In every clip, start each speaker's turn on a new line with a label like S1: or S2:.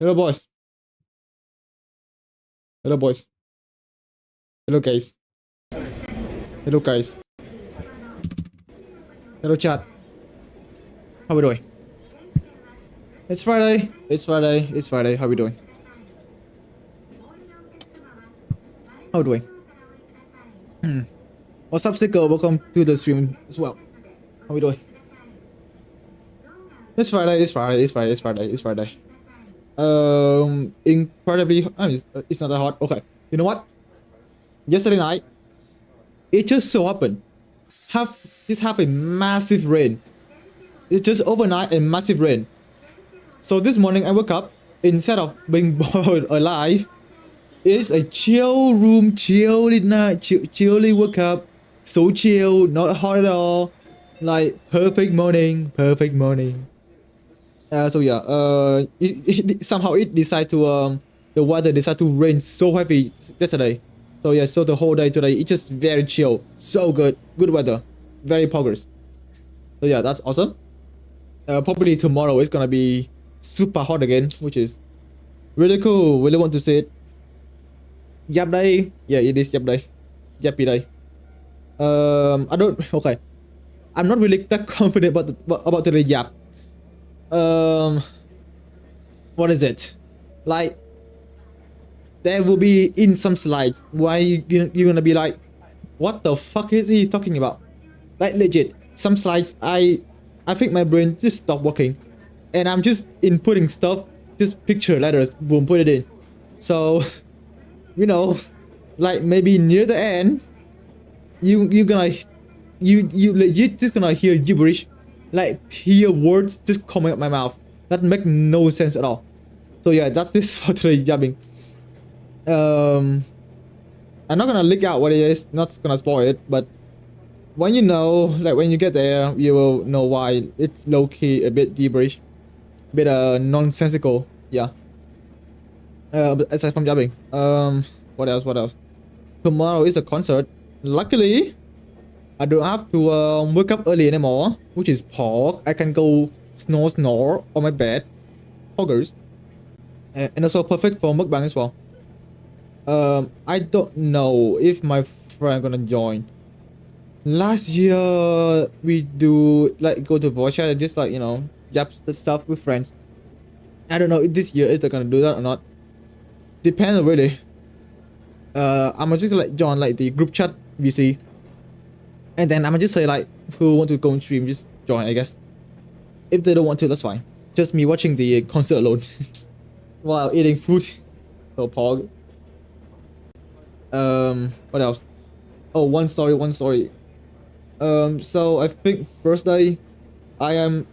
S1: Hello, boys. Hello, boys. Hello, guys. Hello, guys. Hello, chat. How we doing? It's Friday. It's Friday. It's Friday. How we doing? How we doing? What's up, Sticker? Welcome to the stream as well. How we doing? It's Friday. It's Friday. It's Friday. It's Friday. It's Friday. Incredibly. It's not that hot. Okay. You know what? Yesterday night, it just so happened. Have a massive rain. It just overnight a massive rain. So this morning I woke up, instead of being boiled alive, it's a chill room, chilly night, chilly wake up, so chill, not hot at all, like perfect morning, perfect morning. So yeah, somehow it decided to the weather decided to rain so heavy yesterday. So yeah, so the whole day today it's just very chill, so good weather, very progress. So yeah, that's awesome. Probably tomorrow it's gonna be super hot again, which is really cool. Really want to see it. Yap day, yeah, it is yap day, yappy day. I don't. Okay, I'm not really that confident about the yap. What is it? Like, there will be in some slides why you're gonna be like, what the fuck is he talking about? Like legit, some slides I think my brain just stopped working, and I'm just inputting stuff, just picture letters, boom, put it in. So, you know, like maybe near the end, you legit just gonna hear gibberish, like hear words just coming out my mouth that make no sense at all. So yeah, that's this for today jabbing. I'm not gonna leak out what it is, not gonna spoil it, but when you know, like when you get there, you will know why it's low-key a bit gibberish, a bit nonsensical. Yeah. But aside from jabbing, what else? Tomorrow is a concert. Luckily, I don't have to wake up early anymore, which is pork. I can go snore on my bed. Poggers. And also perfect for mukbang as well. I don't know if my friend gonna join. Last year we do like go to voice chat and just like, you know, jab the stuff with friends. I don't know if this year is they gonna do that or not. Depends really. I'ma just like join like the group chat VC, and then I'ma just say like who want to go and stream, just join, I guess. If they don't want to, that's fine. Just me watching the concert alone while eating food. So pog. What else? Oh, one story. So I think first day, so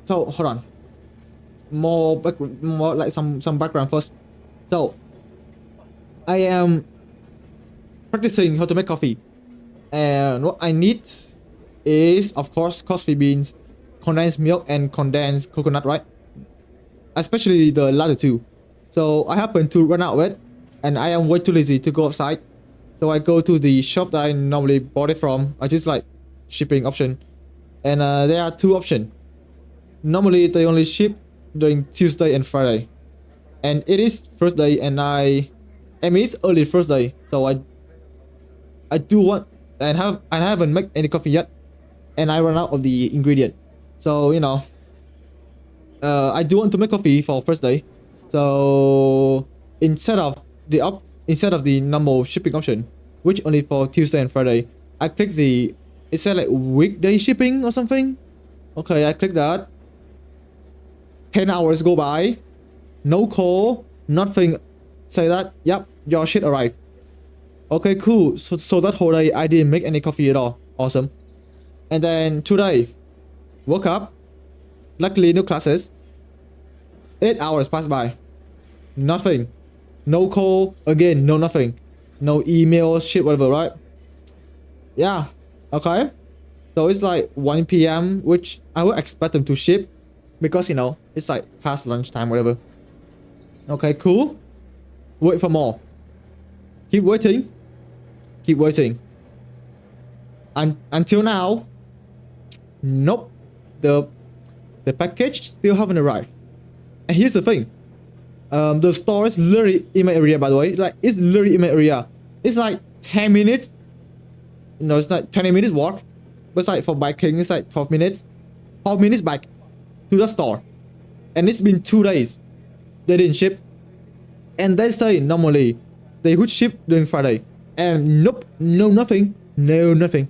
S1: hold on. More like some background first. So I am practicing how to make coffee, and what I need is of course coffee beans, condensed milk, and condensed coconut, right? Especially the latter two. So I happen to run out of it, and I am way too lazy to go outside. So I go to the shop that I normally bought it from. I just like shipping option, and there are two options. Normally they only ship during Tuesday and Friday, and it is first day, and I mean it's early first day, so I do want, and I haven't made any coffee yet, and I run out of the ingredient. So you know, I do want to make coffee for first day. So instead of the normal shipping option, which only for Tuesday and Friday, I click the, it said like weekday shipping or something. Okay, I click that. 10 hours go by, no call, nothing. Say that, yep, your shit arrived. Okay, cool. So that whole day I didn't make any coffee at all. Awesome. And then today, woke up. Luckily, no classes. 8 hours passed by. Nothing. No call. Again, no nothing. No email, shit, whatever, right? Yeah. Okay. So it's like 1 p.m., which I would expect them to ship, because, you know, it's like past lunchtime, whatever. Okay, cool. Wait for more. Keep waiting. Keep waiting. Until now, nope. The package still haven't arrived. And here's the thing. The store is literally in my area, by the way. Like, it's literally in my area. It's like 10 minutes. No, it's not 20 minutes walk. But it's like for biking, it's like 12 minutes. 12 minutes back to the store. And it's been 2 days. They didn't ship. And they say normally they would ship during Friday. And nope, no nothing. No nothing.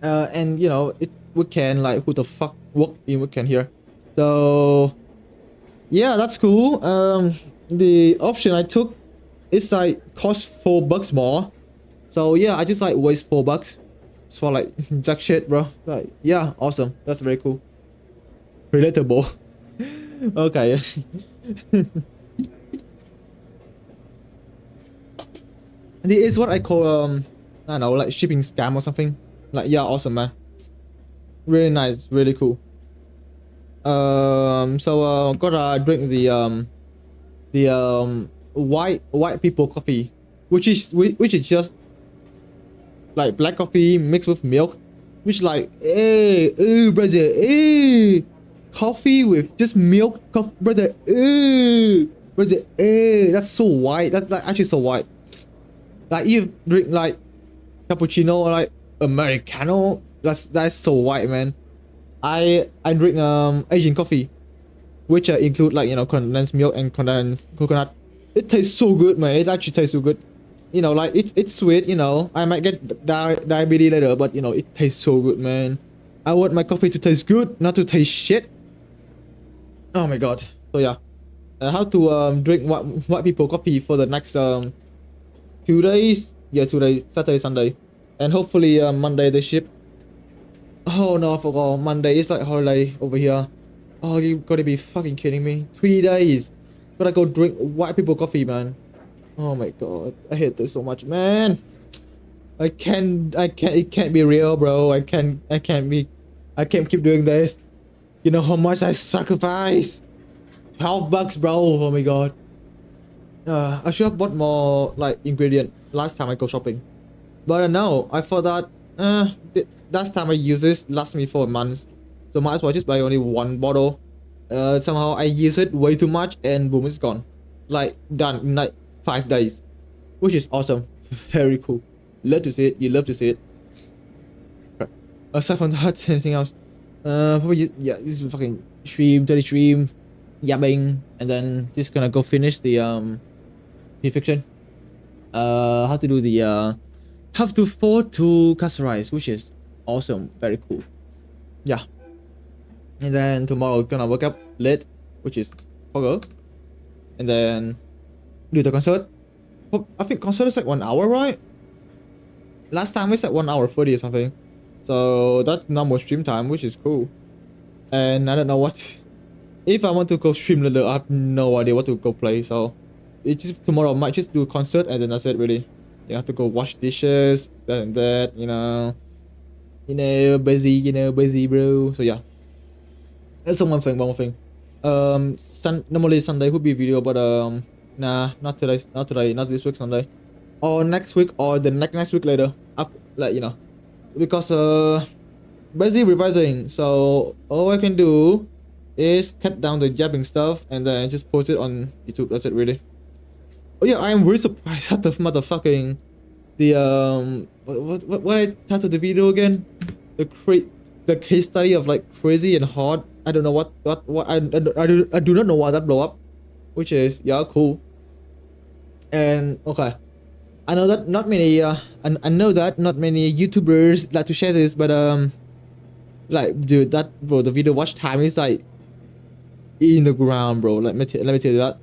S1: And you know, weekend, like who the fuck work in weekend here? So yeah, that's cool. The option I took is like cost $4 more. So yeah, I just like waste $4. It's for like jack shit, bro. Like yeah, awesome. That's very cool. Relatable. Okay. This is what I call I don't know, like shipping scam or something. Like yeah, awesome man. Really nice, really cool. So gotta drink the white people coffee, which is just like black coffee mixed with milk, which like brother, coffee with just milk, brother, brother, that's so white. That's like actually so white. Like you drink like cappuccino or like Americano, that's so white, man. I drink Asian coffee, which include like, you know, condensed milk and condensed coconut. It tastes so good, man. It actually tastes so good. You know, like it's sweet. You know, I might get diabetes later, but you know, it tastes so good, man. I want my coffee to taste good, not to taste shit. Oh my god. So yeah, how to drink white people coffee for the next 2 days. Yeah, 2 days, Saturday, Sunday, and hopefully Monday they ship. Oh no, I forgot. Monday is like holiday over here. Oh, you gotta be fucking kidding me. 3 days. Gotta go drink white people coffee, man. Oh my god. I hate this so much, man. It can't be real, bro. I can't keep doing this. You know how much I sacrifice? $12, bro. Oh my god. I should have bought more like ingredient last time I go shopping. But no, I thought that last time I used this lasts me for a month, so might as well just buy only one bottle. Somehow I use it way too much and boom, it's gone. Like done in like 5 days, which is awesome. Very cool. Love to see it. You love to see it. Okay. Aside from that, anything else? Probably, yeah, this is fucking stream, yapping, and then just gonna go finish the fiction. How to do the have to afford to customize, which is awesome, very cool. Yeah, and then tomorrow gonna wake up late, which is pogo, and then do the concert. I think concert is like 1 hour, right? Last time it's like 1 hour 30 or something, so that's normal stream time, which is cool. And I don't know what if I want to go stream later. I have no idea what to go play, so it's just tomorrow I might just do a concert and then that's it really. You have to go wash dishes, that and that, you know, busy, bro. So yeah, that's one thing. Normally Sunday would be video, but nah, not today, not this week Sunday, or next week, or the next week later, after, like, you know, because busy revising. So all I can do is cut down the jabbing stuff and then just post it on YouTube. That's it really. Oh yeah, I am really surprised at the motherfucking what I titled the video again? The case study of like crazy and hard. I don't know what I do not know why that blow up, which is yeah, cool. And okay, I know that not many I know that not many YouTubers like to share this, but like dude, that bro, the video watch time is like in the ground, bro. Let me tell you that.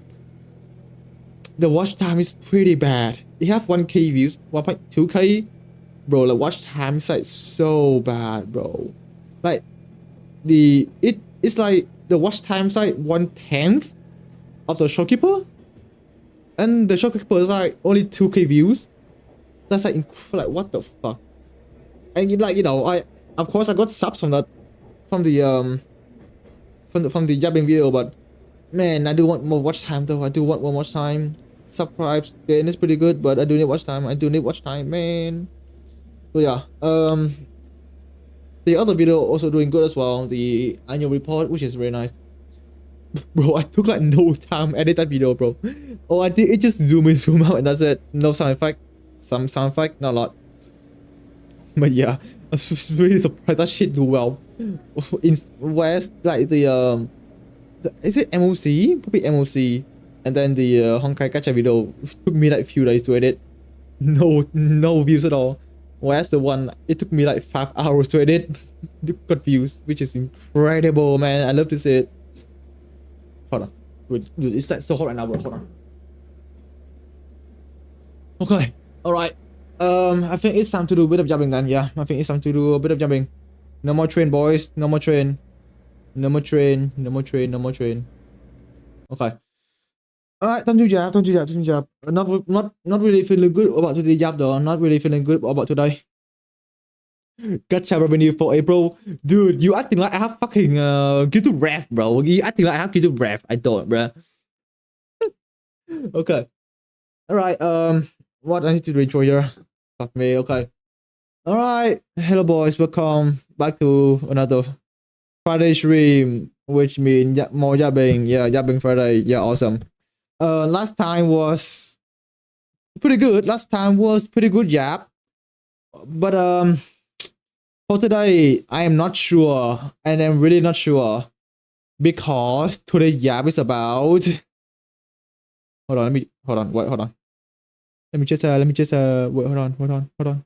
S1: The watch time is pretty bad. You have 1k views, 1.2k, bro. The watch time is like so bad, bro. Like it's like the watch time is like 1/10 of the shopkeeper, and the shopkeeper is like only 2k views. That's like what the fuck. And like, you know, I of course I got subs from that, from the Yapping video, but man, I do want more watch time though. I do want more watch time. Subscribes gain is pretty good, but I do need watch time. Man. So yeah, the other video also doing good as well. The annual report, which is very nice. Bro, I took like no time edit that video, bro. Oh, I did it just zoom in, zoom out, and that's it. No sound effect. Some sound effect, not a lot. But yeah, I was really surprised that shit do well. Where's like is it MOC? Probably MOC. And then the honkai gacha video took me like few days to edit. No views at all. Whereas the one it took me like 5 hours to edit. Got views, which is incredible, man. I love to see it. Hold on. Dude, it's like so hot right now, bro. Hold on. Okay. Alright. I think it's time to do a bit of jumping then. Yeah, I think it's time to do a bit of jumping. No more train, boys. No more train. No more train. No more train. No more train. Okay. Alright, time to jab. Time to jab. Time to jab. Not really feeling good about today jab though. Not really feeling good about today. Gacha revenue for April. Dude, you acting like I have fucking YouTube ref, bro. You acting like I have YouTube ref. I don't, bro. Okay. Alright, what I need to intro here. Fuck me, okay. Alright. Hello boys, welcome back to another Friday stream, which means more yapping. Yeah, yapping Friday. Yeah, awesome. Last time was pretty good. Last time was pretty good yap. But for today, I am not sure, and I'm really not sure, because today yap is about. Hold on, wait, hold on. Let me just wait, hold on.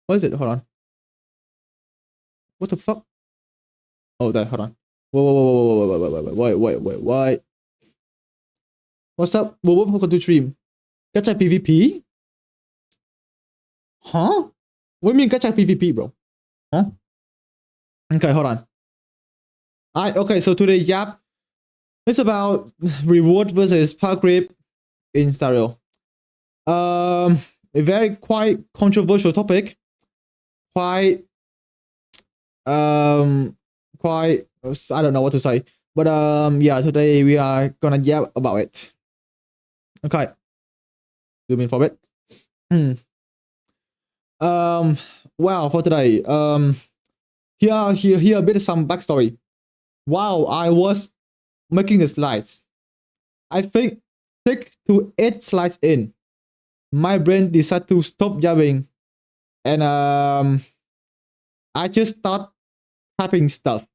S1: What is it? Hold on. What the fuck? Oh, that. Hold on. Wait. What's up? Welcome to stream. Gacha PvP? Huh? What do you mean gacha PvP, bro? Huh? Okay, hold on. Okay, so today yap it's about reward versus power creep in stereo. A very quite controversial topic. Quite I don't know what to say. But yeah, today we are gonna yap about it. Okay. Zoom in for a bit. Well, for today, here a bit of some backstory. While I was making the slides, I think 6 to 8 slides in, my brain decided to stop yapping, and I just start typing stuff,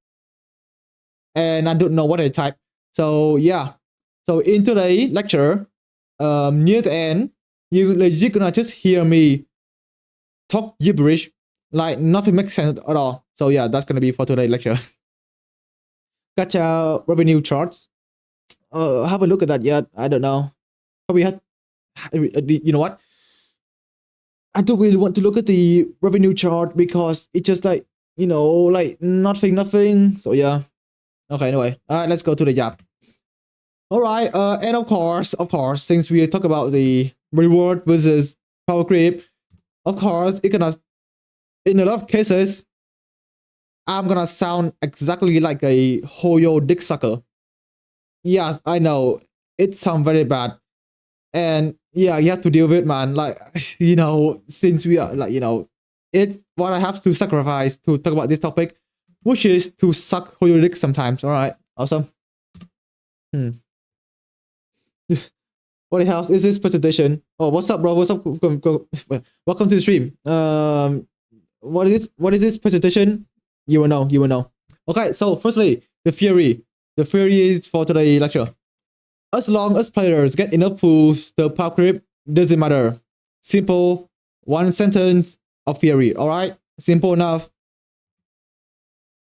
S1: and I don't know what I type. So yeah, so in today's lecture, near the end, you legit gonna just hear me talk gibberish, like nothing makes sense at all. So yeah, that's gonna be for today's lecture. Gacha revenue charts. Have a look at that yet? I don't know. Probably had. You know what? I don't really want to look at the revenue chart because it's just like like nothing. So yeah. Okay. Anyway, let's go to the yap. All right. And of course, since we talk about the reward versus power creep, of course, it gonna in a lot of cases, I'm gonna sound exactly like a hoyo dick sucker. Yes, I know it sounds very bad, and yeah, you have to deal with it, man. Like since we are like it's what I have to sacrifice to talk about this topic, which is to suck hoyo dick sometimes. All right, awesome. What the hell is this presentation? Oh, what's up, bro? What's up? Welcome to the stream. What is this presentation? You will know. Okay, so firstly, the theory is for today's lecture. As long as players get enough pools, the power creep doesn't matter. Simple, one sentence of theory. All right, simple enough.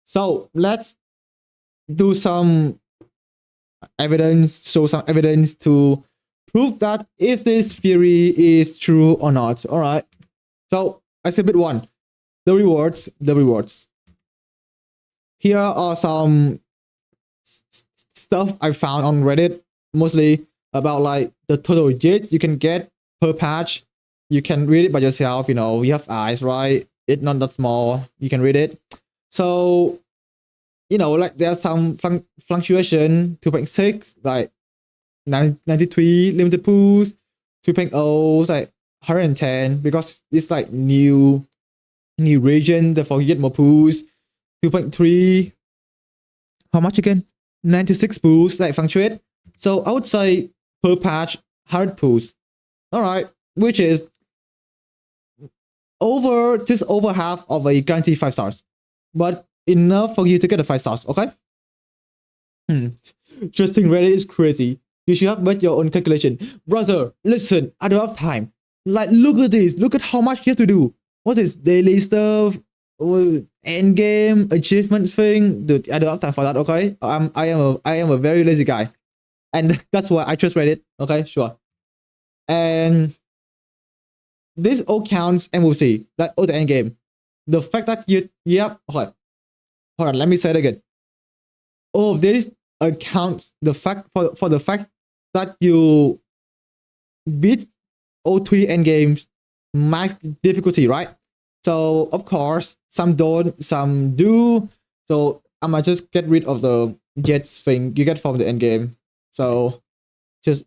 S1: So let's do some evidence. Show some evidence to prove that if this theory is true or not. All right. So exhibit 1, the rewards. Here are some stuff I found on Reddit, mostly about like the total JIT you can get per patch. You can read it by yourself. You have eyes, right? It's not that small. You can read it. So like there's some fluctuation. 2.6 like 93 limited pools, 3.0 is like 110 because it's like new region, therefore you get more pools. 2.3, how much again? 96 pools, like fluctuate. So I would say per patch 100 pools. All right, which is over half of a guaranteed 5 stars, but enough for you to get the 5 stars. Okay. Trusting Reddit is crazy. You should have made your own calculation. Brother, listen, I don't have time. Like, look at this. Look at how much you have to do. What is daily stuff? End game, achievement thing? Dude, I don't have time for that, okay? I am a very lazy guy. And that's why I trust Reddit. Okay, sure. And this all counts and we'll see. Like, all the end game. The fact that hold on, let me say it again. All of this accounts the fact for the fact that you beat all 3 end games max difficulty, right? So of course some don't, some do. So I might just get rid of the jets thing you get from the end game. So just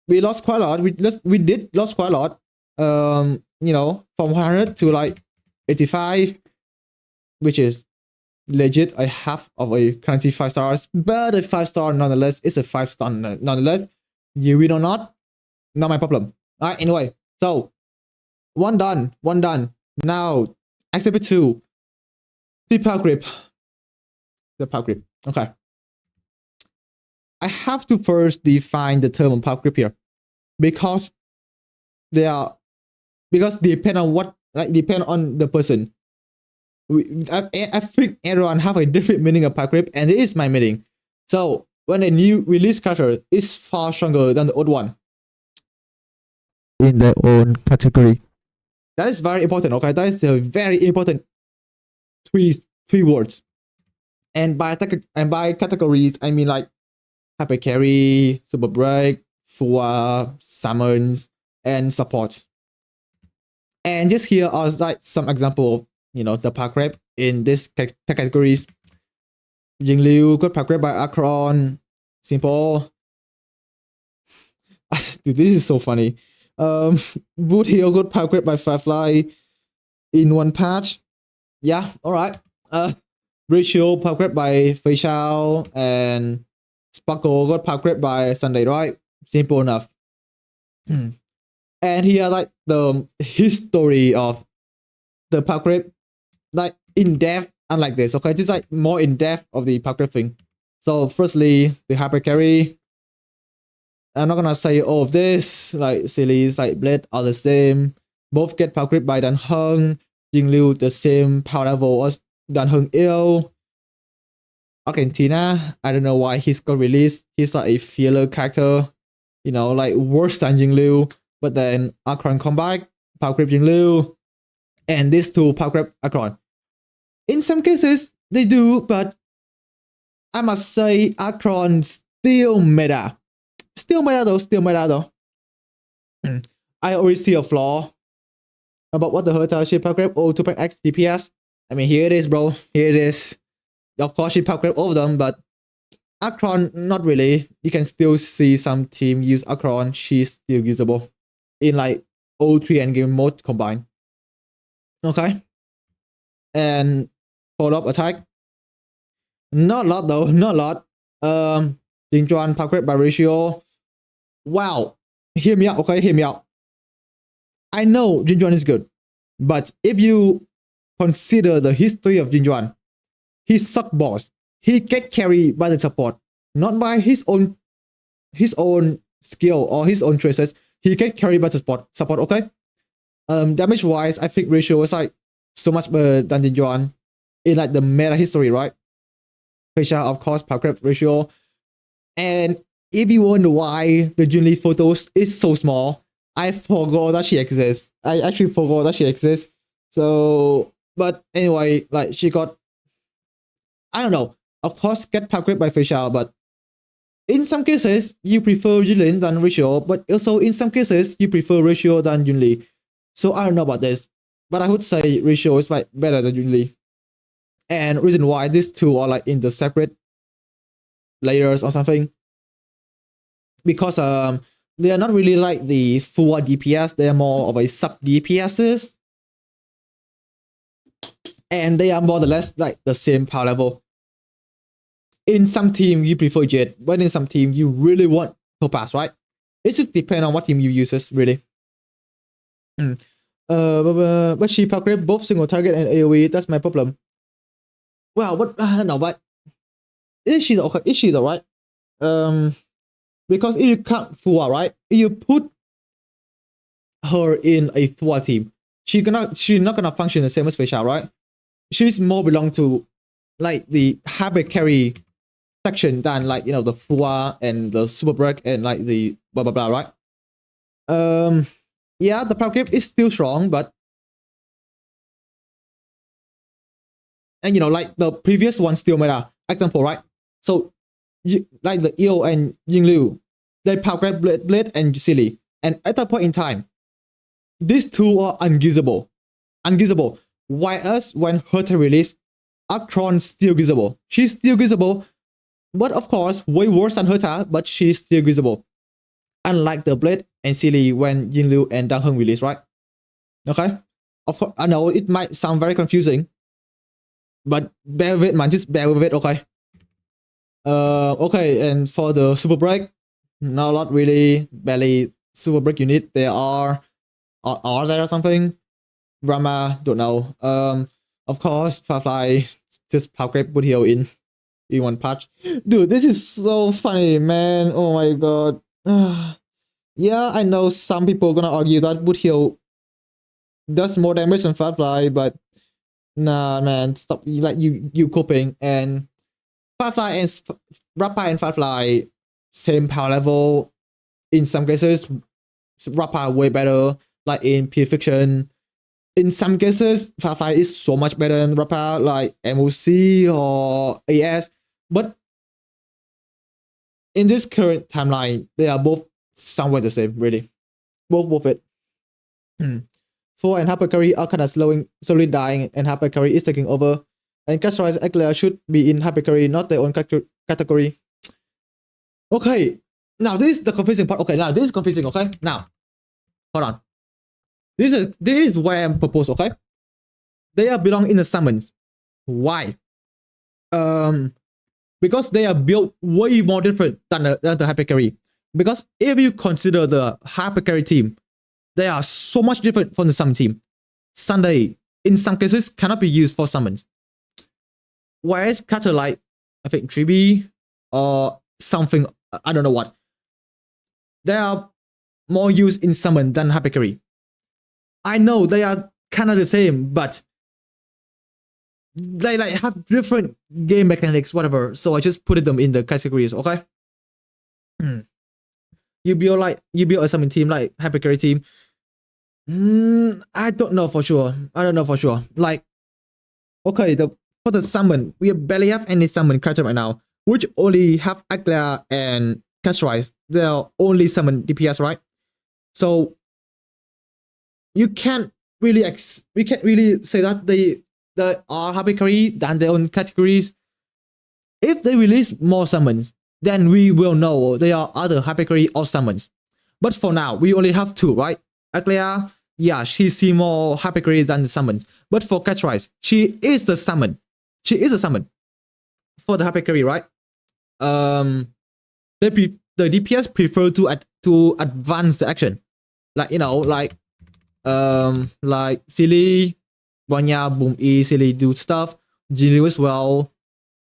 S1: we lost quite a lot. We did lost quite a lot. You know, from 100 to like 85, which is legit a half of a currency 5 stars, but a 5 star nonetheless. It's a 5 star nonetheless. You win or not my problem. All right, anyway, so one done. Now exhibit 2, the power grip. Okay, I have to first define the term of power grip here, because depend on what, like, depend on the person. I think everyone have a different meaning of power grip, and it is my meaning. So when a new release character is far stronger than the old one in their own category, that is very important. Okay, that is the very important three words. And by categories, I mean like hyper carry, super break, full summons, and support. And just here are like some example of, you know, the power grab in these categories. Jingliu got power grab by Akron. Simple. Dude, this is so funny. Boot Hill got power grab by Firefly in one patch. Yeah, alright. Ratio power grab by Fei Xiao, and Sparkle got power grab by Sunday, right? Simple enough. And here like the history of the power grab, like in depth, unlike this. Okay, this is like more in depth of the power grab thing. So firstly, the hyper carry. I'm not gonna say all of this, like series like Blade are the same. Both get power grip by Dan Heng. Jingliu the same power level as Dan Heng Il. Argentina, I don't know why he's got released. He's like a filler character, you know, like worse than Jingliu. But then Akron comeback, power grip Jingliu, and these two power grip Akron. In some cases, they do, but I must say Akron still meta. Still meta though. I already see a flaw about what the Herta ship power grab or 2x DPS. I mean, here it is, bro. Here it is. Of course, she power grab over them, but Akron, not really. You can still see some team use Akron. She's still usable in like all 3 endgame mode combined. Okay. And follow-up attack. Not a lot though, not a lot. Jinjuan power grab by ratio. Wow. Hear me out, okay? Hear me out. I know Jinjuan is good, but if you consider the history of Jinjuan, he suck balls. He get carried by the support, not by his own skill or his own traces. He get carried by the support, okay? Damage wise, I think ratio is like so much better than Jinjuan in like the meta history, right? Facial, of course, power grab ratio. And if you wonder why the Junli photos is so small, I forgot that she exists. I actually forgot that she exists. So, but anyway, like she got, I don't know, of course get power grab by facial, but in some cases you prefer Jilin than Ratio, but also in some cases you prefer Ratio than Junli. So I don't know about this, but I would say Ratio is like better than Junli. And reason why these two are like in the separate layers or something, because they are not really like the full DPS, they are more of a sub DPSs, and they are more or less like the same power level. in some team you prefer Jet, but in some team you really want Topaz, right? It just depends on what team you uses, really. But she power grab both single target and AoE. That's my problem. Well, but I don't know, but is she okay? Is she the right? Because if you count Fua, right? If you put her in a Fua team, she's not gonna function the same as Facial, right? She's more belong to like the habit carry section than like the Fua and the super break and like the blah blah blah, right? Yeah, the power grip is still strong, but and like the previous one still made a example, right? So like the Eo and Yinglu, they power grab Blade and Silly, and at that point in time, these two are unusable. Whereas when Herta release, Akron still usable. She's still usable, but of course way worse than Herta, but she's still usable. Unlike the Blade and Silly when Yinglu and Dang Heng release, right? Okay. Of course, I know it might sound very confusing, but bear with it, man. Just bear with it, okay? Okay, and for the super break, not a lot really. Barely super break unit. There are there something? Rama, don't know. Of course, Firefly just power grab put heal in one patch. Dude, this is so funny, man. Oh my god. Yeah, I know some people are gonna argue that Boot Heal does more damage than Firefly, but nah, man, stop. Like you coping, and Firefly and Rappa and Firefly same power level. In some cases, Rappa way better. Like in Pure Fiction, in some cases, Firefly is so much better than Rappa, like MOC or AS. But in this current timeline, they are both somewhere the same, really. Both it. Four and Harper Curry are kind of slowly dying, and Harper Curry is taking over. And Castrise Eggler should be in Harper Curry, not their own category. Okay, now this is the confusing part. Okay, now this is confusing. Okay, now hold on. This is why I'm proposed. Okay, they are belong in the summons. Why? Because they are built way more different than the Hyper Carry. Because if you consider the Hyper Carry team, they are so much different from the summon team. Sunday, in some cases, cannot be used for summons. Whereas Cutter like, I think 3B or something, I don't know what. They are more used in summon than Hyper Carry. I know they are kind of the same, but they like have different game mechanics, whatever. So I just put them in the categories, okay? You build a summon team like Hyper Carry team. I don't know for sure. Like, okay, for the summon, we barely have any summon character right now, which only have Aglia and Castrise. They're only summon DPS, right? So we can't really say that they are Hyper Carry than their own categories. If they release more summons, then we will know there are other Hyper Carry or summons. But for now, we only have two, right? Aglia, yeah, she's more Hyper Carry than the summon. But for Castrise, she is the summon. For the Hyper Carry, right? The DPS prefer to advance the action. Like, like Silly, Bonya, Boom E, Silly do stuff. Jilu as well.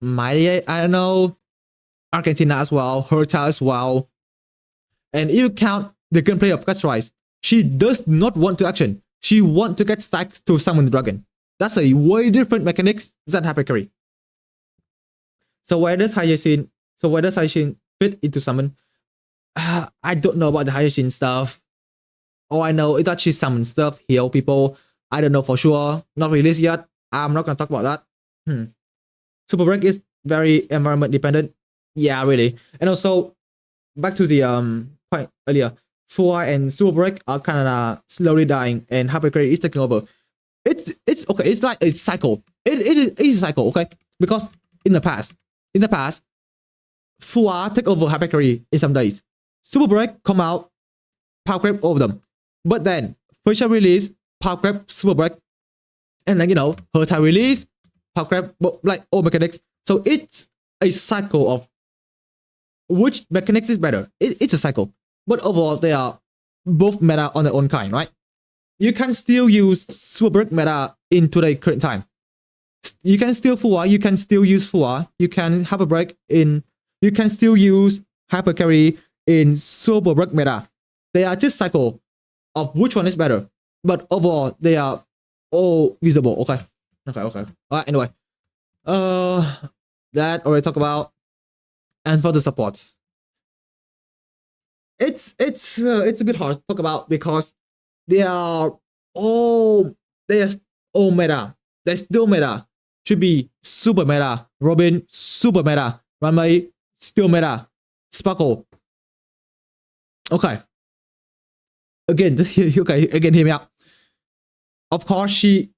S1: Miley, I don't know. Argentina as well. Herta as well. And if you count the gameplay of Castrise, she does not want to action. She wants to get stacked to summon the dragon. That's a way different mechanics than Hyper Carry. So where does Hyacinth fit into summon? I don't know about the Hyacinth stuff. All I know is that she summons stuff, heal people. I don't know for sure. Not released yet. I'm not gonna talk about that. Super Break is very environment dependent. Yeah, really. And also, back to the point earlier, Fua and Super Break are kind of slowly dying, and Hyper Carry is taking over. It's okay. It's like a cycle. It is a cycle, okay? Because in the past, Fua take over Hyper Carry in some days. Super Break come out, power grab over them. But then Facial release, power grab Super Break, and then Herta release, power grab like all mechanics. So it's a cycle of which mechanics is better. It's a cycle, but overall they are both meta on their own kind, right? You can still use super break meta in today's current time. You can still Fuwa, you can still use Fuwa, you can have a break in, you can still use hyper carry in super break meta. They are just cycle of which one is better, but overall they are all usable. Okay. Alright, anyway. That already talked about. And for the supports, it's a bit hard to talk about because they are all meta. They're still meta. Should be super meta. Robin super meta. Runway still meta. Sparkle. Okay. Again, hear me out. Of course, she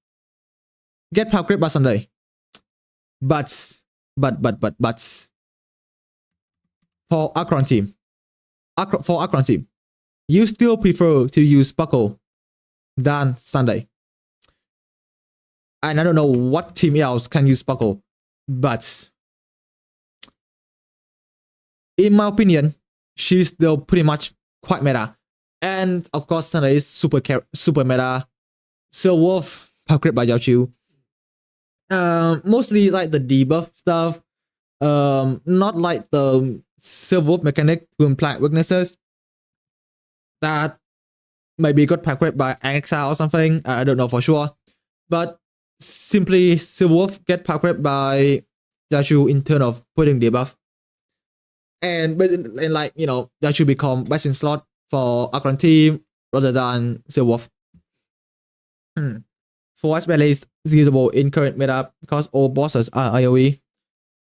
S1: get power creep by Sunday. But for Akron team, you still prefer to use Sparkle than Sunday. And I don't know what team else can use Sparkle, but in my opinion, she's still pretty much quite meta. And of course, Sunday is super meta. So worth power creep by Yao Chu. Mostly like the debuff stuff. Not like the silver mechanic to imply weaknesses that maybe got packed by Alexa or something. I don't know for sure, but simply Silverwolf get packed by Yachu in turn of putting debuff, and like Yachu become best in slot for Akron team rather than Silverwolf. Force Ballet is usable in current meta because all bosses are AoE.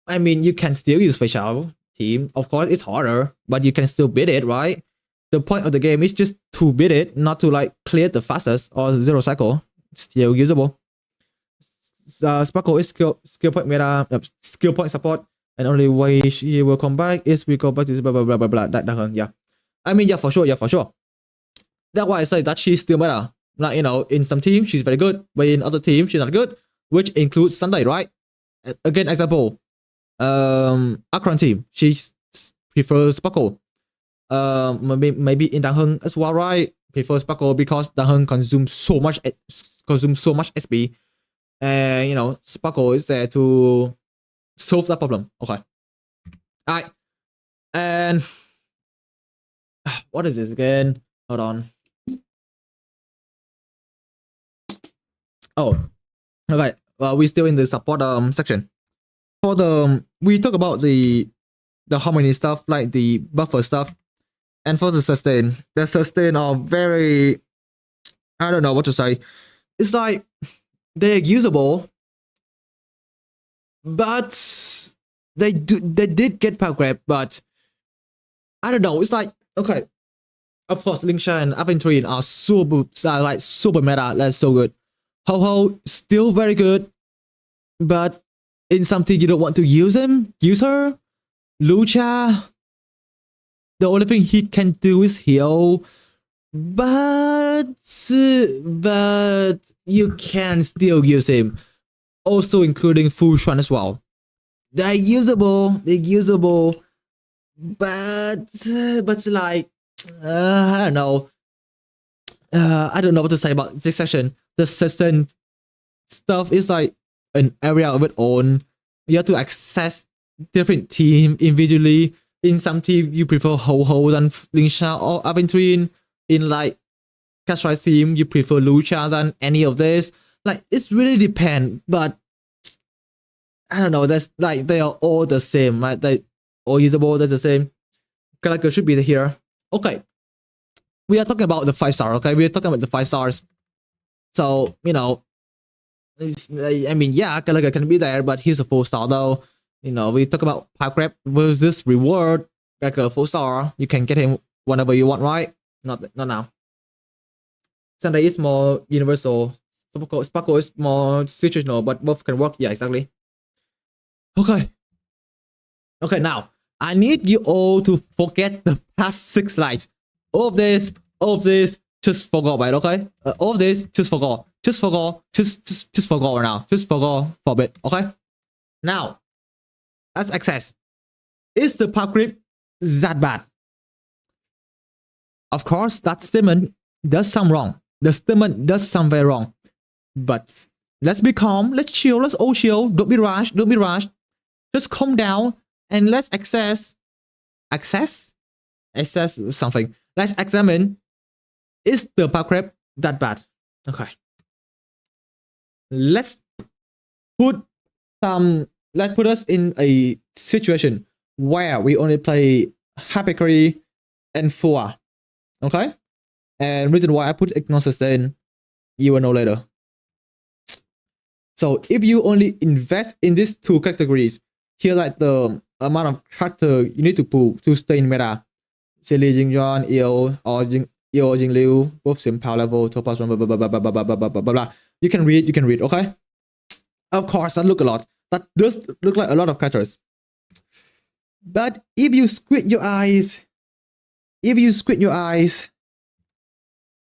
S1: I mean, you can still use facial team. Of course, it's harder, but you can still beat it, right? The point of the game is just to beat it, not to like clear the fastest or zero cycle. It's still usable. Sparkle is skill point meta, skill point support, and only way she will come back is we go back to blah blah blah blah blah. That yeah. I mean, yeah, for sure. That's why I say that she's still meta. Like in some teams she's very good, but in other teams she's not good, which includes Sunday, right? Again, example. Akron team, she prefers Sparkle. Maybe in Dang Heng as well, right? Prefers Sparkle because Dang Heng consumes so much SP, and Sparkle is there to solve that problem. Okay, alright, and what is this again? Hold on. Oh, okay. Well, we're still in the support section. For we talk about the harmony stuff, like the buffer stuff, and for the sustain are very, I don't know what to say. It's like they're usable, but they did get power grab, but I don't know. It's like, okay, of course, Lingsha and Aventurine are super meta. That's so good. Ho still very good, but in something you don't want to use her. Lucha, the only thing he can do is heal, but you can still use him. Also including Fushuan as well. They're usable, but like I don't know. I don't know what to say about this section. The system stuff is like an area of its own. You have to access different team individually. In some team, you prefer Ho than Lingsha or Aventurine. In like Castrice team, you prefer Lucha than any of this. Like, it's really depend, but I don't know. That's like they are all the same, right? They all usable. They're the same. Character should be here. Okay, we are talking about the 5-star. Okay, we are talking about the 5 stars. So I mean, yeah, Gallagher can be there, but he's a 4-star though. We talk about pipe grab versus reward. Like a 4-star, you can get him whenever you want, right? Not now. Sunday is more universal. Sparkle is more situational, but both can work. Yeah, exactly. Okay, now I need you all to forget the past 6 slides. All of this, just forgot, right? Okay, all of this, just forgot. Just forgot right now. Just forgot for a bit. Okay. Now, Let's access. Is the power creep that bad? Of course, that statement does sound wrong. The statement does sound very wrong. But let's be calm. Let's chill. Let's all chill. Don't be rushed. Don't be rushed. Just calm down and let's access something. Let's examine. Is the power creep that bad? Okay. Let's put us in a situation where we only play Happy and 4. Okay? And reason why I put ignore sustain, you will know later. So if you only invest in these 2 categories, here like the amount of character you need to pull to stay in meta. Silly Jing Yuan, EO, or Jing Liu, both same power level, top plus 1, blah, blah, blah, blah, blah, blah, blah, blah, blah. You can read, okay? Of course, that look a lot. That does look like a lot of characters. But if you squint your eyes,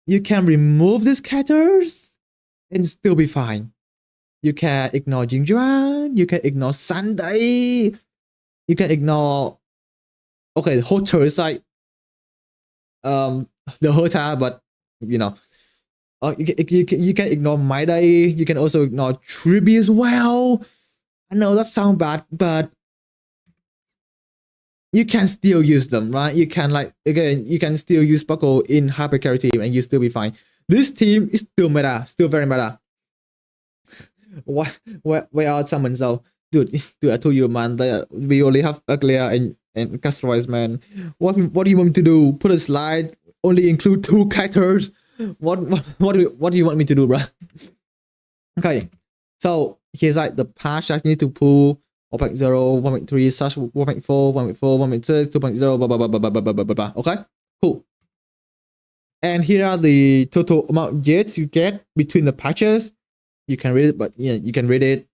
S1: you can remove these characters and still be fine. You can ignore Jing Yuan, you can ignore Sunday, you can ignore, okay, the Hotel is like, the Hotel, but, you know, you can ignore My Day, you can also ignore Tribi as well. I know that sounds bad, but you can still use them, right? You can you can still use Sparkle in Happy Carry team and you still be fine. This team is still meta, still very meta. Where are summons though? Dude, I told you, man, that we only have Uglier and Castorize, man. What do you want me to do? Put a slide, only include 2 characters? What do you want me to do, bro? Okay, so here's like the patch that you need to pull 1.0, 1.3, such 1.4, 1.4, 1.6, 2.0, blah blah blah blah blah blah blah blah. Okay, cool. And here are the total amount of jets you get between the patches. You can read it, but yeah, you can read it.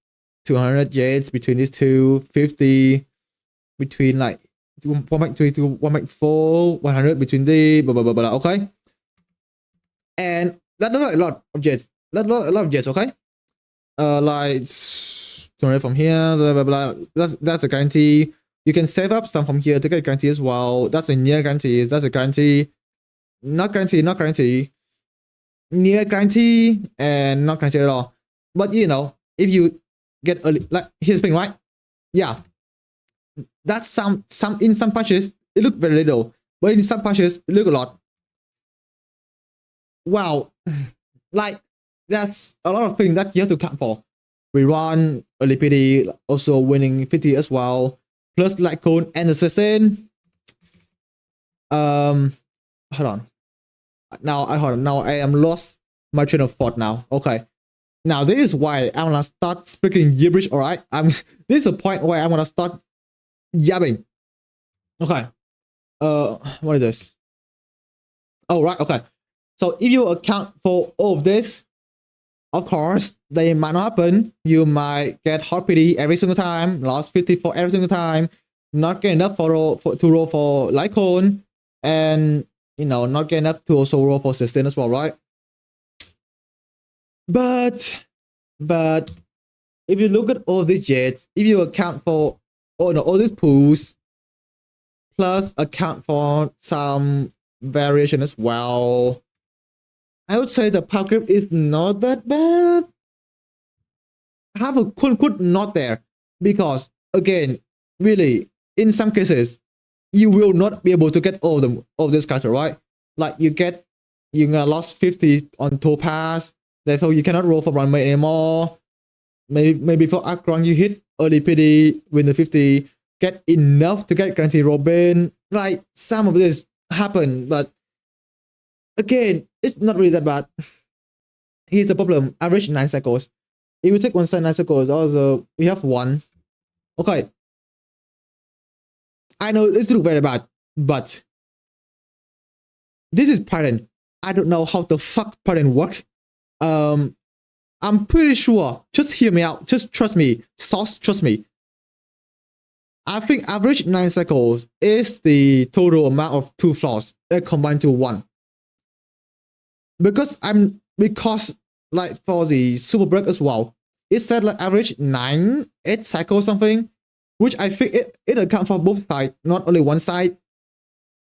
S1: 200 jets between these 2, 50 between like 1.3 to 1.4, 100 between the blah blah blah blah. Okay, and that's not a lot of jets. That's not a lot of jets. Okay, like 200 from here, blah blah blah. That's a guarantee. You can save up some from here to get guarantee as well. That's a near guarantee. That's a guarantee. Not guarantee. Not guarantee. Near guarantee and not guarantee at all. But you know, if you get early, like here's the thing, right? Yeah, that's some in some patches it look very little, but in some patches it look a lot. Wow, like there's a lot of things that you have to count for. We run early PD, also winning 50 as well, plus like cone and assassin. Hold on. Now I am lost my train of thought now. Okay. Now this is why I'm gonna start speaking gibberish, alright? This is the point where I'm gonna start yapping. Okay. What is this? Oh right, okay. So if you account for all of this, of course, they might not happen. You might get hot PD every single time, lost 50 for every single time, not get enough to roll for Lycone, and you know, not get enough to also roll for sustain as well, right? But if you look at all these jets, if you account for all these pools, plus account for some variation as well, I would say the power grip is not that bad. I have a quote not there because again, really, in some cases, you will not be able to get all this character, right? Like you lost 50 on Topaz, therefore you cannot roll for runway anymore. Maybe for Akron you hit early PD, win the 50, get enough to get guaranteed Robin. Like some of this happen, but again, it's not really that bad. Here's the problem: average 9 cycles. If you take one side 9 cycles, also we have 1. Okay. I know this looks very bad, but this is pattern. I don't know how the fuck pattern works. I'm pretty sure. Just hear me out. Just trust me. Sauce, trust me. I think average 9 cycles is the total amount of 2 flaws combined to 1. Because like for the super break as well, it said like average 8 cycles something. which I think it accounts for both sides, not only one side.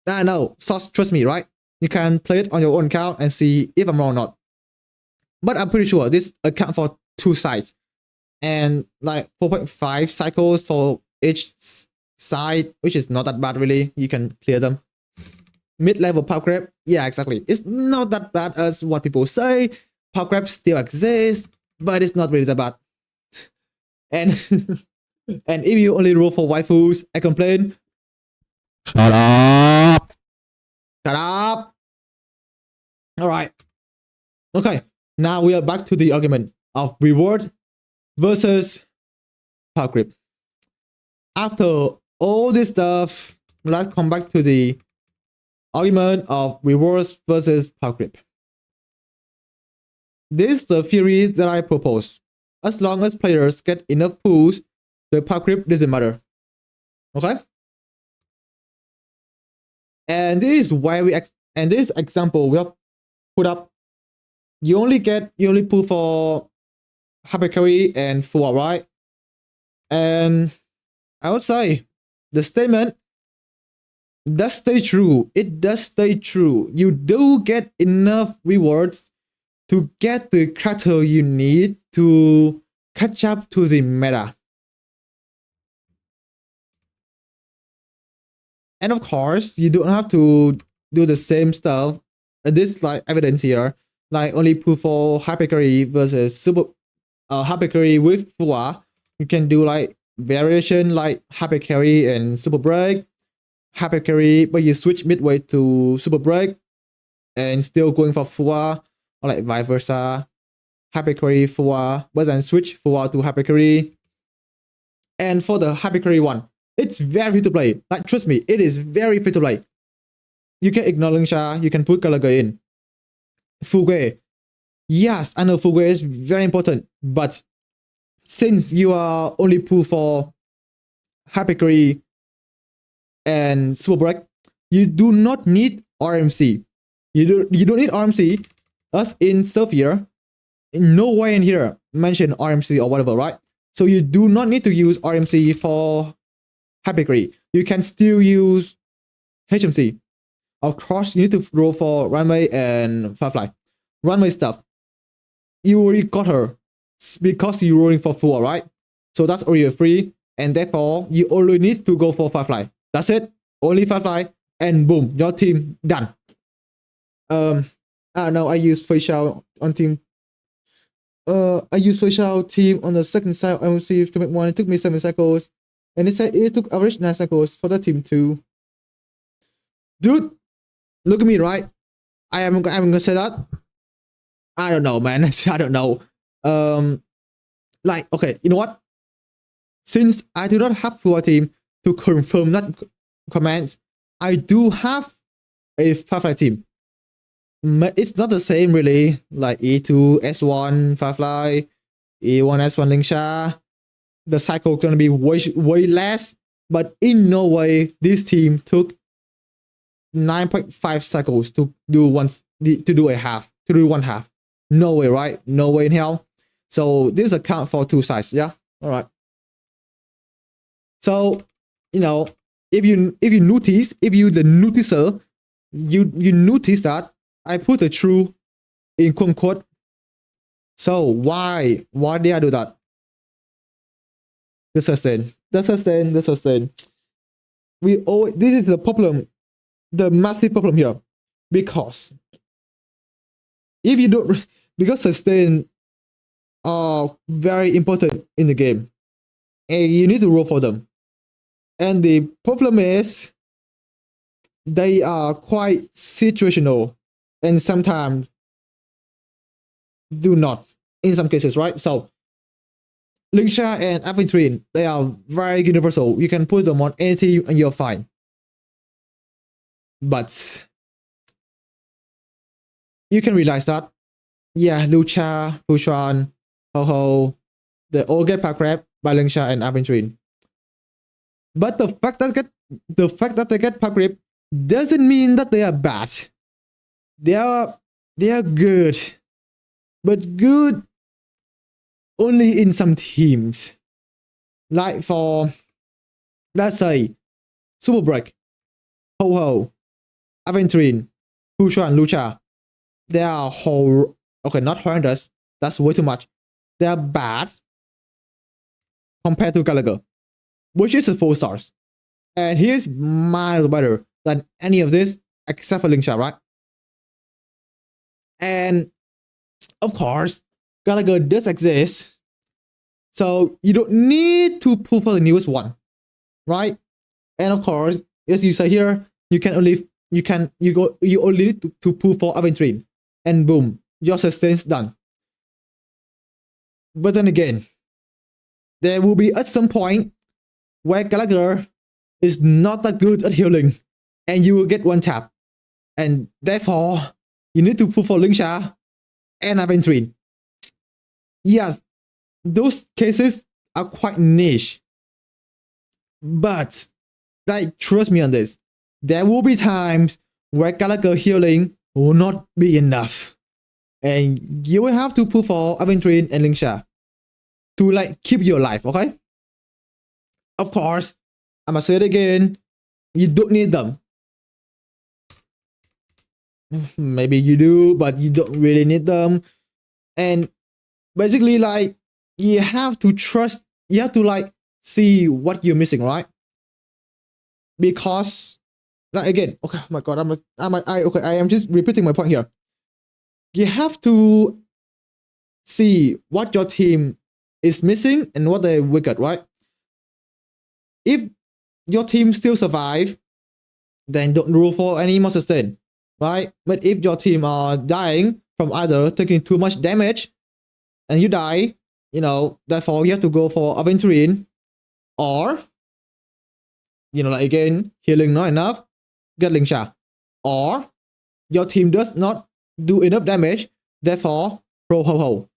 S1: I know, so trust me, right? You can play it on your own account and see if I'm wrong or not. But I'm pretty sure this accounts for two sides. And like 4.5 cycles for each side, which is not that bad really. You can clear them. Mid-level power grab, yeah, exactly. It's not that bad as what people say. Power grab still exists, but it's not really that bad. And and if you only roll for waifus, I complain. Shut up! Shut up! Alright. Okay, now we are back to the argument of reward versus power grip. After all this stuff, let's come back to the argument of rewards versus power grip. This is the theory that I propose. As long as players get enough pulls, the power grip doesn't matter. Okay? And this is why and this example we have put up. You only pull for hyper carry and full, right? And I would say the statement does stay true. It does stay true. You do get enough rewards to get the character you need to catch up to the meta. And of course, you don't have to do the same stuff. And this is like evidence here. Like only pull for hyper carry versus super hyper carry with Fua. You can do like variation like hyper carry and super break. Hyper carry, but you switch midway to super break and still going for Fua, or like vice versa. Hyper carry Fua, but then switch Fua to hyper carry. And for the hyper carry one, it's very free to play. Like trust me, it is very free to play. You can ignore Lingsha, you can put Gallagher in. Fugue. Yes, I know Fugue is very important, but since you are only pull for hyper carry and super break, you do not need RMC. You don't need RMC. Us in stuff here, nowhere in here mention RMC or whatever, right? So you do not need to use RMC for hyper carry. You can still use HMC. Of course, you need to roll for runway and firefly. Runway stuff, you already got her because you're rolling for full, right? So that's already free, and therefore you only need to go for firefly. That's it. Only firefly, and boom, your team done. I don't know. I use facial on team. I used facial team on the second side. I received to make one. It took me 7 cycles, and it said it took average 9 cycles for the team too. Dude, look at me, right? I'm gonna say that. I don't know, man. I don't know. Like, okay, you know what? Since I do not have full team to confirm that command, I do have a Firefly team. It's not the same really, like E2, S1, Firefly, E1, S1, Lingsha. The cycle gonna be way less, but in no way this team took 9.5 cycles to do one half. No way, right? No way in hell. So this account for two sides, yeah? Alright. So, you know, if you notice, if you the noticer, you notice that I put the true in quote unquote. So why did I do that? The sustain. This is the problem, the massive problem here. Because if you don't, because sustain are very important in the game, and you need to roll for them. And the problem is they are quite situational, and sometimes do not in some cases, right? So Lingsha and Advertise, they are very universal. You can put them on any team and you're fine. But you can realize that, yeah, Lucha, Fushan, Ho-Ho, they all get power grab by Lingsha and Advertise. But the fact that they get power grab doesn't mean that they are bad. They are good, but good only in some teams. Like for let's say Super Break, Ho Ho, Aventurine, Fushuan, Lucha. They are whole. Okay, not horrendous. That's way too much. They are bad compared to Gallagher, which is a 4 stars. And he's miles better than any of this except for Lingsha, right? And of course, Gallagher does exist. So you don't need to pull for the newest one, right? And of course, as you say here, you only need to pull for Aventurine, and boom, your sustain's done. But then again, there will be at some point where Gallagher is not that good at healing, and you will get one tap, and therefore you need to pull for Lingsha and Aventurine. Yes, those cases are quite niche, but like, trust me on this, there will be times where Gallagher healing will not be enough, and you will have to pull for Aventurine and Lingsha to like keep your life, okay? Of course, I'm gonna say it again, you don't need them. Maybe you do, but you don't really need them. And basically, like, you have to trust, you have to like see what you're missing, right? Because, like, again, okay, oh my god, I am just repeating my point here. You have to see what your team is missing and what they're weak at, right? If your team still survive, then don't roll for any more sustain, right? But if your team are dying from either taking too much damage and you die, you know, therefore you have to go for Aventurine, or, you know, like, again, healing not enough, get Lingsha, or your team does not do enough damage, therefore pro Ho Ho.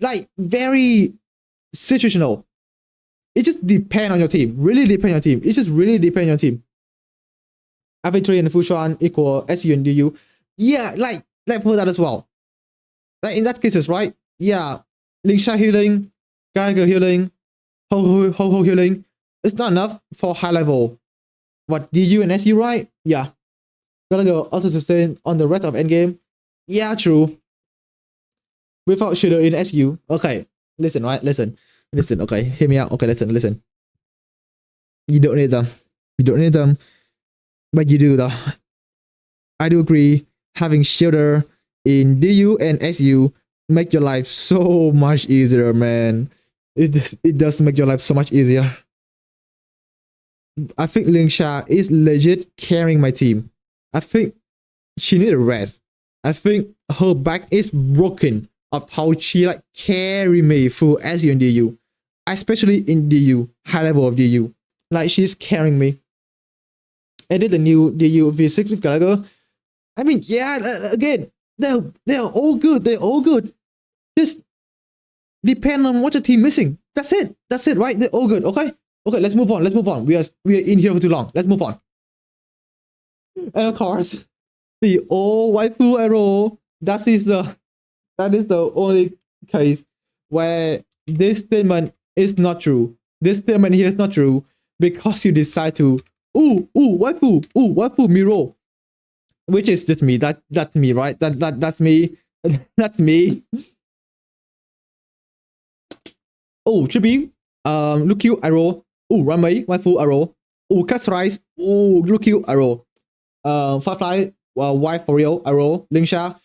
S1: Like, very situational. It just depends on your team. Really depends on your team. It just really depends on your team. Aventurine and Fushuan equal SU and DU. Yeah, like for that as well. Like in that cases, right? Yeah, Lingsha healing, Gallagher healing, Ho Ho healing. It's not enough for high level. What, DU and SU, right? Yeah. Gallagher also sustain on the rest of endgame. Yeah, true. Without Shadow in SU. Okay, listen, right? Listen. Okay, hear me out. Okay, listen. You don't need them. But you do though. I do agree. Having Shielder in DU and SU make your life so much easier, man. It does make your life so much easier. I think Lingsha is legit carrying my team. I think she needs a rest. I think her back is broken of how she like carry me through SU and DU. Especially in DU, high level of DU. Like, she's carrying me. I did the new DU V6 with Gallagher. I mean, yeah, again, they're all good. They're all good. Just depend on what your team missing. That's it, right? They're all good. Okay, let's move on. We are in here for too long. Let's move on. And of course, the old waifu arrow. That is the only case where this statement is not true. This statement here is not true because you decide to waifu Miro, which is just me. That's me, right? That's me. That's me. Oh, Chibi. Look you arrow. Oh, Ramei waifu arrow. Oh, Katsurize. Oh, look you arrow. Firefly. Wife for real arrow. Lingsha.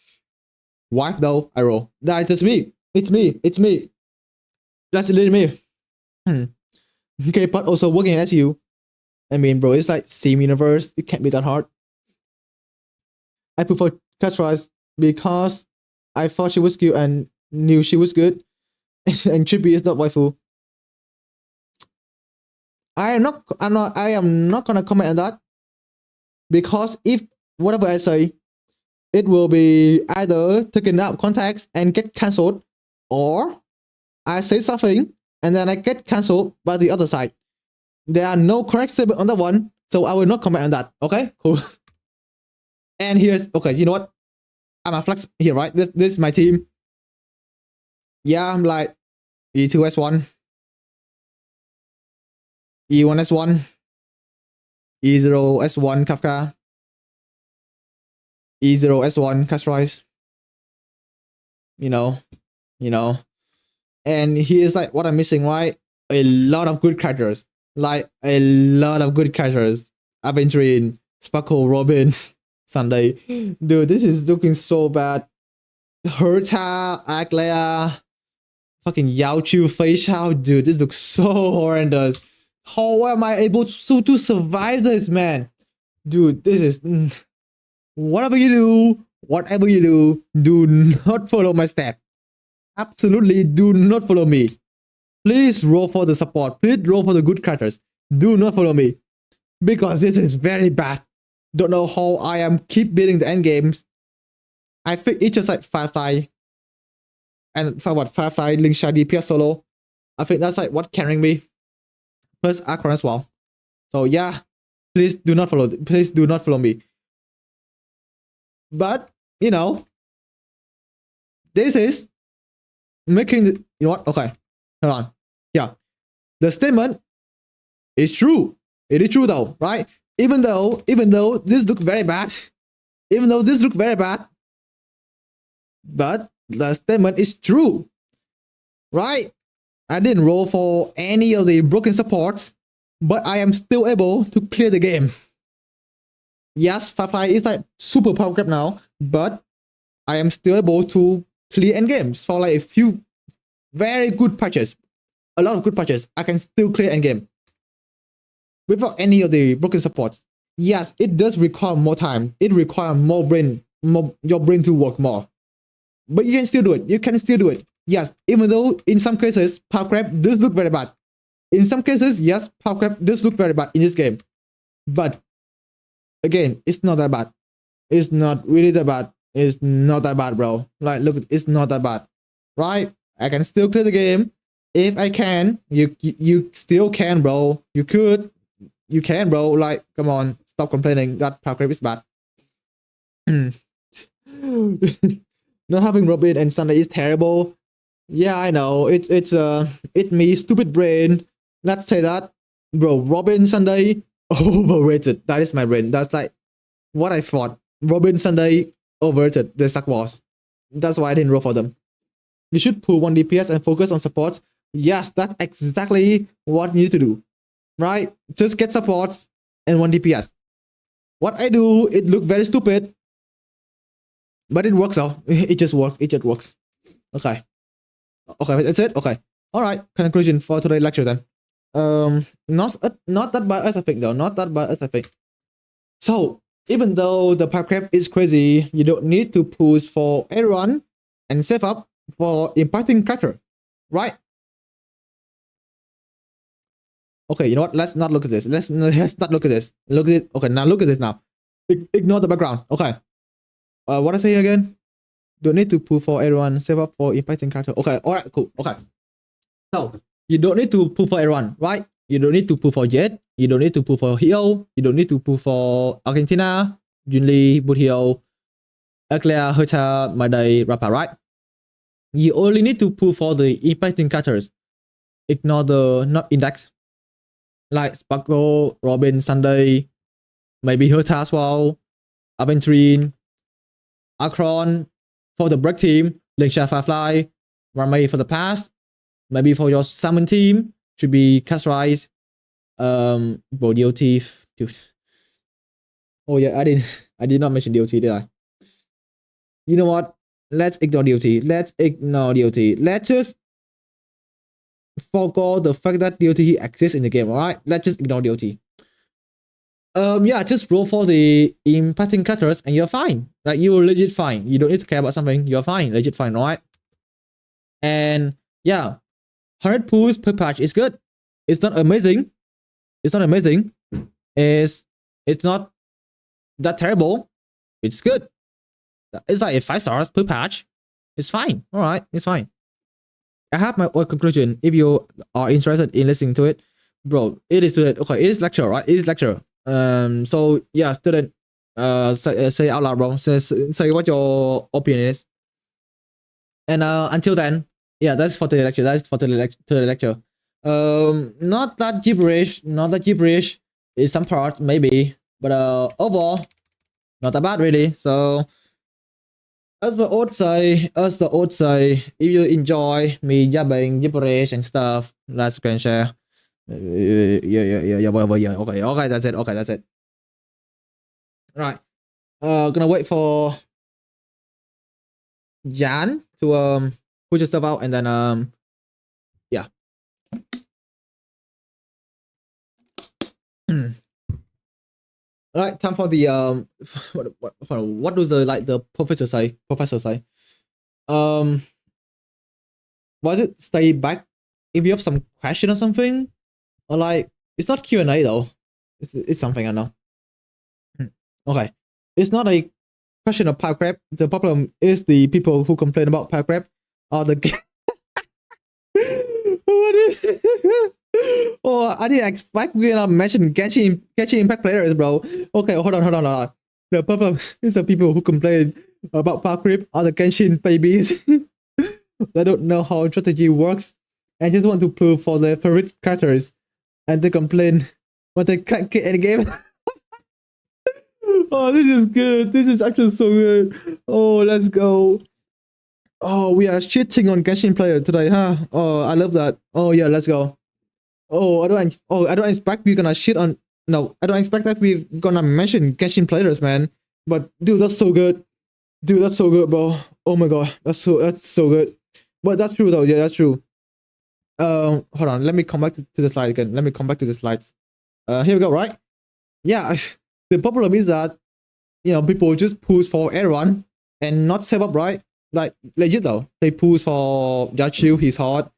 S1: Wife though arrow. That's just me. It's me. That's literally me. Okay, but also working as you. I mean, bro, it's like same universe. It can't be that hard. I prefer Katsurize because I thought she was cute and knew she was good. And Chibi is not waifu. I am not gonna comment on that, because if whatever I say, it will be either taken out of context and get cancelled, or I say something and then I get cancelled by the other side. There are no correct statement on that one, so I will not comment on that. Okay, cool. And here's, okay, you know what? I'm a flex here, right? This is my team. Yeah, I'm like E2S1. E1S1, E0S1 Kafka, E0S1 Castorize. You know, and here's like what I'm missing, right? A lot of good characters, like a lot of good characters. Adventuring, Sparkle, Robin, Sunday. Dude, this is looking so bad. Herta, Aglea, fucking Yao Chu, Fei Shao. Dude, this looks so horrendous. How am I able to survive this, man? Dude, this is... whatever you do, do not follow my step. Absolutely do not follow me. Please roll for the support. Please roll for the good characters. Do not follow me. Because this is very bad. Don't know how I am keep beating the end games. I think it's just like Firefly. And for what? Firefly, Link Shady, PS Solo. I think that's like what carrying me. Plus Akron as well. So yeah. Please do not follow. Please do not follow me. But, you know. This is making the, you know what? Okay. Hold on. Yeah. The statement is true. It is true though, right? Even though this look very bad. But the statement is true. Right? I didn't roll for any of the broken supports, but I am still able to clear the game. Yes, Firefly is like super power grab now, but I am still able to clear end games for like a few very good patches. A lot of good patches. I can still clear end game without any of the broken supports. Yes, it does require more time. It requires more brain, your brain to work more. But you can still do it. Yes, even though in some cases, power grab does look very bad. In some cases, yes, power grab does look very bad in this game. But again, it's not that bad. It's not really that bad. It's not that bad, bro. Like, look, it's not that bad. Right? I can still clear the game. If I can, you still can, bro. You can, bro. Like, come on, stop complaining that power grab is bad. Not having Robin and Sunday is terrible. Yeah, I know. It's me, stupid brain. Not say that, bro. Robin Sunday overrated. That is my brain. That's like what I thought. Robin Sunday overrated. They suck balls. That's why I didn't roll for them. You should pull 1 DPS and focus on support. Yes, that's exactly what you need to do. Right? Just get supports and 1 DPS. What I do, it look very stupid. But it works out. It just works. Okay. Okay, that's it. Okay. Alright. Conclusion for today's lecture then. Not that bad as I think though. Not that bad as I think. So, even though the power grab is crazy, you don't need to push for everyone and save up for impacting character. Right? Okay, you know what? Let's not look at this. Let's not look at this. Look at it. Okay, now look at this now. Ignore the background. Okay. What I say again? Don't need to pull for everyone. Save up for impacting character. Okay, alright, cool. Okay. So, you don't need to pull for everyone, right? You don't need to pull for Jet. You don't need to pull for Hio. You don't need to pull for Argentina, Junli, Budhio, Eclair, Herta, Madai, Rappa, right? You only need to pull for the impacting characters. Ignore the not index. Like Sparkle, Robin, Sunday, maybe Herta as well, Aventurine, Akron for the break team, Lingsha Firefly, Ramay for the pass, maybe for your summon team, should be Castorize, DOT, dude. Oh yeah, I did not mention DOT, did I? You know what? Let's ignore DOT. Let's just forgo the fact that DOT exists in the game, alright? Let's just ignore DOT. Yeah, just roll for the impacting characters and you're fine. Like, you're legit fine. You don't need to care about something. You're fine. Legit fine, alright? And yeah, 100 pulls per patch is good. It's not amazing. It's not that terrible. It's good. It's like 5 stars per patch. It's fine. Alright, it's fine. I have my own conclusion. If you are interested in listening to it, bro, it is student. Okay, it is lecture, right? It is lecture. So yeah, student, say out loud, bro. Say what your opinion is. And until then, yeah, that's for the lecture. That's for the lecture. Not that gibberish, not that gibberish. In some part maybe, but overall, not that bad really. So as the old say, if you enjoy me yapping gibberish and stuff, let's screen share. Yeah, whatever, yeah. Okay, that's it. Okay, that's it. Right. Gonna wait for Jan to push your stuff out, and then yeah. All right, time for the what does the professor say? Was it stay back if you have some question or something, or like it's not Q&A though. It's something I know. Okay, it's not a question of pipe crab. The problem is the people who complain about pipe crab are the what is oh, I didn't expect we're gonna mention catching impact players, bro. Okay, hold on. The problem is the people who complain about power creep are the Genshin babies. They don't know how strategy works and just want to prove for their favorite characters, and they complain when they can't get any game. Oh, this is good. This is actually so good. Oh, let's go. Oh, we are shitting on Genshin player today, huh? Oh, I love that. Oh yeah, let's go. Oh, I don't expect we're gonna shit on. No, I don't expect that we're gonna mention Genshin players, man. But dude, that's so good. Dude, that's so good, bro. Oh my god, that's so good. But that's true though. Yeah, that's true. Hold on. Let me come back to the slide again. Let me come back to the slides. Here we go. Right? Yeah. The problem is that people just push for everyone and not save up, right? Like legit though, they push for Yachiu, he's hot,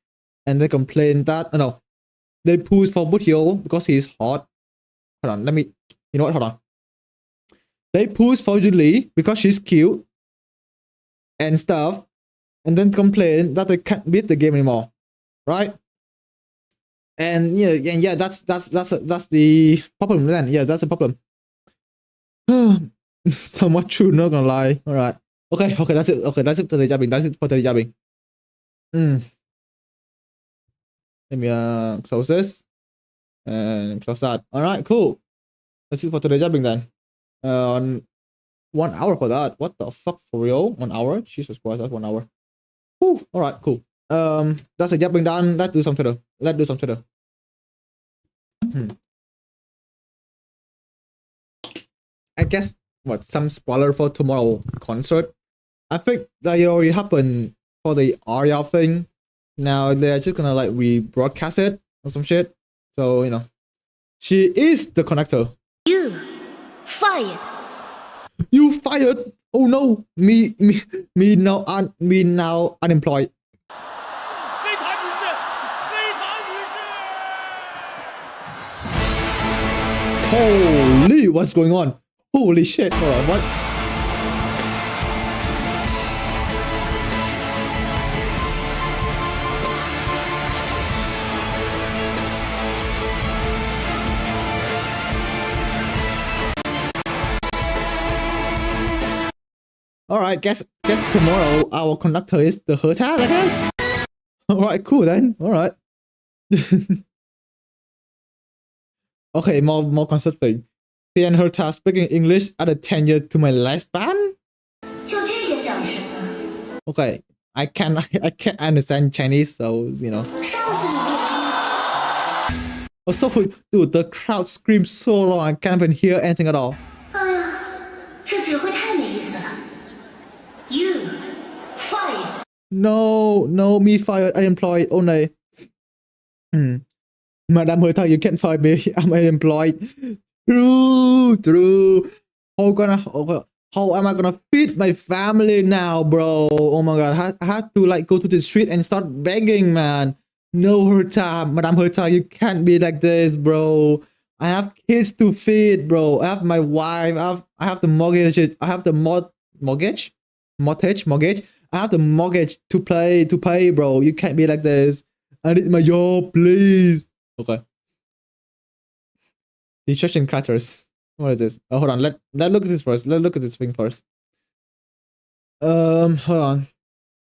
S1: and they complain that no, they push for Bruhh because he's hot. Hold on, let me. You know what? Hold on. They push for Julie because she's cute and stuff, and then complain that they can't beat the game anymore, right? And yeah, that's the problem then. Yeah, that's the problem. Somewhat true, not gonna lie. All right. Okay, that's it. Okay, that's it for the jabbing. That's it for the jabbing. Let me close this and close that. All right, cool. That's it for today's jabbing then. 1 hour for that. What the fuck, for real? 1 hour? Jesus Christ, that's 1 hour. Whew. All right, cool. That's a jabbing done. Let's do some Twitter. I guess some spoiler for tomorrow concert. I think that it already happened for the Arya thing. Now they're just gonna like rebroadcast it or some shit. So she is the connector.
S2: You fired.
S1: You fired. Oh no, me now unemployed. Holy, what's going on? Holy shit! Hold on, what? All right, guess tomorrow our conductor is the Hertaz, I guess. All right, cool then. All right. Okay, more concert thing. He and Hertaz speaking English added 10 years to my lifespan. Okay, I can't understand Chinese, so Oh, so dude, the crowd screams so long I can't even hear anything at all.
S2: You fired.
S1: No, me fired. I employed. Oh no. Madam Hertha, you can't fire me. I'm unemployed. True. How am I gonna feed my family now, bro? Oh my god, I had to like go to the street and start begging, man. No, Hertha, Madam Hertha, you can't be like this, bro. I have kids to feed, bro. I have my wife. I have the mortgage. I have the mortgage. I have the mortgage to pay, bro. You can't be like this. I need my job, please. Okay. Destruction cutters. What is this? Oh, hold on. Let's look at this first. Let's look at this thing first. Hold on.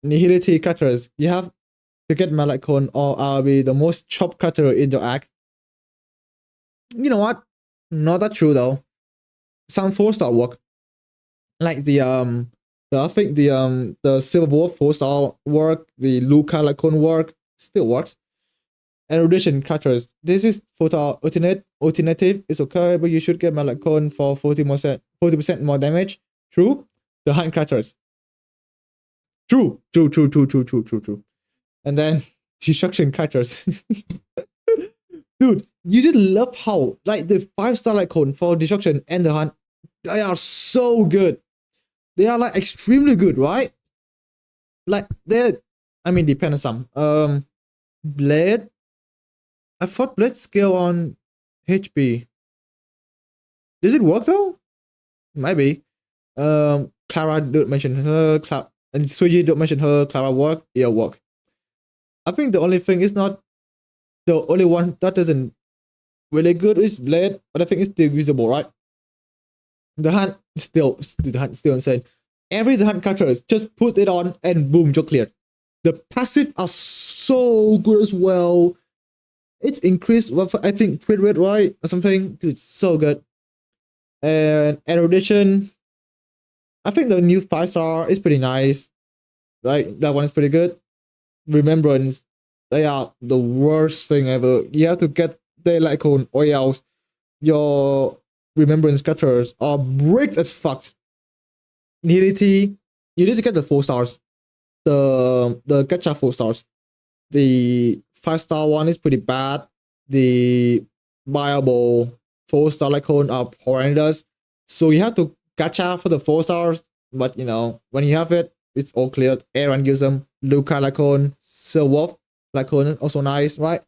S1: Nihility cutters. You have to get Malakon, or I'll be the most chopped character in the act. You know what? Not that true though. Some 4-star work. Like I think the Silver Wolf 4-star work, the Luca Lacon work still works. And addition characters. This is photo alternative is okay, but you should get Malakon for 40% more damage. True. The hunt characters. True. And then destruction characters. Dude, you just love how like the 5-star Lacon for destruction and the hunt, they are so good. They are like extremely good, right? Like they're, I mean, depend on some. Blade. I thought Blade scale on HP. Does it work though? Maybe. Clara don't mention her. And Suji don't mention her. Clara work. Yeah, work. I think the only thing is not the only one that isn't really good is Blade, but I think it's still usable, right? The hunt still insane. Every the hunt character just put it on and boom, job cleared. The passive are so good as well. It's increased, I think, crit rate, right? Or something. Dude, it's so good. And erudition. I think the new 5-star is pretty nice. Like, that one is pretty good. Remembrance. They are the worst thing ever. You have to get the Lycon or else your remembrance cutters are bricked as fuck. Nihility. You need to get the 4-stars. The gacha 4-stars. The 5-star one is pretty bad. The viable 4-star Lycon are horrendous. So you have to gacha for the 4-stars. But you know, when you have it, it's all cleared. Aaron gives them. Luca Lycon, Silwolf Lycon, also nice, right?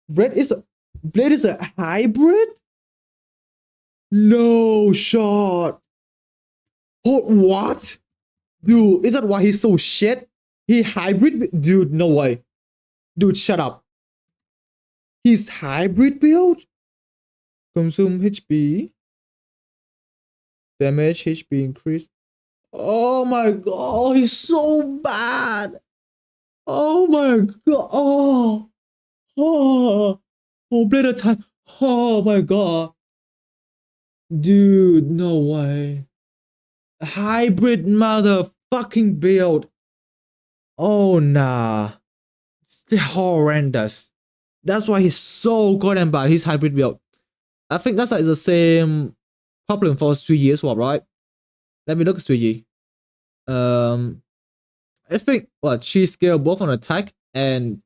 S1: Blade is a hybrid? No shot. Oh, what? Dude, is that why he's so shit? He hybrid? Dude, no way. Dude, shut up. He's hybrid build? Consume HP. Damage, HP increase. Oh my god, he's so bad. Oh my god. Oh, Blade attack. Oh my god. Dude, no way. Hybrid motherfucking build. Oh nah. It's horrendous. That's why he's so goddamn bad. He's hybrid build. I think that's like the same problem for 3G as well, right? Let me look at 3G. I think what she scaled both on attack and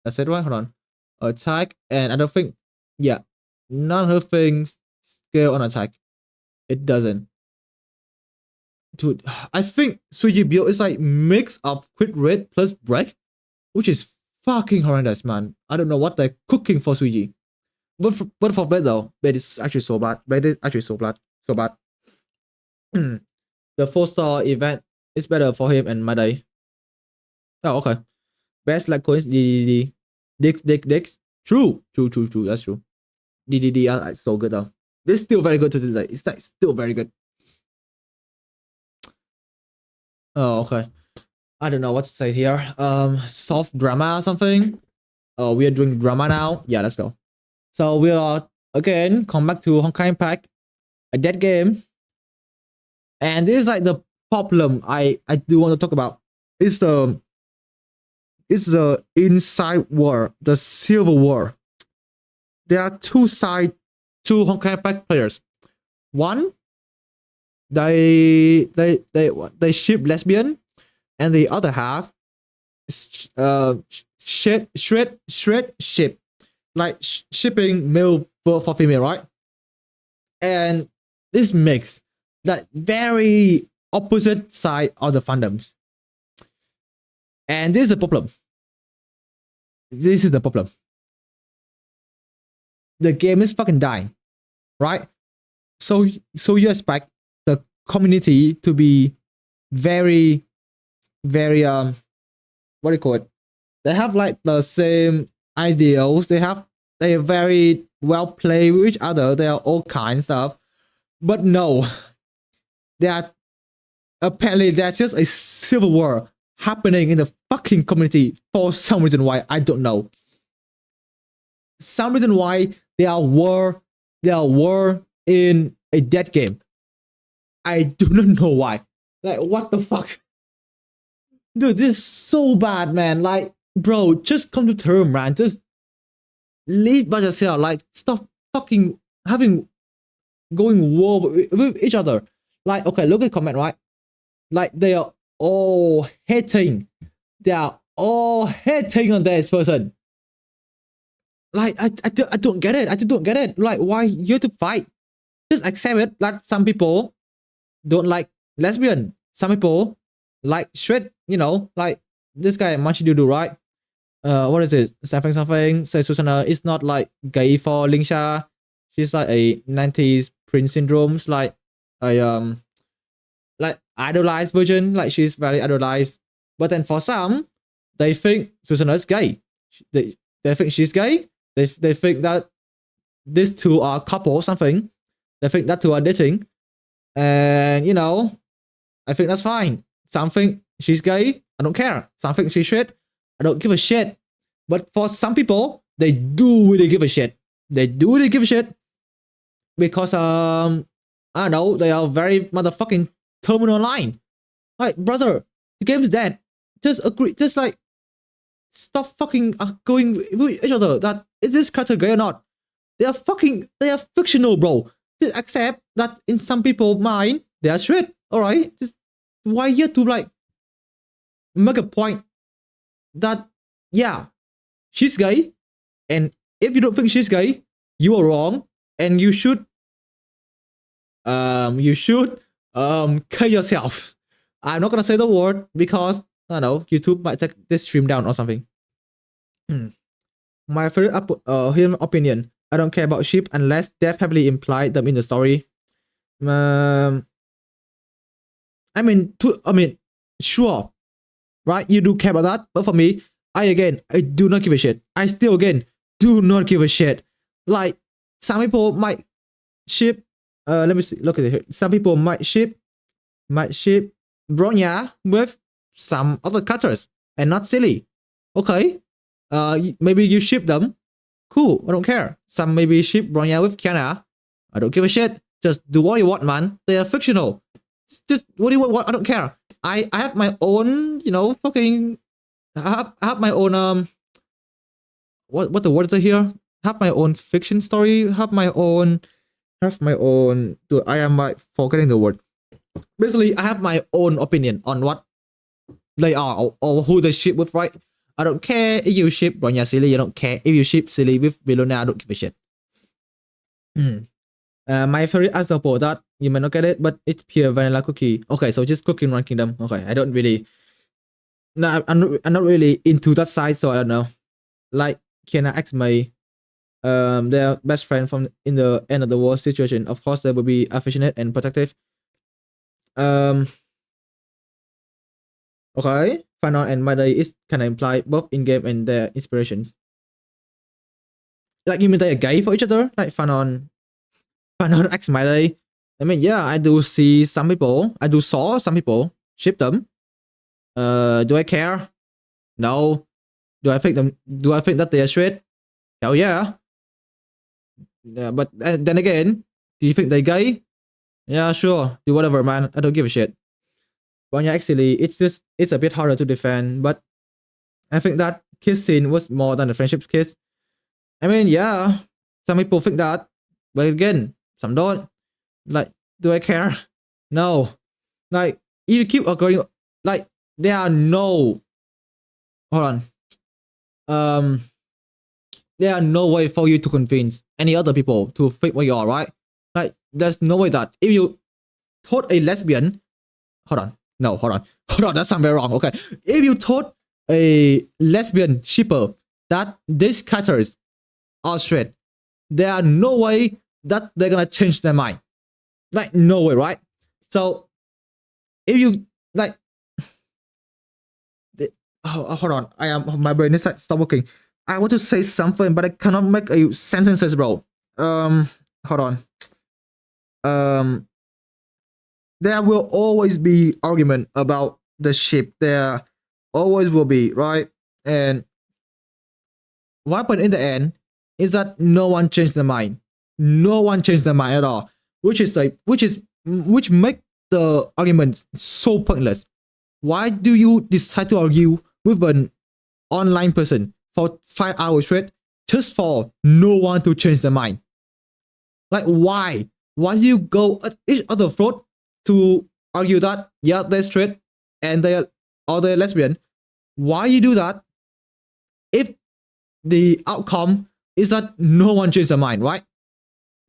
S1: I said right, hold on. Attack and I don't think, yeah, none of her things scale on attack. It doesn't. Dude, I think 3G build is like mix of crit rate plus break, which is fucking horrendous, man. I don't know what they're cooking for 3G. But for Blade though, Blade is actually so bad. Blade is actually so bad. The 4-star event is better for him and Madai. Oh, okay. Best like coins DDD. Dix. True. That's true. DDD are like so good though. It's still very good to this day. It's like still very good. Oh, okay. I don't know what to say here. Soft drama or something. Oh, we are doing drama now. Yeah, let's go. So we are again come back to Honkai Impact, a dead game. And this is like the problem I do want to talk about. It's the inside war, the silver war. There are two Honkai Impact players. One, they ship lesbian, and the other half ship like shipping male for female, right? And this makes that very opposite side of the fandoms. And this is the problem. This is the problem. The game is fucking dying, right? So you expect the community to be very what do you call it? They have like the same ideals. They are very well played with each other. They are all kinds of stuff. But no, apparently there's just a civil war happening in the fucking community for some reason why I don't know. Some reason why they are war in a dead game. I do not know why. Like, what the fuck? Dude, this is so bad, man. Like, bro, just come to term, man. Just leave by yourself. Like, stop fucking going war with each other. Like, okay, look at the comment, right? Like, they are all hating. They are all hating on this person. Like, I don't get it. I just don't get it. Like, why you have to fight? Just accept it. Like, some people don't like lesbian. Some people like straight, you know, like this guy Manchidudu, right? What is it? Something says Susanna is not like gay for Lingsha. She's like a 90s Prince syndromes, like a like idolized version, like she's very idolized. But then for some, they think Susanna is gay. They think she's gay. They think that these two are a couple or something. They think that two are dating. And you know, I think that's fine. Some think she's gay, I don't care. Some think she's straight, I don't give a shit. But for some people, they do really give a shit. They do really give a shit because I don't know, they are very motherfucking terminal online. Like, brother, the game's dead. Just agree. Just like stop fucking going with each other. That is this character gay or not? They are fictional, bro. Just accept that in some people's mind they are straight. All right. Just why you have to like make a point that yeah, she's gay, and if you don't think she's gay, you are wrong, and you should kill yourself. I'm not gonna say the word because I don't know, YouTube might take this stream down or something. My favorite human opinion. I don't care about sheep unless death heavily implied them in the story. I mean, sure, right? You do care about that, but for me, I do not give a shit. I still again do not give a shit. Like, some people might ship. Let me see. Look at it here. Some people might ship Bronya with some other characters and not silly. Okay. Maybe you ship them. Cool. I don't care. Some maybe ship Bronya with Kiana. I don't give a shit. Just do what you want, man. They are fictional. Just what do you want? I don't care. I have my own, you know, fucking. I have my own what the word is here? Have my own fiction story. Have my own. Dude, I am like forgetting the word. Basically, I have my own opinion on what they are or who they ship with, right? I don't care if you ship Bronya Silly. I don't care if you ship Silly with Vilona. I don't give a shit. My favorite example that you may not get it, but it's pure vanilla cookie. Okay, so just cooking One Kingdom. Okay, I don't really. No, I'm not really into that side, so I don't know. Like Kiana X May, their best friend from in the end of the war situation. Of course, they will be affectionate and protective. Okay, Fanon and Mother is kind of implied both in game and their inspirations. Like, you mean they are gay for each other? Like Fanon X Mother. I mean, yeah, I do see some people. I do saw some people ship them. Do I care? No. Do I think that they are straight? Hell yeah. Yeah, but then again, do you think they're gay? Yeah, sure. Do whatever, man. I don't give a shit. But yeah, actually, it's a bit harder to defend, but I think that kiss scene was more than a friendship kiss. I mean, yeah, some people think that, but again, some don't. Like, do I care? No. Like, if you keep going, like, there are no. Hold on. There are no way for you to convince any other people to think what you are, right? Like, there's no way that if you told a lesbian, hold on, that sounds very wrong. Okay, if you told a lesbian shipper that these characters are straight, there are no way that they're gonna change their mind. Like, no way, right? So, if you like, hold on, my brain is like stop working. I want to say something, but I cannot make a sentences, bro. Hold on. There will always be argument about the ship. There always will be, right? And what happened in the end is that no one changed their mind. No one changed their mind at all, which make the argument so pointless. Why do you decide to argue with an online person for 5 hours straight just for no one to change their mind? Like, why? Why do you go at each other throat to argue that yeah they're straight and they're lesbian? Why you do that if the outcome is that no one changed their mind, right?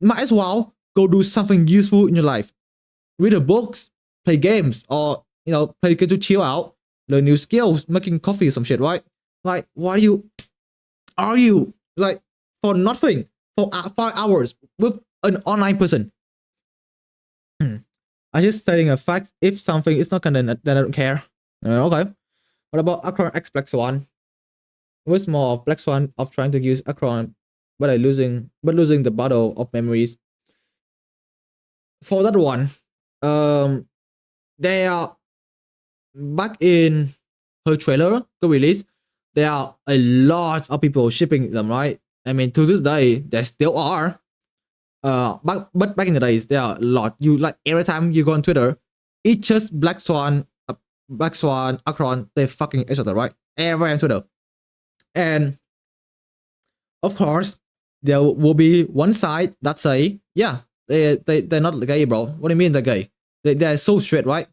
S1: Might as well go do something useful in your life. Read a books, play games, or play game to chill out, learn new skills, making coffee or some shit, right? Like, why you argue like for nothing for 5 hours with an online person? I just stating a fact. If something is not gonna, then I don't care. Okay. What about Akron X Black Swan? It was more of Black Swan of trying to use Akron, but losing the battle of memories. For that one, they are back in her trailer got released. There are a lot of people shipping them, right? I mean, to this day, there still are. But back in the days, there are a lot. You like every time you go on Twitter, it's just Black Swan, Akron, they fucking each other, right? Everywhere on Twitter. And of course, there will be one side that say, yeah, they're not gay, bro. What do you mean they're gay? They're so straight, right?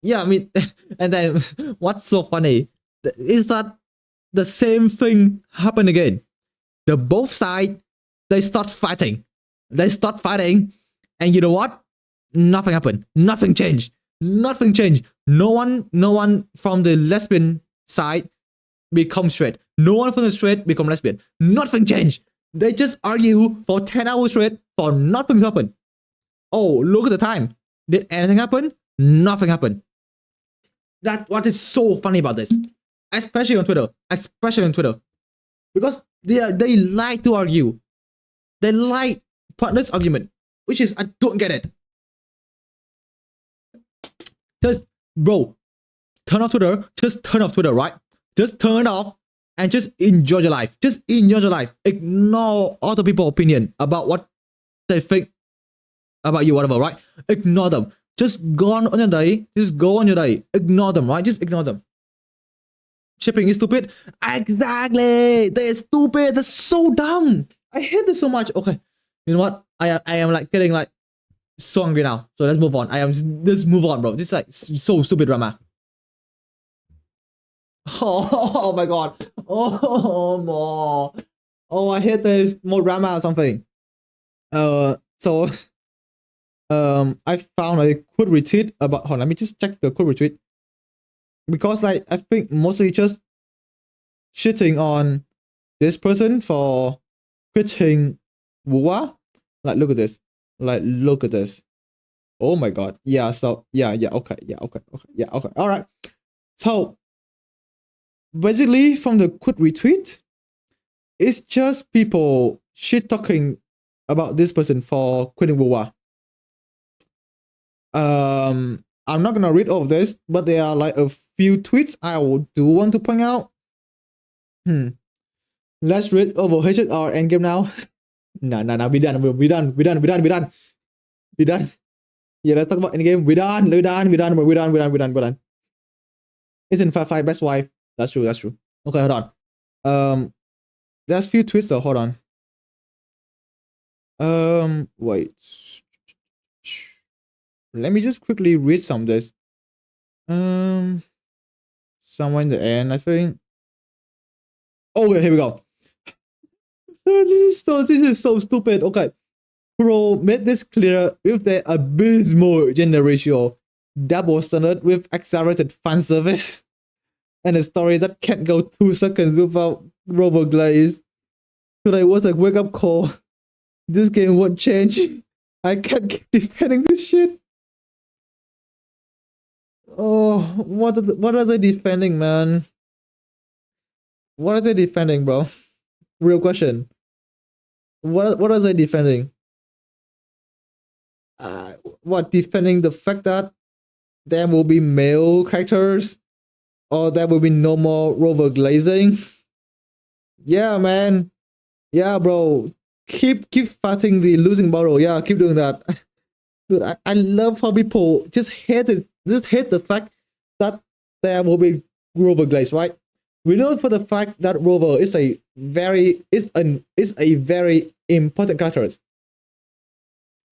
S1: Yeah, I mean, and then what's so funny is that the same thing happened again. The both sides, they start fighting. And you know what? Nothing happened. Nothing changed. No one from the lesbian side become straight. No one from the straight become lesbian. Nothing changed. They just argue for 10 hours straight for nothing to happen. Oh, look at the time. Did anything happen? Nothing happened. That's what is so funny about this. Especially on Twitter. Because they like to argue. They like pointless argument. Which is, I don't get it. Just, bro, turn off Twitter. Just turn off Twitter, right? Just turn it off and just enjoy your life. Ignore other people's opinion about what they think about you, whatever, right? Ignore them. Just go on your day. Ignore them, right? Just ignore them. Shipping is stupid. Exactly. They're stupid. That's so dumb. I hate this so much. Okay. You know what? I am like getting like so angry now. So let's move on. Let's move on, bro. This is like so stupid drama. Oh my god. Oh more. Oh, I hate this. More drama or something. So I found a quote retweet about, hold on, let me just check the quote retweet. Because like I think mostly just shitting on this person for quitting Bruhh. Like look at this. Oh my god. Yeah, so okay. Alright. So basically from the quote retweet, it's just people shit talking about this person for quitting Bruhh. I'm not gonna read all of this, but there are like a few tweets I do want to point out. Let's read over HSR endgame now. Nah, we done. Yeah, let's talk about endgame. We're done. It's in 5 best wife. That's true. Okay, hold on. There's few tweets though. Hold on. Wait. Let me just quickly read some of this. Somewhere in the end, I think. Oh, here we go. This is so stupid. Okay. Bruhh made this clear with the abysmal gender ratio, double standard with accelerated fan service, and a story that can't go 2 seconds without robo glaze. Today was a wake up call. This game won't change. I can't keep defending this shit. Oh, what are they defending, man? What are they defending, bro? Real question. What are they defending? What, defending the fact that there will be male characters or there will be no more rover glazing. Yeah, man. Yeah, bro. Keep fighting the losing battle. Yeah, keep doing that. Dude, I love how people just hate it. Just hate the fact that there will be rover glaze, right? We know for the fact that rover is a very important character.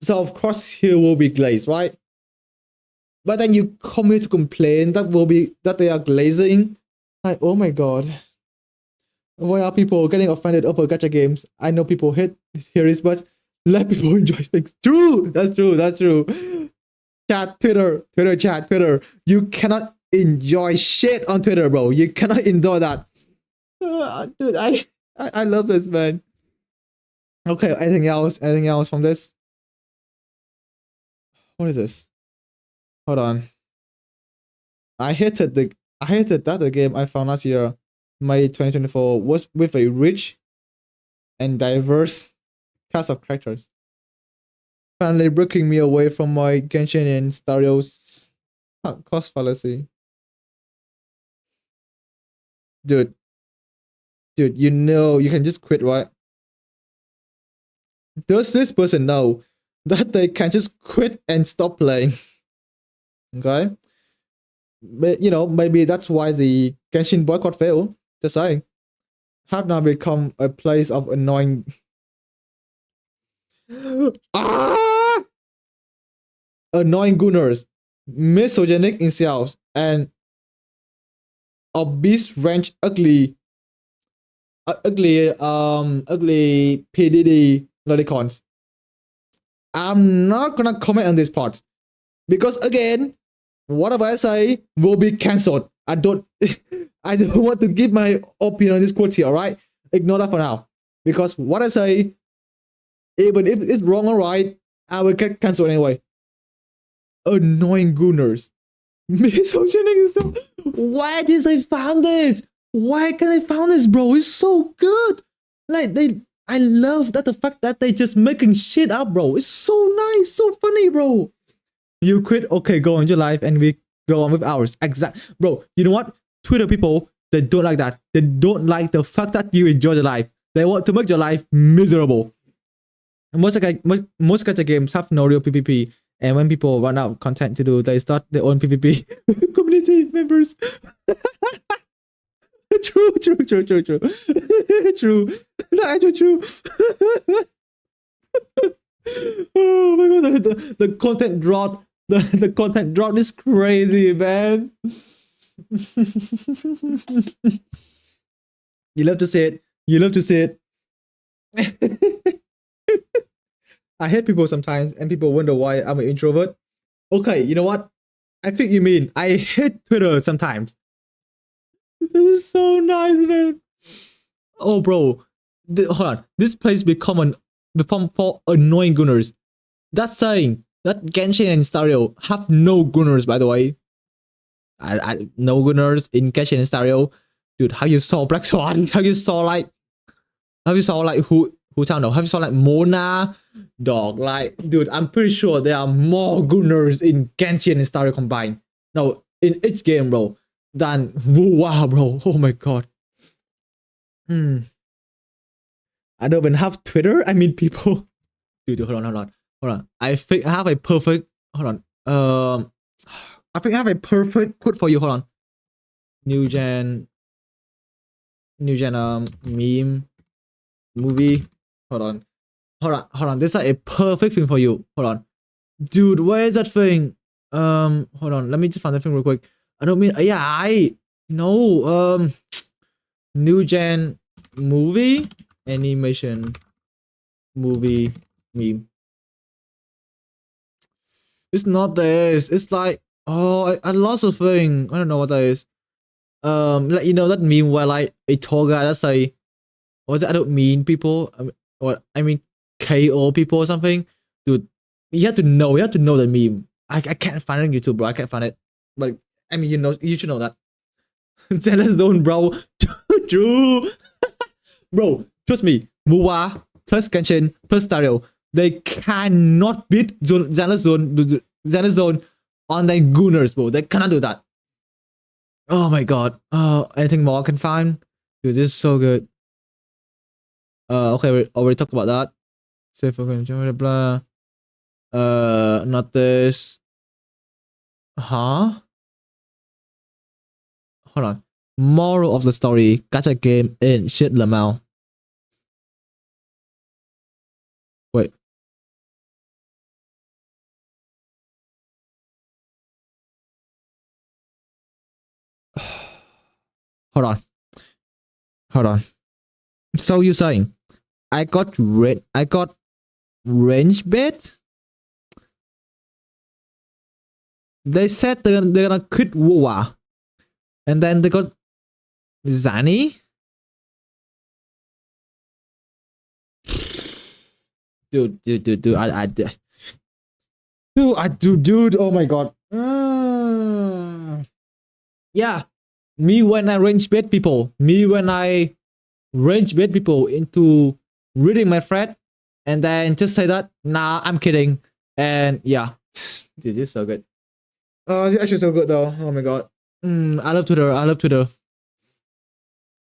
S1: So of course he will be glazed, right? But then you come here to complain that they are glazing. Like, oh my god. Why are people getting offended over gacha games? I know people hate series, but let people enjoy things. True, that's true, that's true. Chat, Twitter chat, Twitter. You cannot enjoy shit on Twitter, bro. You cannot enjoy that. Dude, I love this, man. Okay, anything else? Anything else from this? What is this? Hold on. I hated that the game I found last year, May 2024, was with a rich and diverse cast of characters. Finally breaking me away from my Genshin and Stario's cost fallacy. Dude, you know you can just quit, right? Does this person know that they can just quit and stop playing? Okay? But, you know, maybe that's why the Genshin boycott failed. Just saying. Have now become a place of annoying... annoying gooners, misogynic incels, and obese ranch ugly PDD lolicons. I'm not gonna comment on this part because again, whatever I say will be cancelled. I don't want to give my opinion on this quote here, alright? Ignore that for now. Because what I say, even if it's wrong or right, I will get cancelled anyway. Annoying gooners. Misogynic. Why did they found this? Why can they found this, bro? It's so good. Like I love that the fact that they just making shit up, bro. It's so nice, so funny, bro. You quit, okay, go on your life, and we go on with ours. Exact, bro. You know what? Twitter people, they don't like that. They don't like the fact that you enjoy the life. They want to make your life miserable. Most gacha games have no real PvP, and when people run out of content to do, they start their own PvP community members. True. True. Actually true. Oh my god, the content drop. The content drop is crazy, man. You love to see it. I hate people sometimes, and people wonder why I'm an introvert. Okay, you know what? I think you mean I hate Twitter sometimes. This is so nice, man. Oh, bro. Hold on. This place become for annoying gooners. That's saying that Genshin and Stario have no gooners, by the way. No gooners in Genshin and Stario. Dude, how you saw Black Swan? How you saw like who town though? Have you saw like Mona? Dog, like, dude, I'm pretty sure there are more gooners in Genshin and Stario combined. No, in each game, bro. Than wow, bro. Oh my god. I don't even have Twitter. I mean, people. Dude, hold on. I think I have a perfect. Hold on. I think I have a perfect quote for you. Hold on. New gen. Meme. Movie. Hold on. This is a perfect thing for you. Hold on. Dude, where is that thing? Hold on. Let me just find that thing real quick. I don't mean, new gen movie animation movie meme. It's not this. It's like, oh, I lost a thing. I don't know what that is. Like, you know that meme where like a tall guy that's like, I don't mean people, I mean KO people or something. Dude, you have to know the meme. I can't find it on YouTube, bro. I can't find it. But I mean, you should know that. Zealous Zone, bro. True. Bro, trust me. Muwa plus Genshin plus Stario, they cannot beat Zealous Zone online gooners, bro. They cannot do that. Oh my god. Anything more I can find? Dude, this is so good. Okay, we already talked about that. Save for blah blah. Not this. Huh? Hold on. Moral of the story: gacha game in shit lamau. Wait. Hold on. Hold on. So you're saying I got range bet? They said they're gonna quit Wawa. And then they got Zani? Dude, dude, oh my god. Yeah, me when I range bait people, into reading my thread, and then just say that, nah, I'm kidding. And yeah, dude, this is so good. Oh, it's actually so good though. Oh my god. I love Twitter.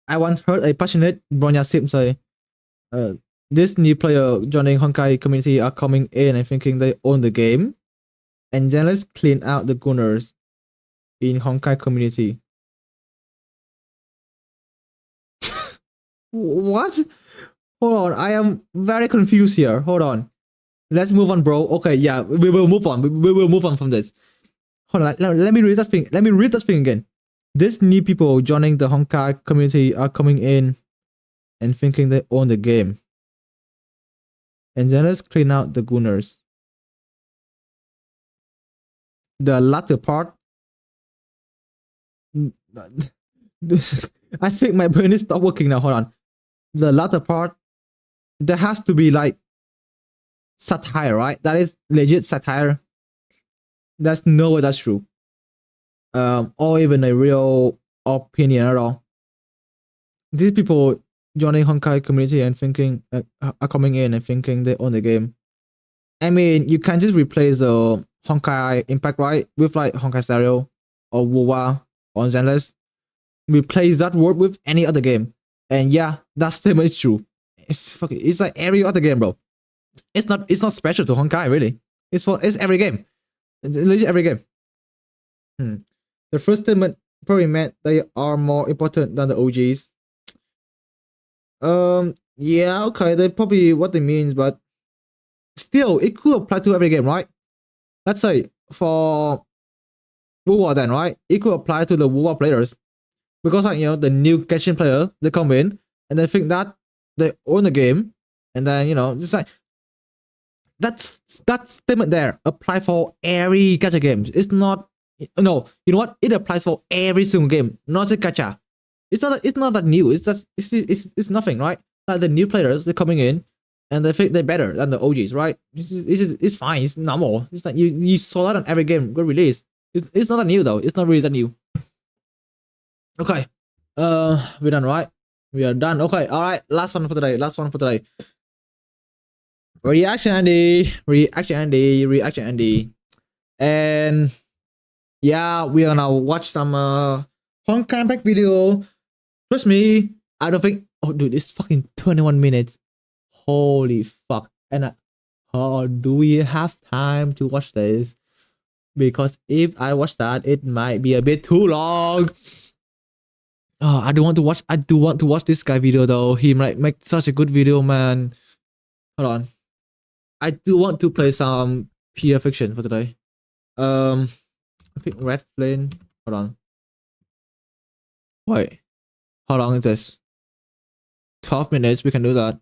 S1: I once heard a passionate Bronya Sim say, this new player joining Honkai community are coming in and thinking they own the game, and then let's clean out the gunners in Honkai community. What? Hold on, I am very confused here. Hold on. Let's move on, bro. Okay, yeah, we will move on. We will move on from this. Hold on, let me read that thing. Let me read that thing again. These new people joining the Honkai community are coming in and thinking they own the game. And then let's clean out the gunners. The latter part. I think my brain is stop working now. Hold on. The latter part, there has to be like satire, right? That is legit satire. That's no way that's true. Or even a real opinion at all. These people joining Honkai community and thinking are coming in and thinking they own the game. I mean, you can just replace the Honkai Impact, right, with like Honkai Stereo or WoWa or Zenless. Replace that word with any other game, and yeah, that statement is true. It's like every other game, bro. It's not special to Honkai, really. It's every game. It's legit every game. The first statement probably meant they are more important than the OGs. Yeah, okay, they probably what they means, but still, it could apply to every game, right? Let's say for WoWa then, right? It could apply to the WoWa players because, like, the new Genshin player, they come in and they think that they own the game, and then just like that statement there apply for every gacha games. It's not no, you know what? It applies for every single game, not just gacha. It's not that new. It's nothing, right? Like the new players, they're coming in and they think they're better than the OGs, right? It's fine. It's normal. It's like you saw that on every game good release. It's not that new though. It's not really that new. Okay. We're done, right? We are done. Okay. All right. Last one for today. Reaction Andy. And yeah, we're gonna watch some Honkai back video. Trust me, I don't think. Oh, dude, it's fucking 21 minutes. Holy fuck! And how do we have time to watch this? Because if I watch that, it might be a bit too long. Oh, I do want to watch this guy video though. He might make such a good video, man. Hold on. I do want to play some PR fiction for today. I think Red Flame. Hold on. Wait. How long is this? 12 minutes. We can do that.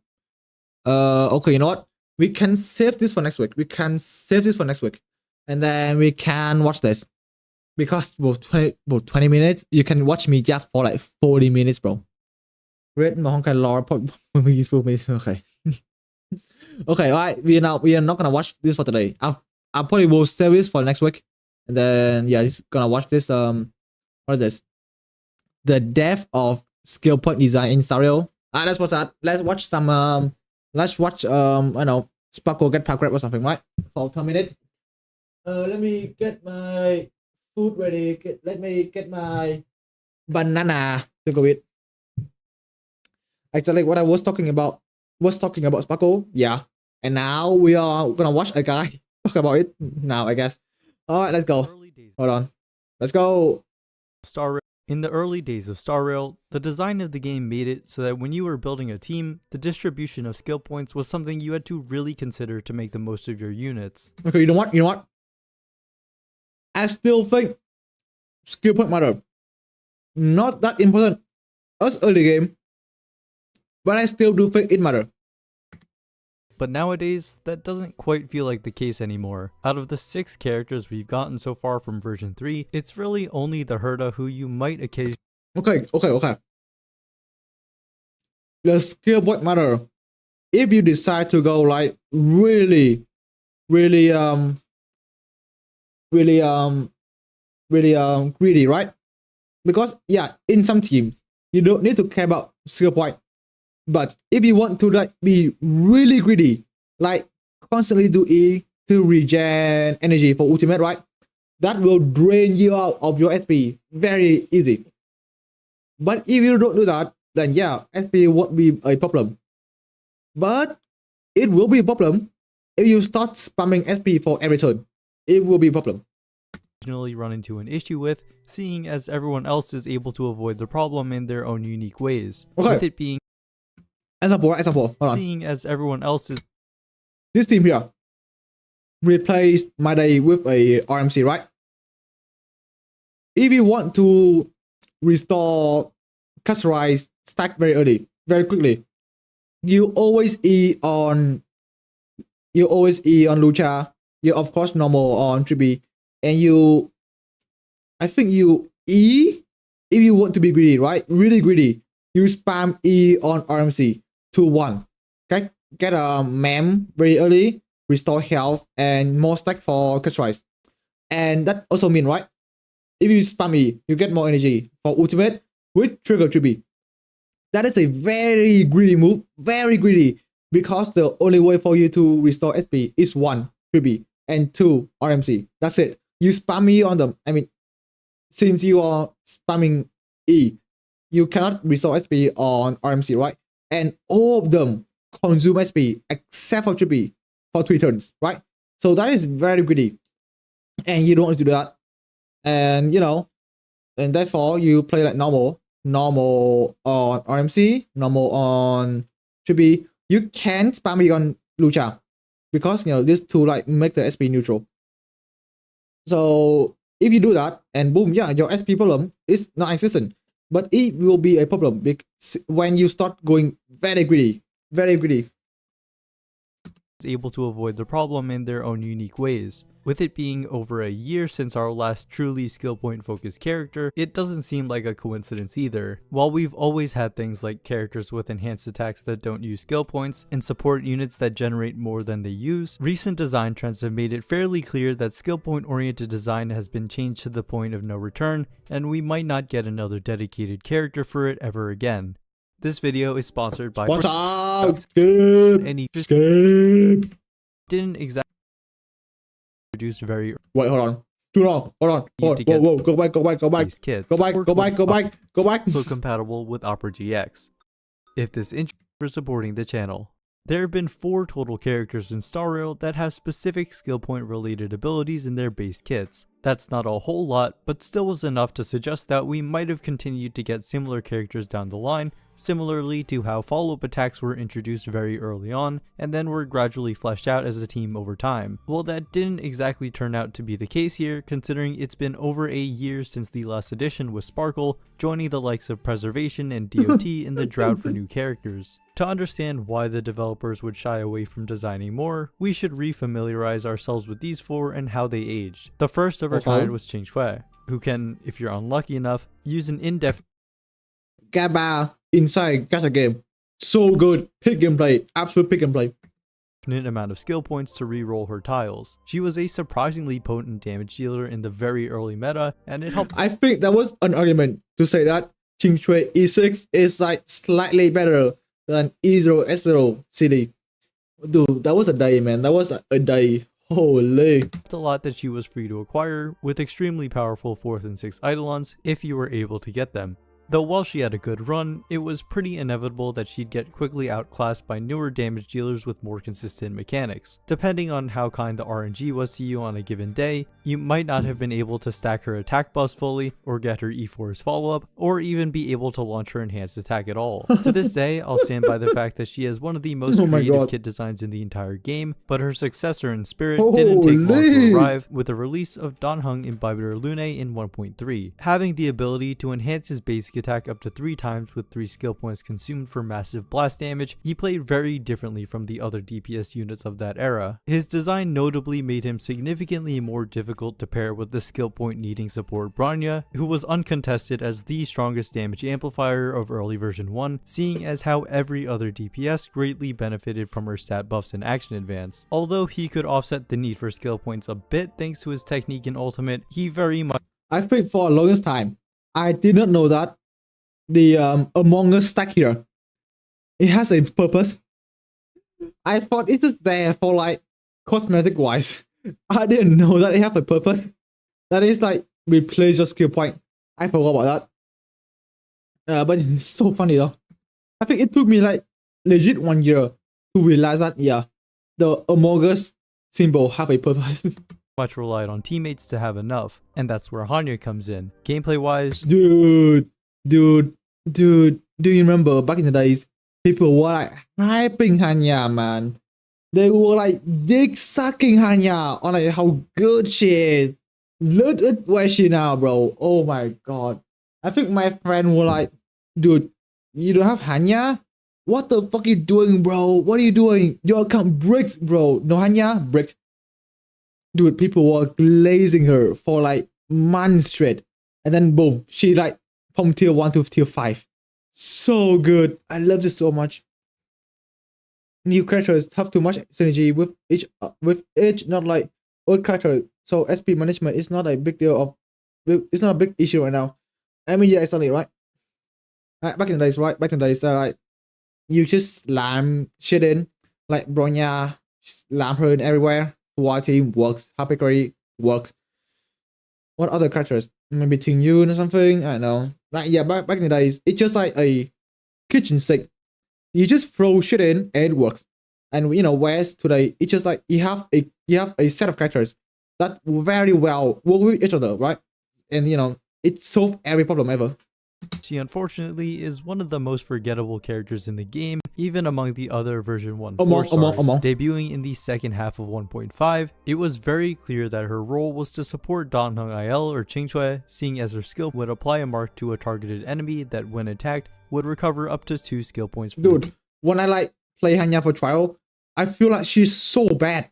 S1: Okay, you know what? We can save this for next week. And then we can watch this. Because about 20 minutes, you can watch me just for like 40 minutes, bro. Read Honkai lore, probably useful. Okay. Okay, alright. We are not gonna watch this for today. I probably will save this for next week. And then yeah, just gonna watch this. What is this? The death of skill point design in Sario. Let's watch that. Let's watch some I know, Sparkle get power grab or something, right? For 10 minutes. Let me get my food ready. Let me get my banana to go with. Exactly what I was talking about. Sparkle. Yeah. And now we are gonna watch a guy talk about it now, I guess. All right, let's go. Hold on. Let's go.
S3: In the early days of Star Rail, the design of the game made it so that when you were building a team, the distribution of skill points was something you had to really consider to make the most of your units.
S1: Okay, you know what? I still think skill point matter. Not that important as early game, but I still do think it matter.
S3: But nowadays, that doesn't quite feel like the case anymore. Out of the 6 characters we've gotten so far from version 3, it's really only the Herda who you might occasionally...
S1: Okay. The skill point matter. If you decide to go like really greedy, right? Because yeah, in some teams you don't need to care about skill point. But if you want to like be really greedy, like constantly do E to regen energy for ultimate, right? That will drain you out of your SP very easy. But if you don't do that, then yeah, SP won't be a problem. But it will be a problem if you start spamming SP for every turn. It will be a problem.
S3: Run into an issue with, seeing as everyone else is able to avoid the problem in their own unique ways.
S1: Okay.
S3: With it being
S1: Example. Hold on.
S3: Seeing as everyone else is...
S1: This team here replaced my day with a RMC, right? If you want to restore customized stack very early, very quickly, you always E on Lucha. You of course normal on 3B, and I think you E if you want to be greedy, right? Really greedy. You spam E on RMC 2-1. Okay, get a mem very early, restore health and more stack for customized. And that also mean, right? If you spam E, you get more energy for ultimate with trigger 3B. That is a very greedy move, very greedy, because the only way for you to restore SP is 1 3B and 2 RMC. That's it. You spam E on them. I mean, since you are spamming E, you cannot restore SP on RMC, right? And all of them consume SP except for 3B for 3 turns, right? So that is very greedy, and you don't want to do that. And and therefore you play like normal on RMC, normal on 3B. You can spam it on Lucha because these two like make the SP neutral. So if you do that, and boom, yeah, your SP problem is non-existent. But it will be a problem because when you start going very greedy,
S3: able to avoid the problem in their own unique ways. With it being over a year since our last truly skill point focused character, it doesn't seem like a coincidence either. While we've always had things like characters with enhanced attacks that don't use skill points and support units that generate more than they use, recent design trends have made it fairly clear that skill point oriented design has been changed to the point of no return, and we might not get another dedicated character for it ever again. This video is sponsored by
S1: Skip.
S3: Didn't exactly introduced very
S1: wait, hold on. Too long. Hold on. Whoa. Go back.
S3: kits.
S1: Go back.
S3: Also compatible with Opera GX. If this interest for supporting the channel. There have been 4 total characters in Star Rail that have specific skill point related abilities in their base kits. That's not a whole lot, but still was enough to suggest that we might have continued to get similar characters down the line, similarly to how follow-up attacks were introduced very early on, and then were gradually fleshed out as a team over time. Well, that didn't exactly turn out to be the case here, considering it's been over a year since the last edition with Sparkle, joining the likes of Preservation and DOT in the drought for new characters. To understand why the developers would shy away from designing more, we should refamiliarize ourselves with these 4 and how they aged. The first of her kind was Qing Shui, who can, if you're unlucky enough, use an indefinite
S1: Gaba inside gacha game. So good. Pick and play. Absolute pick and play.
S3: amount of skill points to reroll her tiles. She was a surprisingly potent damage dealer in the very early meta, and it helped.
S1: I think that was an argument to say that Qing Shui E6 is like slightly better than E0 S0 CD. Dude, that was a day, man. That was a day. Holy.
S3: A lot that she was free to acquire, with extremely powerful 4th and 6th Eidolons if you were able to get them. Though while she had a good run, it was pretty inevitable that she'd get quickly outclassed by newer damage dealers with more consistent mechanics. Depending on how kind the RNG was to you on a given day, you might not have been able to stack her attack buffs fully, or get her E4's follow-up, or even be able to launch her enhanced attack at all. To this day, I'll stand by the fact that she has one of the most creative kit designs in the entire game, but her successor in Spirit didn't take long to arrive, with the release of Danheng Imbibitor Lune in 1.3. Having the ability to enhance his basic attack up to 3 times with 3 skill points consumed for massive blast damage, he played very differently from the other DPS units of that era. His design notably made him significantly more difficult to pair with the skill point needing support Bronya, who was uncontested as the strongest damage amplifier of early version 1, seeing as how every other DPS greatly benefited from her stat buffs and action advance. Although he could offset the need for skill points a bit thanks to his technique in Ultimate, he very much...
S1: I think for the longest time, I did not know that the Among Us stack here, it has a purpose. I thought it's just there for like cosmetic wise. I didn't know that it have a purpose. That is like replace your skill point. I forgot about that. But it's so funny though. I think it took me like legit 1 year to realize that the Among Us symbol have a purpose.
S3: much relied on teammates to have enough, and that's where Hanya comes in. Gameplay wise,
S1: Dude, do you remember back in the days, people were like hyping Hanya, man. They were like dick sucking Hanya on like how good she is. Look at where she now, bro. Oh my god. I think my friend were like, dude, you don't have Hanya? What the fuck you doing, bro? What are you doing? Your account bricked, bro. No Hanya? Bricked. Dude, people were glazing her for like months straight. And then boom, she like from tier 1 to tier 5. So good. I love this so much. New characters have too much synergy with each, not like old character. So SP management is not a big deal of, it's not a big issue right now. I mean, yeah, exactly, right? Back in the days, right? Back in the days, like, you just slam shit in, like Bronya, slam her in everywhere. War team works, Happy Curry works. What other characters? Maybe Ting Yun or something? I don't know. Like, yeah, back in the days, it's just like a kitchen sink. You just throw shit in and it works. And you know, whereas today, it's just like you have a set of characters that very well work with each other, right? And you know, it solves every problem ever.
S3: She unfortunately is one of the most forgettable characters in the game, even among the other version 1 4-stars. Debuting in the second half of 1.5, it was very clear that her role was to support Danheng IL or Qingchui, seeing as her skill would apply a mark to a targeted enemy that when attacked would recover up to 2 skill points.
S1: Dude, when I like play Hanya for trial, I feel like she's so bad.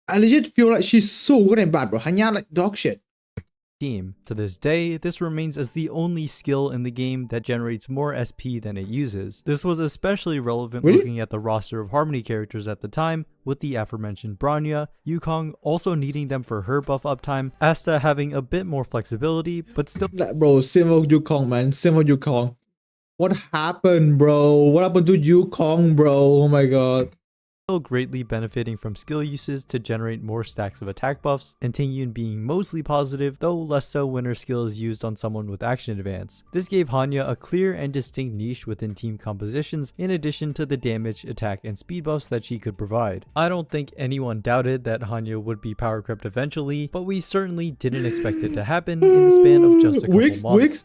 S1: I legit feel like she's so good and bad, bro. Hanya like dog shit.
S3: Team. To this day, this remains as the only skill in the game that generates more SP than it uses. This was especially relevant looking at the roster of Harmony characters at the time, with the aforementioned Bronya, Yukong also needing them for her buff uptime, Asta having a bit more flexibility, but still—
S1: bro, Silver Yukong, man. Silver Yukong. What happened, bro? What happened to Yukong, bro? Oh my god.
S3: Still greatly benefiting from skill uses to generate more stacks of attack buffs, and Ting Yun being mostly positive, though less so when her skill is used on someone with action advance. This gave Hanya a clear and distinct niche within team compositions, in addition to the damage, attack, and speed buffs that she could provide. I don't think anyone doubted that Hanya would be power crept eventually, but we certainly didn't expect it to happen in the span of just a couple months.
S1: Weeks?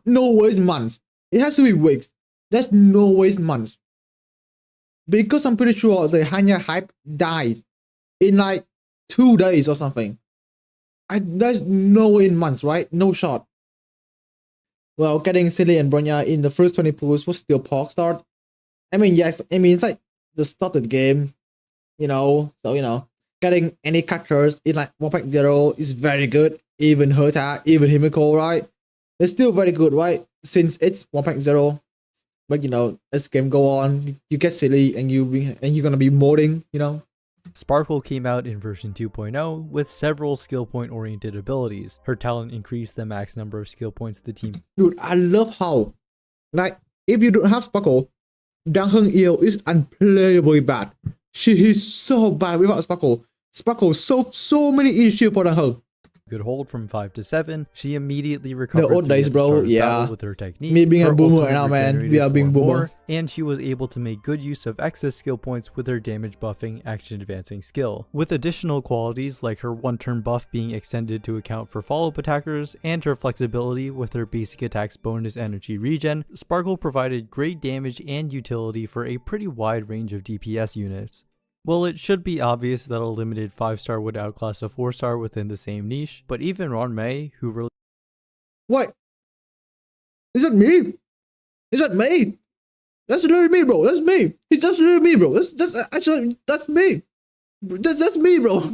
S1: No ways months. It has to be weeks. There's no ways months. Because I'm pretty sure the Hanya hype died in like 2 days or something. There's no way in months, right? No shot. Well, getting Silly and Bronya in the first 20 pools was still pork start. I mean, yes, I mean, it's like the start of the game, you know. So, you know, getting any characters in like 1.0 is very good. Even Herta, even Himiko, right? It's still very good, right? Since it's 1.0. But you know, as game go on, you get silly and you're gonna be modding, you know.
S3: Sparkle came out in version 2.0 with several skill point oriented abilities. Her talent increased the max number of skill points the team.
S1: Dude, I love how, like, if you don't have Sparkle, Danheng Il is unplayably bad. She is so bad without Sparkle. Sparkle so many issues for her.
S3: Good hold from 5 to 7, she immediately recovered
S1: old
S3: through
S1: days,
S3: the
S1: bro,
S3: start of
S1: yeah.
S3: battle with her technique.
S1: Me being a
S3: her
S1: boomer
S3: ultimate
S1: now, man. We
S3: regenerated
S1: are being
S3: 4
S1: boomer.
S3: more, and she was able to make good use of excess skill points with her damage buffing action advancing skill. With additional qualities like her 1-turn buff being extended to account for follow-up attackers, and her flexibility with her basic attacks bonus energy regen, Sparkle provided great damage and utility for a pretty wide range of DPS units. Well, it should be obvious that a limited 5-star would outclass a 4-star within the same niche, but even Ron May, who really
S1: What? Is that me? Is that me? That's literally me, bro. That's me. It's just literally me, bro. That's me. That's me, bro.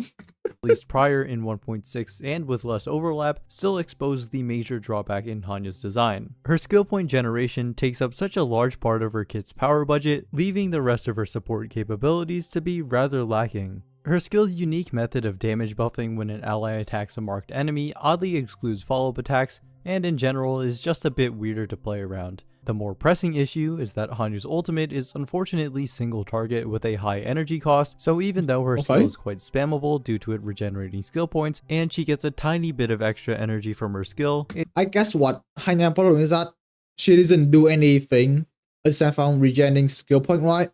S3: released prior in 1.6 and with less overlap, still exposed the major drawback in Hanya's design. Her skill point generation takes up such a large part of her kit's power budget, leaving the rest of her support capabilities to be rather lacking. Her skill's unique method of damage buffing when an ally attacks a marked enemy oddly excludes follow-up attacks, and in general is just a bit weirder to play around. The more pressing issue is that Hanya's ultimate is unfortunately single target with a high energy cost, so even though her skill is quite spammable due to it regenerating skill points, and she gets a tiny bit of extra energy from her skill,
S1: I guess what Hanya's problem is that she doesn't do anything except from regenerating skill point, right?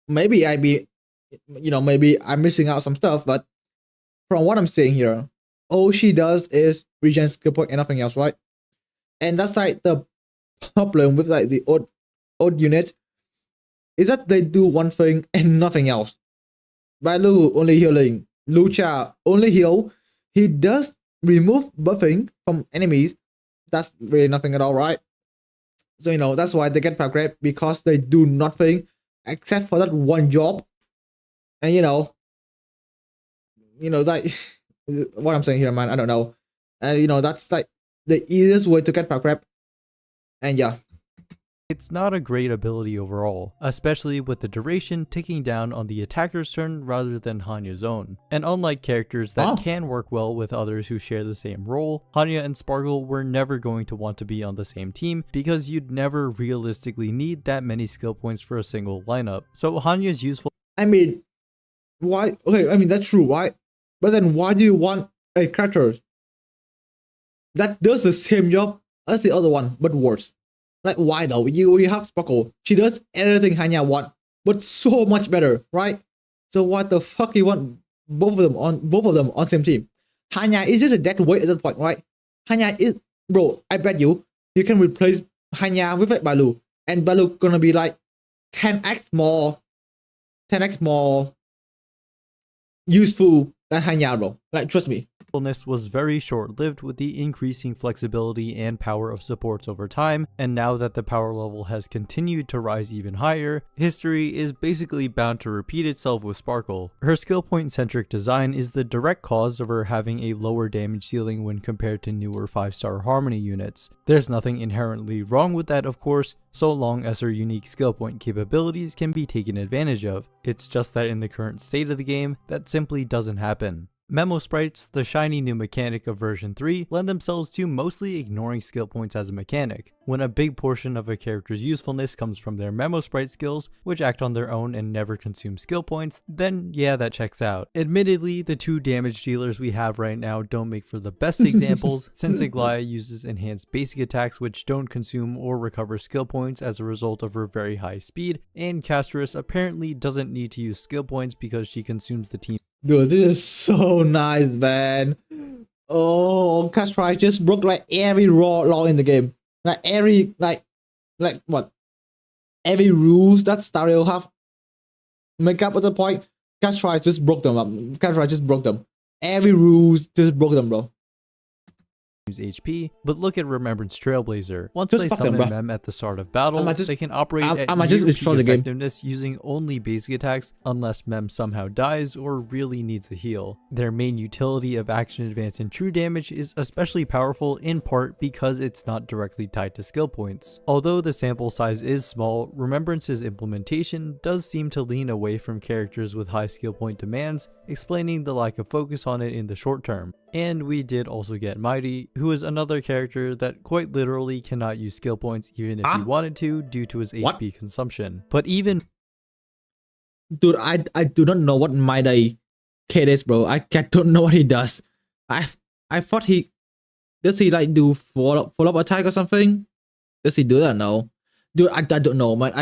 S1: Maybe maybe I'm missing out some stuff, but from what I'm seeing here, all she does is regen skill point and nothing else, right? And that's like the problem with like the odd unit is that they do one thing and nothing else. Balu only healing, Lucha only heal. He does remove buffing from enemies. That's really nothing at all, right? So that's why they get bad grade, because they do nothing except for that one job. And like what I'm saying here, man, I don't know. And that's like the easiest way to get power grab. And yeah,
S3: it's not a great ability overall, especially with the duration ticking down on the attacker's turn rather than Hanya's own. And unlike characters that can work well with others who share the same role, Hanya and Sparkle were never going to want to be on the same team because you'd never realistically need that many skill points for a single lineup. So Hanya's useful.
S1: I mean, why? Okay, I mean that's true, right? But then why do you want a character that does the same job as the other one but worse? Like, why though? You have Sparkle, she does everything Hanya want but so much better, right? So what the fuck you want both of them on same team? Hanya is just a dead weight at that point, right? Hanya is, bro, I bet you can replace Hanya with like Balu, and Balu gonna be like 10x more useful than Hanya, bro. Like, trust me.
S3: Was very short-lived with the increasing flexibility and power of supports over time, and now that the power level has continued to rise even higher, history is basically bound to repeat itself with Sparkle. Her skill point-centric design is the direct cause of her having a lower damage ceiling when compared to newer 5-star Harmony units. There's nothing inherently wrong with that, of course, so long as her unique skill point capabilities can be taken advantage of. It's just that in the current state of the game, that simply doesn't happen. Memo sprites, the shiny new mechanic of version 3, lend themselves to mostly ignoring skill points as a mechanic. When a big portion of a character's usefulness comes from their memo sprite skills, which act on their own and never consume skill points, then yeah, that checks out. Admittedly, the two damage dealers we have right now don't make for the best examples, since Aglaia uses enhanced basic attacks which don't consume or recover skill points as a result of her very high speed, and Castris apparently doesn't need to use skill points because she consumes the team.
S1: Dude, this is so nice, man. Oh, Castry just broke like every law in the game. Like every like what? Every rules that Star Rail have make up at the point. Castry just broke them up. Castry just broke them. Every rules just broke them, bro.
S3: HP, but look at Remembrance Trailblazer. Once
S1: just
S3: they summon Mem at the start of battle, they can operate at near peak effectiveness using only basic attacks unless Mem somehow dies or really needs a heal. Their main utility of action advance and true damage is especially powerful in part because it's not directly tied to skill points. Although the sample size is small, Remembrance's implementation does seem to lean away from characters with high skill point demands, explaining the lack of focus on it in the short term. And we did also get Mighty, who is another character that quite literally cannot use skill points even if he wanted to due to his HP consumption. But even
S1: Dude, I do not know what my day kid is, bro. I don't know what he does. I thought does he like do follow up attack or something? Does he do that? No, dude, I don't know, man.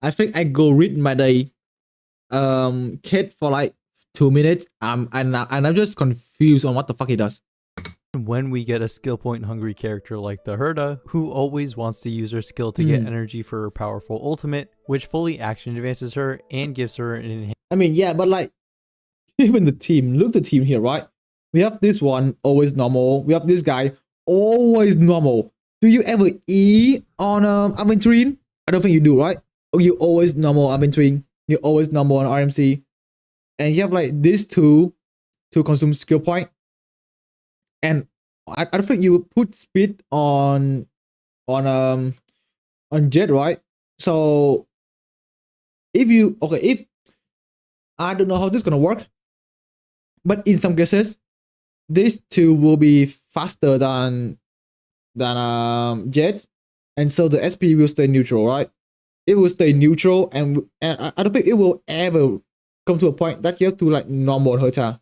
S1: I think I go read my day kid for like 2 minutes. And I'm just confused on what the fuck he does.
S3: When we get a skill point hungry character like the Herda, who always wants to use her skill to get energy for her powerful ultimate, which fully action advances her and gives her an enhanced.
S1: I mean, yeah, but like, even the team, look at the team here, right? We have this one, always normal. We have this guy, always normal. Do you ever E on Aventurine? I don't think you do, right? Or you always normal Aventurine. You're always normal on RMC. And you have like these two to consume skill point. And I don't think you would put speed on Jet, right? So if I don't know how this is gonna work, but in some cases, these two will be faster than Jet, and so the SP will stay neutral, right? It will stay neutral, and I don't think it will ever come to a point that you have to like normal Herta.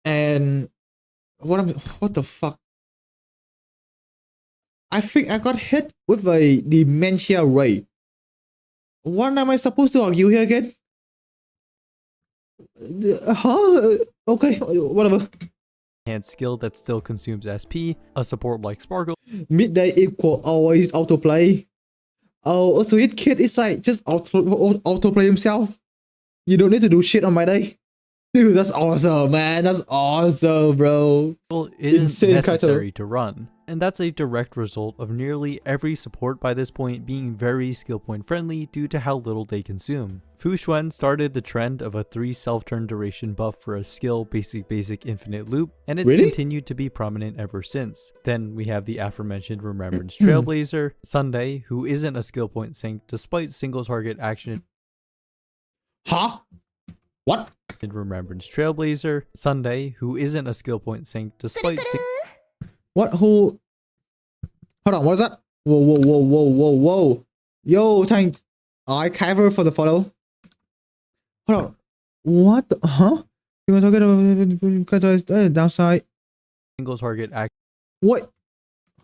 S1: And what the fuck? I think I got hit with a dementia ray. What am I supposed to argue here again? Okay, whatever.
S3: Enhanced skill that still consumes SP, a support like Sparkle.
S1: Midday equal always autoplay. Oh, so his kid is like just autoplay himself. You don't need to do shit on my day. Dude, that's awesome, man. That's awesome, bro.
S3: Isn't
S1: Insane
S3: necessary to run. And that's a direct result of nearly every support by this point being very skill point friendly due to how little they consume. Fu Xuan started the trend of a 3 self-turn duration buff for a skill basic infinite loop, and it's continued to be prominent ever since. Then we have the aforementioned Remembrance Trailblazer, Sunday, who isn't a skill point sink despite single target action.
S1: Huh? What?
S3: Remembrance Trailblazer, Sunday, who isn't a skill point sink despite
S1: what? Who? Hold on, what is that? Whoa. Yo, thank I cover for the photo. Hold on. What the, huh? You want to talk about downside?
S3: Single target action.
S1: What?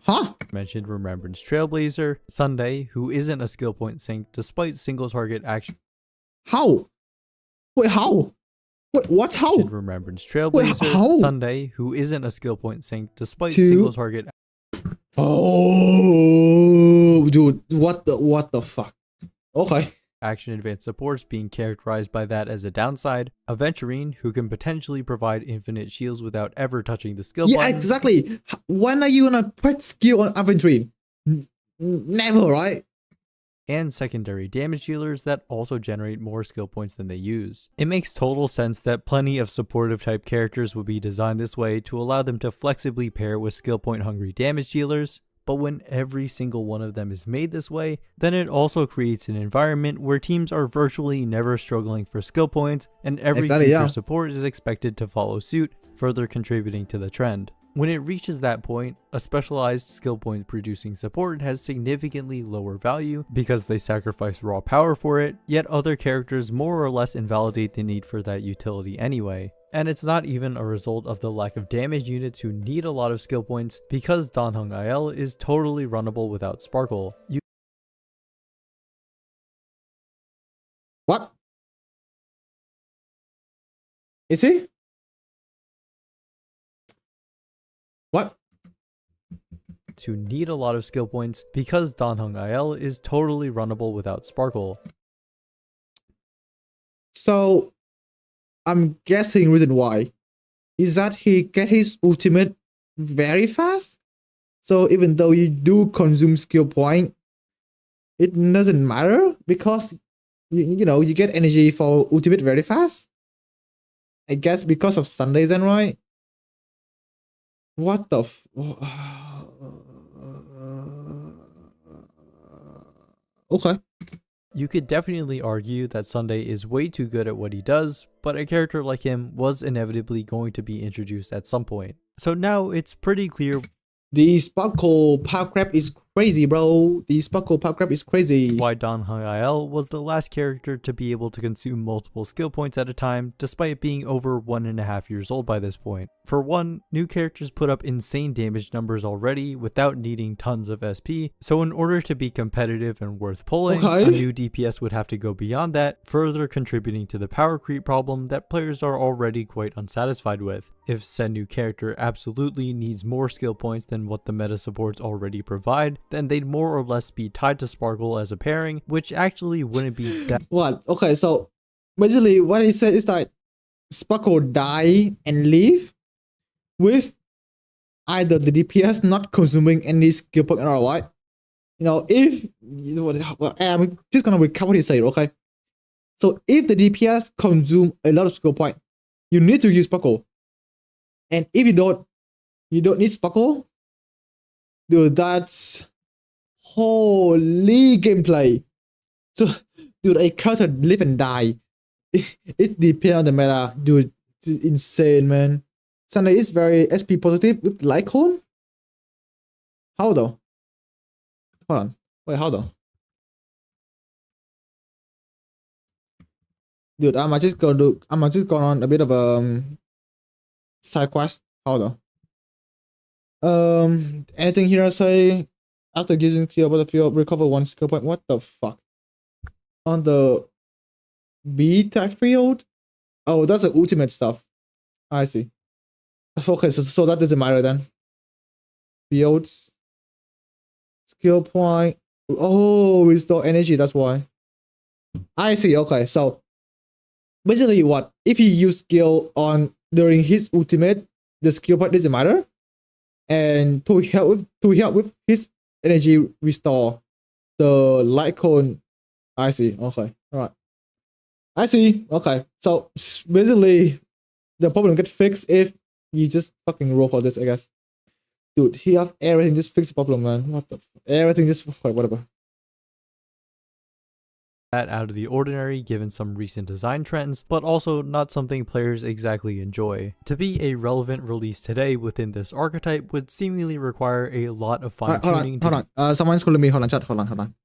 S1: Huh?
S3: Mentioned Remembrance Trailblazer, Sunday, who isn't a skill point sink despite single target action.
S1: How? Wait, how? Wait, what? How?
S3: Remembrance Trailblazer,
S1: Wait,
S3: Sunday, who isn't a skill point sink despite single target.
S1: Oh, dude, what the fuck? Okay.
S3: Action advanced supports being characterized by that as a downside. Aventurine, who can potentially provide infinite shields without ever touching the skill button.
S1: Yeah, exactly. When are you gonna put skill on Aventurine? Never, right?
S3: And secondary damage dealers that also generate more skill points than they use. It makes total sense that plenty of supportive type characters would be designed this way to allow them to flexibly pair with skill point hungry damage dealers, but when every single one of them is made this way, then it also creates an environment where teams are virtually never struggling for skill points, and every future support is expected to follow suit, further contributing to the trend. When it reaches that point, a specialized skill point producing support has significantly lower value because they sacrifice raw power for it, yet other characters more or less invalidate the need for that utility anyway. And it's not even a result of the lack of damage units who need a lot of skill points, because Danheng IL is totally runnable without Sparkle.
S1: What? Is he? What?
S3: To need a lot of skill points because Danheng IL is totally runnable without Sparkle.
S1: So, I'm guessing reason why is that he get his ultimate very fast. So even though you do consume skill point, it doesn't matter because you know you get energy for ultimate very fast. I guess because of Sundays then, right? What the okay.
S3: You could definitely argue that Sunday is way too good at what he does, but a character like him was inevitably going to be introduced at some point. So now it's pretty clear
S1: the Sparkle power crab is crazy, bro. The Sparkle Power Grab is crazy.
S3: Why Don Hung was the last character to be able to consume multiple skill points at a time, despite being over 1.5 years old by this point. For one, new characters put up insane damage numbers already without needing tons of SP, so in order to be competitive and worth pulling,
S1: Okay.
S3: a new DPS would have to go beyond that, further contributing to the power creep problem that players are already quite unsatisfied with. If said new character absolutely needs more skill points than what the meta supports already provide, then they'd more or less be tied to Sparkle as a pairing, which actually wouldn't be that
S1: What? Okay, so basically what he said is that Sparkle die and leave with either the DPS not consuming any skill point at all, right? You know, if well, I'm just gonna recap what he said, okay? So if the DPS consume a lot of skill point, you need to use Sparkle. And if you don't need Sparkle, dude, that's holy gameplay. So, dude, a character live and die. It depends on the meta, dude. It's insane, man. Sunday is very SP positive with Lycon. How though? Hold on. Wait, how though? Dude, I might just go on a bit of side quest. How though? Anything here I say after using skill battlefield, recover 1 skill point. What the fuck? On the B type field? Oh, that's the ultimate stuff. I see. Okay, so that doesn't matter then. Fields. Skill point. Oh, restore energy, that's why. I see, okay, so basically what? If he use skill on during his ultimate, the skill point doesn't matter. And to help with his energy restore, the light cone. I see, okay, alright. I see, okay. So basically the problem gets fixed if you just fucking roll for this, I guess. Dude, he have everything just fix the problem, man. What the everything just whatever.
S3: out of the ordinary given some recent design trends, but also not something players exactly enjoy. To be a relevant release today within this archetype would seemingly require a lot of fine-tuning.
S1: Hold on. Someone's calling me. Hold on, chat. Hold on.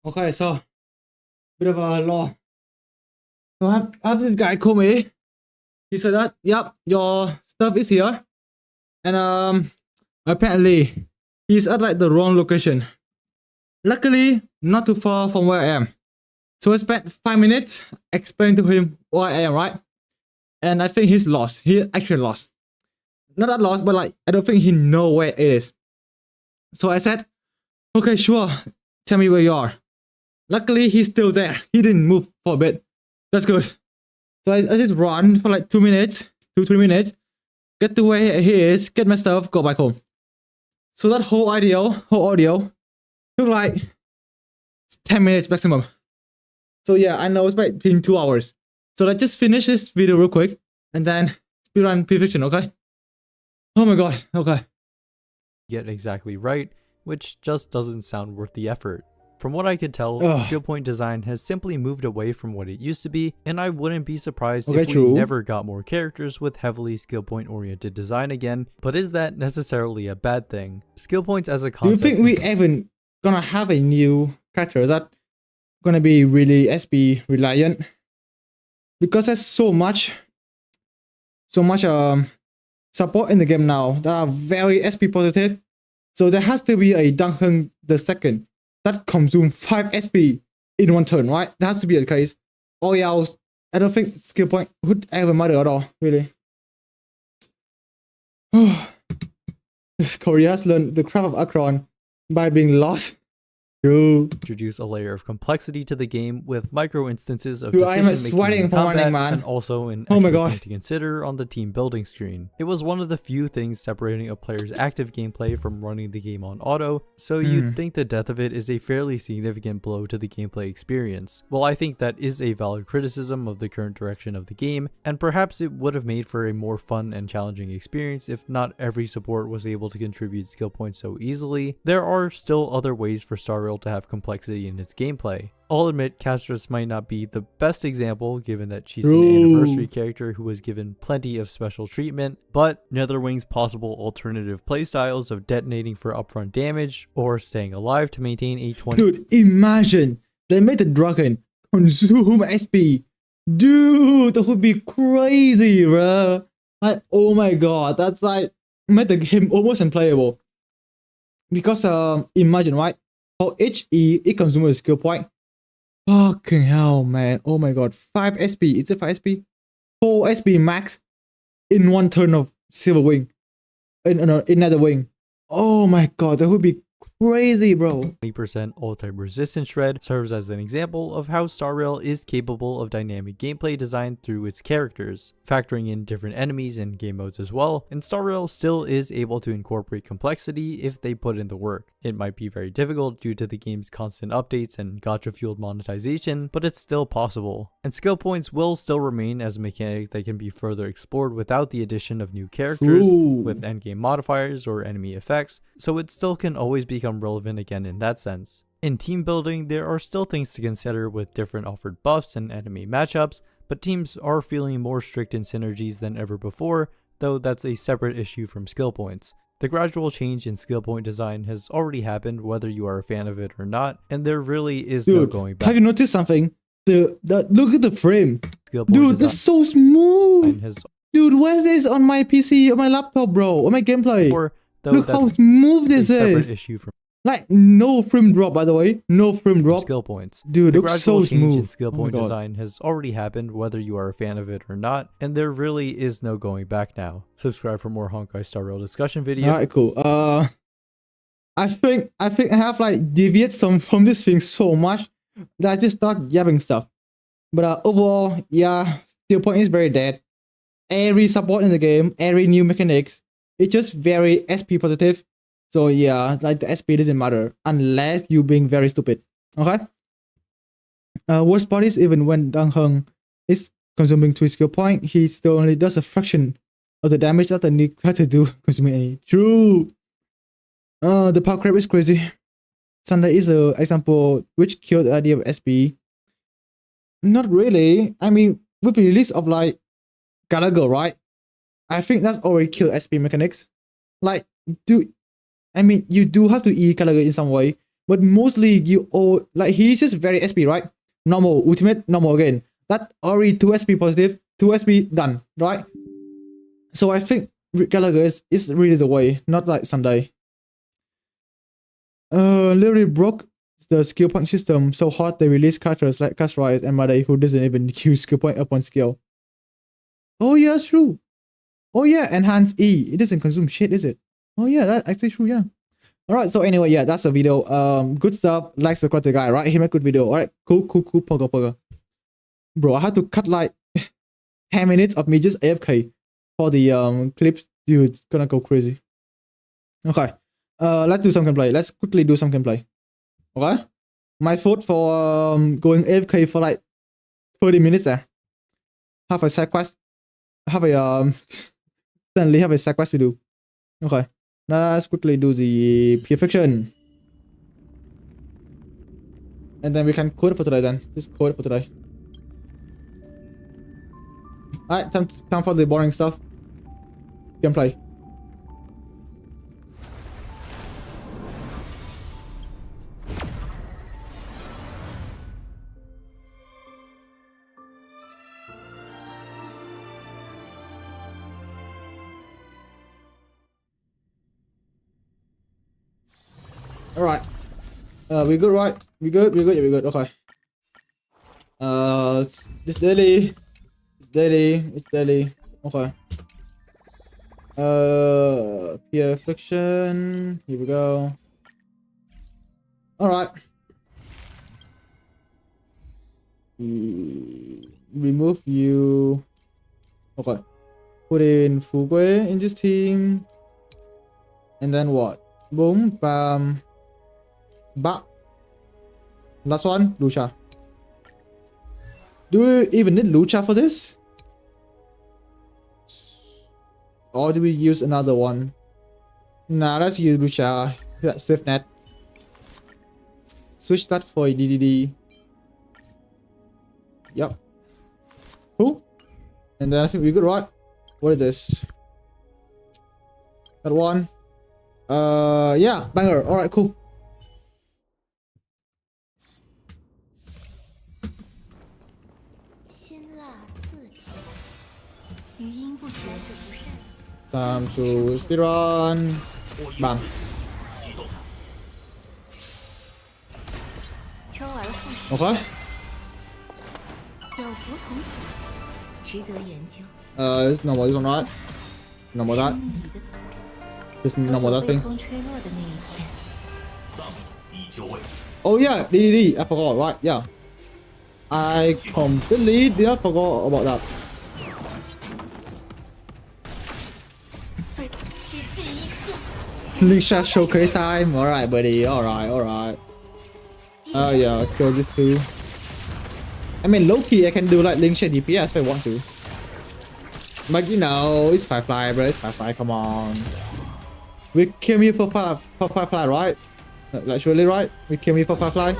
S1: Okay, so bit of a law. So I have this guy call me. He said that, yep, your stuff is here. And apparently he's at like the wrong location. Luckily, not too far from where I am. So I spent 5 minutes explaining to him where I am, right? And I think he's lost. He actually lost. Not that lost, but like I don't think he know where it is. So I said, okay, sure. Tell me where you are. Luckily, he's still there. He didn't move for a bit. That's good. So I just run for like 2 minutes, 2-3 minutes, get to where he is, get my stuff, go back home. So that whole audio took like 10 minutes maximum. So yeah, I know it's like been 2 hours. So let's just finish this video real quick and then speedrun Perfection, okay? Oh my god, okay.
S3: Get exactly right, which just doesn't sound worth the effort. From what I could tell,
S1: Ugh.
S3: skill point design has simply moved away from what it used to be, and I wouldn't be surprised
S1: Okay,
S3: if we
S1: true.
S3: never got more characters with heavily skill point oriented design again, but is that necessarily a bad thing? Skill points as a
S1: Do you
S3: concept...
S1: think we even gonna have a new character? Is that gonna be really SP reliant? Because there's so much support in the game now that are very SP positive. So there has to be a Duncan the second that consumes 5 SP in one turn, right? That has to be the case. Or else, I don't think skill point would ever matter at all, really. Korea has learned the craft of Akron by being lost. True.
S3: Introduce a layer of complexity to the game with micro instances of
S1: Dude, I am
S3: decision-making
S1: sweating
S3: in
S1: for
S3: combat,
S1: running, man.
S3: and also an
S1: Oh my
S3: extra
S1: God.
S3: thing to consider on the team building screen. It was one of the few things separating a player's active gameplay from running the game on auto, so you'd think the death of it is a fairly significant blow to the gameplay experience. Well, I think that is a valid criticism of the current direction of the game, and perhaps it would have made for a more fun and challenging experience if not every support was able to contribute skill points so easily. There are still other ways for Star Rail to have complexity in its gameplay. I'll admit Castris might not be the best example given that she's an anniversary character who was given plenty of special treatment, but Netherwing's possible alternative playstyles of detonating for upfront damage or staying alive to maintain a 20...
S1: Dude, imagine they made the dragon consume SP. Dude, that would be crazy, bro. Like, oh my god, that's like made the game almost unplayable. Because imagine, right? For each E, it consumes a skill point. Fucking hell, man. Oh my god. 5 SP. Is it 5 SP? 4 SP max in one turn of Silver Wing. In Nether Wing. Oh my god, that would be crazy, bro.
S3: 20% all-type resistance shred serves as an example of how Star Rail is capable of dynamic gameplay design through its characters, factoring in different enemies and game modes as well, and Star Rail still is able to incorporate complexity if they put in the work. It might be very difficult due to the game's constant updates and gacha-fueled monetization, but it's still possible. And skill points will still remain as a mechanic that can be further explored without the addition of new characters, with endgame modifiers or enemy effects, so it still can always become relevant again in that sense. In team building, there are still things to consider with different offered buffs and enemy matchups, but teams are feeling more strict in synergies than ever before, though that's a separate issue from skill points. The gradual change in skill point design has already happened whether you are a fan of it or not, and there really is no going back.
S1: Have you noticed something? The look at the frame.
S3: Skill point
S1: Dude, that's so smooth.
S3: has
S1: Dude, where's this on my PC, on my laptop, bro? On my gameplay? Look how
S3: that's
S1: smooth this
S3: a separate
S1: is.
S3: issue from
S1: Like, no frame drop, by the way. No frame drop.
S3: skill points.
S1: Dude,
S3: The
S1: looks
S3: gradual
S1: so
S3: change
S1: smooth.
S3: in skill
S1: Oh my
S3: point
S1: God.
S3: design has already happened whether you are a fan of it or not, and there really is no going back now. Subscribe for more Honkai Star Rail discussion videos.
S1: Alright, cool. I think I have like deviated from this thing so much that I just start yapping stuff. But overall, yeah, skill point is very dead. Every support in the game, every new mechanics, it's just very SP positive. So yeah, like the SP doesn't matter unless you being very stupid. Okay. Worst part is even when Dang Heng is consuming 2 skill point, he still only does a fraction of the damage that the Nick had to do consuming any. True. The power crab is crazy. Sunday is an example which killed the idea of SP. Not really. I mean, with the release of like Gallagher, right? I think that's already killed SP mechanics. Like, you do have to E Gallagher in some way, but mostly you all like he's just very SP, right? Normal, ultimate, normal again. That already 2 SP positive, 2 SP done, right? So I think Gallagher is really the way, not like Sunday. Literally broke the skill point system so hard they release characters like Castrise and Made who doesn't even use skill point upon skill. Oh yeah, that's true. Oh yeah, enhance E. It doesn't consume shit, is it? Oh yeah, that's actually true, yeah. Alright, so anyway, yeah, that's the video. Good stuff. Like, subscribe to the guy, right? He made a good video. Alright, cool, pogo. Bro, I had to cut like 10 minutes of me just AFK for the clips. Dude, it's gonna go crazy. Okay. Let's do some gameplay. Let's quickly do some gameplay. Okay? My fault for going AFK for like 30 minutes there. Have a side quest. Have a suddenly have a side quest to do. Okay. Let's quickly do the perfection. And then we can code for today then. Just code for today. Alright, time for the boring stuff. Gameplay. Alright. We good, right? We good? Yeah, we good. Okay. It's daily. It's daily. Okay. Peer affliction. Here we go. Alright. Remove you. Okay. Put in Fugui in this team. And then what? Boom, bam. Back. Last one, Lucha. Do we even need Lucha for this? Or do we use another one? Nah, let's use Lucha. That's safe net. Switch that for a DDD. Yep. Cool. And then I think we're good, right? What is this? That one. Yeah, banger. Alright, cool. Time to speedrun. Bang. Okay. It's normal this one, right? Normal that. Just normal that thing. Oh yeah, DDD. I forgot, right? Yeah. I completely did not forget about that. Lisha showcase time. Alright, buddy. Alright. Oh yeah, kill this too. I mean, low-key, I can do like Link Shade DPS if I want to. But you know, it's Firefly, bro. It's Firefly, come on. We came here for Firefly, right? Like, surely, right? We came here for Firefly.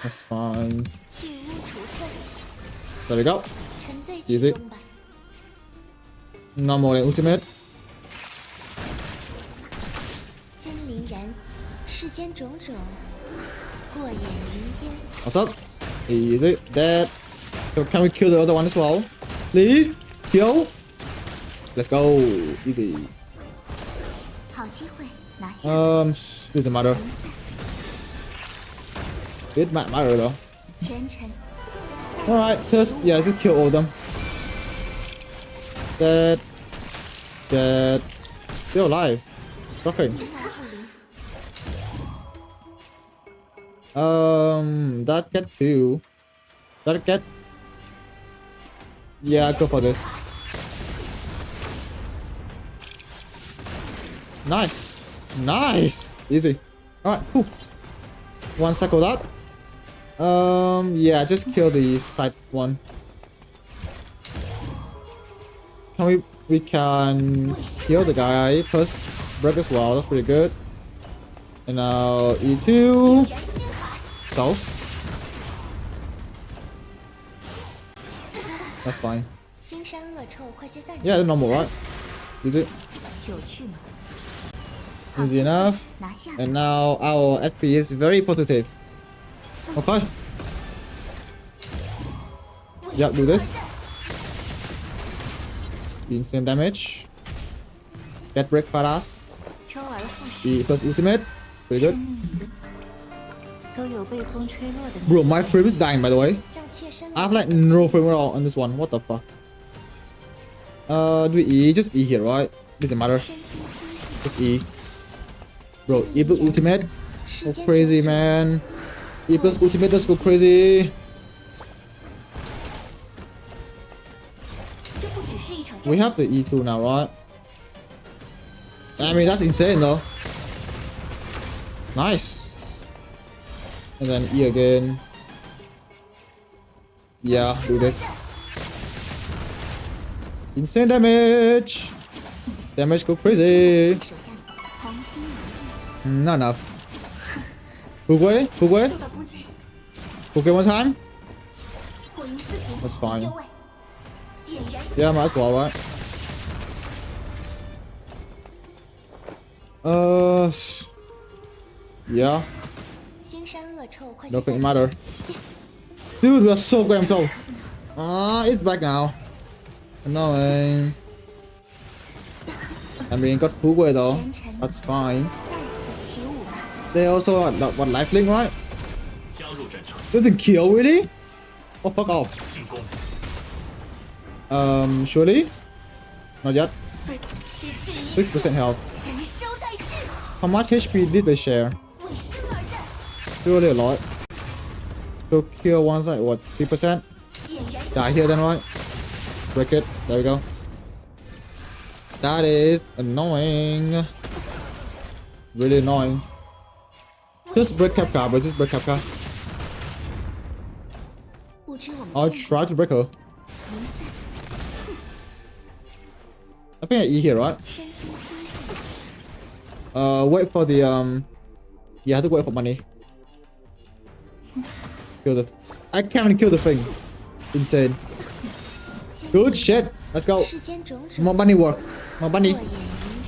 S1: That's fine. There we go. Easy. Normal and ultimate. What's up? Easy. Dead. So can we kill the other one as well? Please? Kill? Let's go. Easy. Doesn't matter. It might matter though. Alright, just kill all of them. Dead. Still alive. Shocking. That get two. That get. Yeah, go for this. Nice. Easy. Alright, cool. One cycle that. Yeah, just kill the side one. We can kill the guy first. Break as well. That's pretty good. And now E2. South. That's fine. Yeah, the normal, right? Use it.
S2: 有趣吗？
S1: Easy enough.
S2: 拿下。
S1: And now our SP is very positive. Okay. Yep, do this. Insane damage. Get break fast.
S2: 周而复始，
S1: E plus ultimate. Pretty good.
S2: 都有被风吹落的那
S1: Bro, my frame is dying by the way.
S2: 让妾身
S1: I have like no frame at all on this one. What the fuck? Do we E? Just E here, right? Doesn't matter.
S2: 身心清净，
S1: Just E. Bro, E plus ultimate.
S2: 时
S1: Go
S2: 间
S1: crazy,
S2: 种种
S1: man. E plus ultimate, let's go crazy.
S2: 这不只是一场
S1: We
S2: 战
S1: have the E2 now, right? I mean, that's insane though. Nice. And then E again. Yeah, do this. Insane damage. Damage go crazy.
S2: 手下红心一印，
S1: Not enough. Fugway, Fugway,
S2: 做到不起，
S1: Fugway one time.
S2: 火云四行，
S1: That's fine.
S2: 就位，点燃
S1: Yeah, might as well, right? Yeah,
S2: 腥膻恶臭，快些
S1: nothing
S2: 散
S1: matter. Dude, we are so damn close. Ah, it's back now. Annoying. I mean, got Fugway though. That's fine.
S2: 再次起舞吧。
S1: They also got what lifelink, right? Doesn't kill really? Oh, fuck off. Surely? Not yet. 6% health.
S2: 燃烧殆尽，
S1: How much HP did they share?
S2: 为生而战，
S1: Surely a lot. So kill one side, what, 3%?
S2: 点燃
S1: Die here then, right? Break it. There we go. That is annoying. Really annoying. Just break Kapka, but just break Kapka.
S2: 不知我们
S1: I'll
S2: 见
S1: try to break her.
S2: 离散，
S1: I think I E here, right?
S2: 身心清净，
S1: Wait for the yeah, I have to wait for money. Kill the I can't even kill the thing. Insane. Good shit. Let's go.
S2: 世间种种
S1: More money work. More
S2: 过
S1: money.
S2: 眼云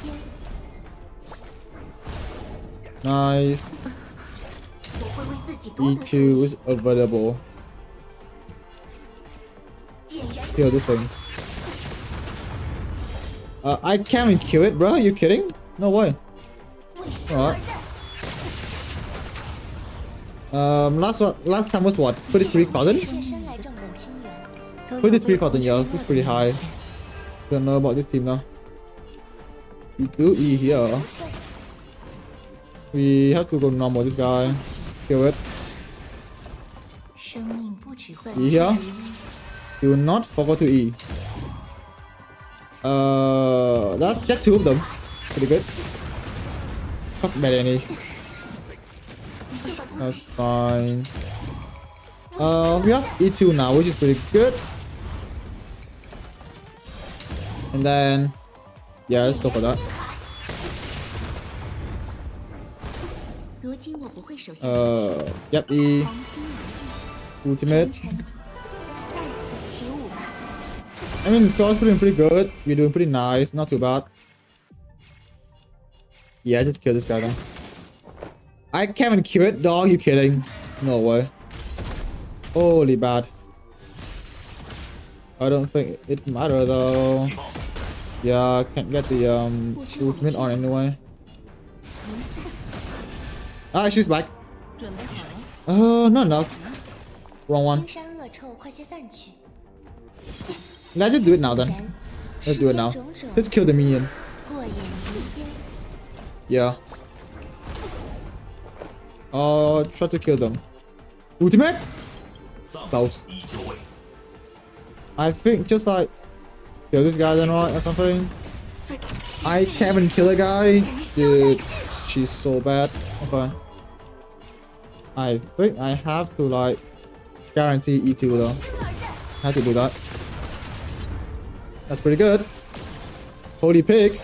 S2: 烟，
S1: Nice.
S2: 我会为自己夺得胜
S1: E2
S2: 利。
S1: is available.
S2: 点燃
S1: Kill this thing. I can't even kill it, bro. Are you kidding? No way.
S2: 为生而
S1: Alright.
S2: 战，
S1: Last time was what? 33,000?
S2: 妾身来正本清源，都有被
S1: 33,000,
S2: 风
S1: yeah.
S2: 吹
S1: That's
S2: 落
S1: pretty
S2: 的
S1: high. Don't know about this team now. We do E here. We have to go normal this guy. Kill it.
S2: 生命不只会
S1: E here. Do not forget to E. That get two of them. Pretty good. Fuck bad any. That's fine. We have E2 now, which is pretty good. And then, yeah, let's go for that.
S2: 如今我不会手下
S1: Yep, E
S2: 红心一印，
S1: ultimate.
S2: 前尘再次起舞吧。
S1: I mean, the score's pretty good. We're doing pretty nice, not too bad. Yeah, just kill this guy then. I can't even kill it, dog. You kidding? No way. Holy bad. I don't think it matter though. Yeah, can't get the ultimate on anyway. Ah, she's back.
S2: 准备好了，
S1: Not enough. Wrong one.
S2: 腥膻恶臭，快些散去。
S1: Let's just do it now then.
S2: 然
S1: Let's do it now.
S2: 世间种种
S1: Let's kill the minion.
S2: 过眼云烟，
S1: Yeah. Try to kill them. Ultimate? Close. I think just like kill this guy then, right, or something. I can't even kill a guy. Dude, she's so bad. Okay. I think I have to like guarantee E2 though. I have to do that. That's pretty good. Holy pig.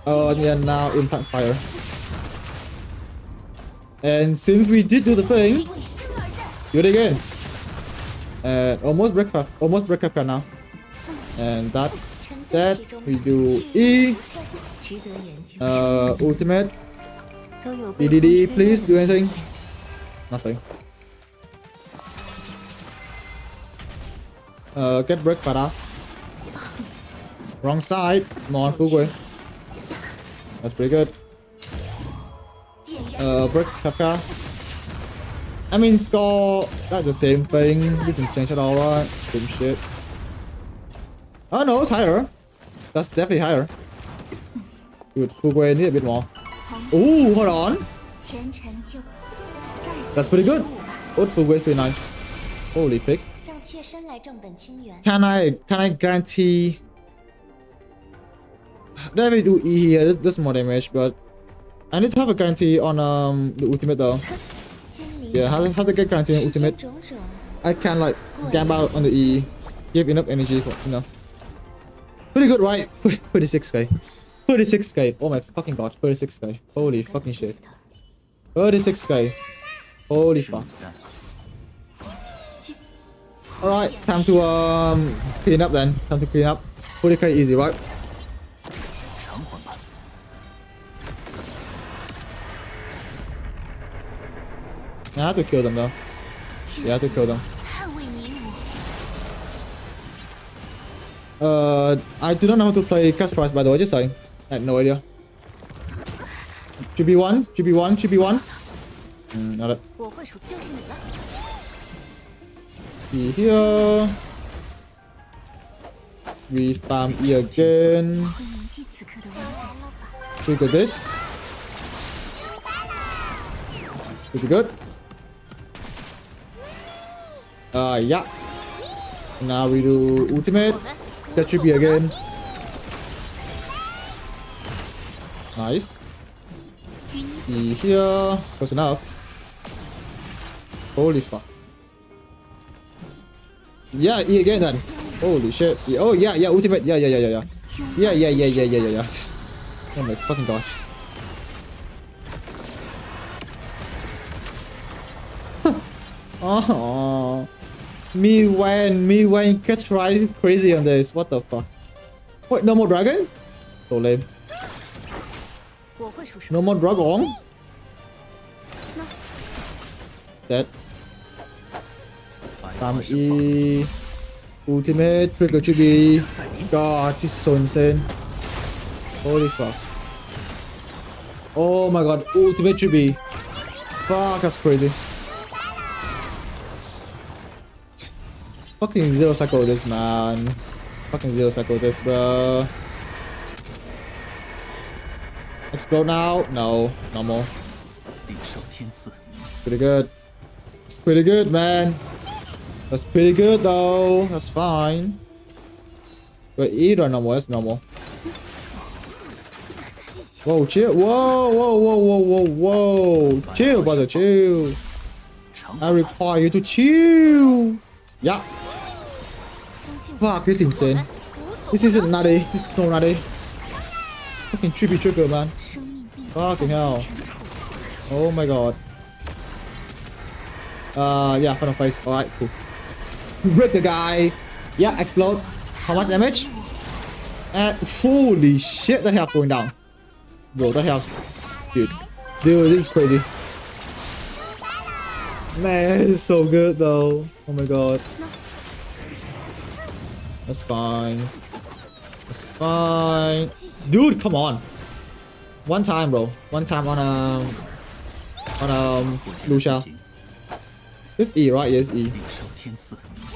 S1: Oh, and yeah, now impact fire. And since we did do the thing, do it again. And almost break up now. And that That we do E.
S2: 值得研究。
S1: Ultimate.
S2: 都有被风
S1: DDD,
S2: 吹
S1: please
S2: 落
S1: do anything. Nothing. Get brick badass. Wrong side. Come on, full way. That's pretty good. Brick Kafka. I mean, score. That's the same thing. Doesn't change at all, right? Same shit. Oh no, it's higher. That's definitely higher. Dude, full way need a bit more. Ooh, hold on.
S2: 前尘就再次
S1: That's pretty good.
S2: 起舞吧
S1: Old full way, pretty nice. Holy pig.
S2: 让妾身来正本清源。
S1: Can I guarantee that we do E here? Does more damage, but I need to have a guarantee on the ultimate though.
S2: 精灵
S1: Yeah, how to get guarantee on
S2: 世间
S1: ultimate?
S2: 种种
S1: I can like gamble out on the E, give enough energy for Pretty good, right? 36k. 36k. Oh my fucking god, 36k. Holy fucking shit. 36k. Holy fuck. Alright, time to clean up then. Time to clean up. 40k easy, right? I have to kill them though. Yeah, I have to kill them.
S2: 捍卫你我。
S1: I do not know how to play cash price by the way, just saying. I had no idea. Should be one, should be one, should be one. Not it.
S2: 我会数就是你了。
S1: E here. We spam E again.
S2: 会铭记此刻的温柔。
S1: Trigger this. Pretty good. Yeah. Now we do ultimate. That should be again. Nice. E here. Close enough. Holy fuck. Yeah, E again then. Holy shit. Oh yeah, yeah, ultimate. Yeah. Yeah. Oh my fucking gosh. Oh. Me when catch rise is crazy on this. What the fuck? Wait, no more dragon? So lame.
S2: 我会数什
S1: No more dragon?
S2: 么？
S1: Dead. E. Ultimate trigger chibi. God, this is so insane. Holy fuck. Oh my god, ultimate chibi. Fuck, that's crazy. Fucking zero cycle this, man. Fucking zero cycle this, bro. Explode now? No, no more. Pretty good. It's pretty good, man. That's pretty good though. That's fine. But either normal, that's normal. Whoa, chill. Whoa. Chill, brother, chill. I require you to chill. Yeah.
S2: 相信我。
S1: Fuck, this is insane. This is nutty. This is so nutty. Fucking trippy trigger, man.
S2: 生命并
S1: Fucking hell.
S2: 尘土。
S1: Oh my god. Yeah, front of face. Alright, cool. Break the guy. Yeah, explode. How much damage? Holy shit, that health going down. Bro, that health. Dude, this is crazy. Man, it's so good though. Oh my god. That's fine. That's fine. Dude, come on. One time, bro. One time on Lucia. It's E, right? Yes, E.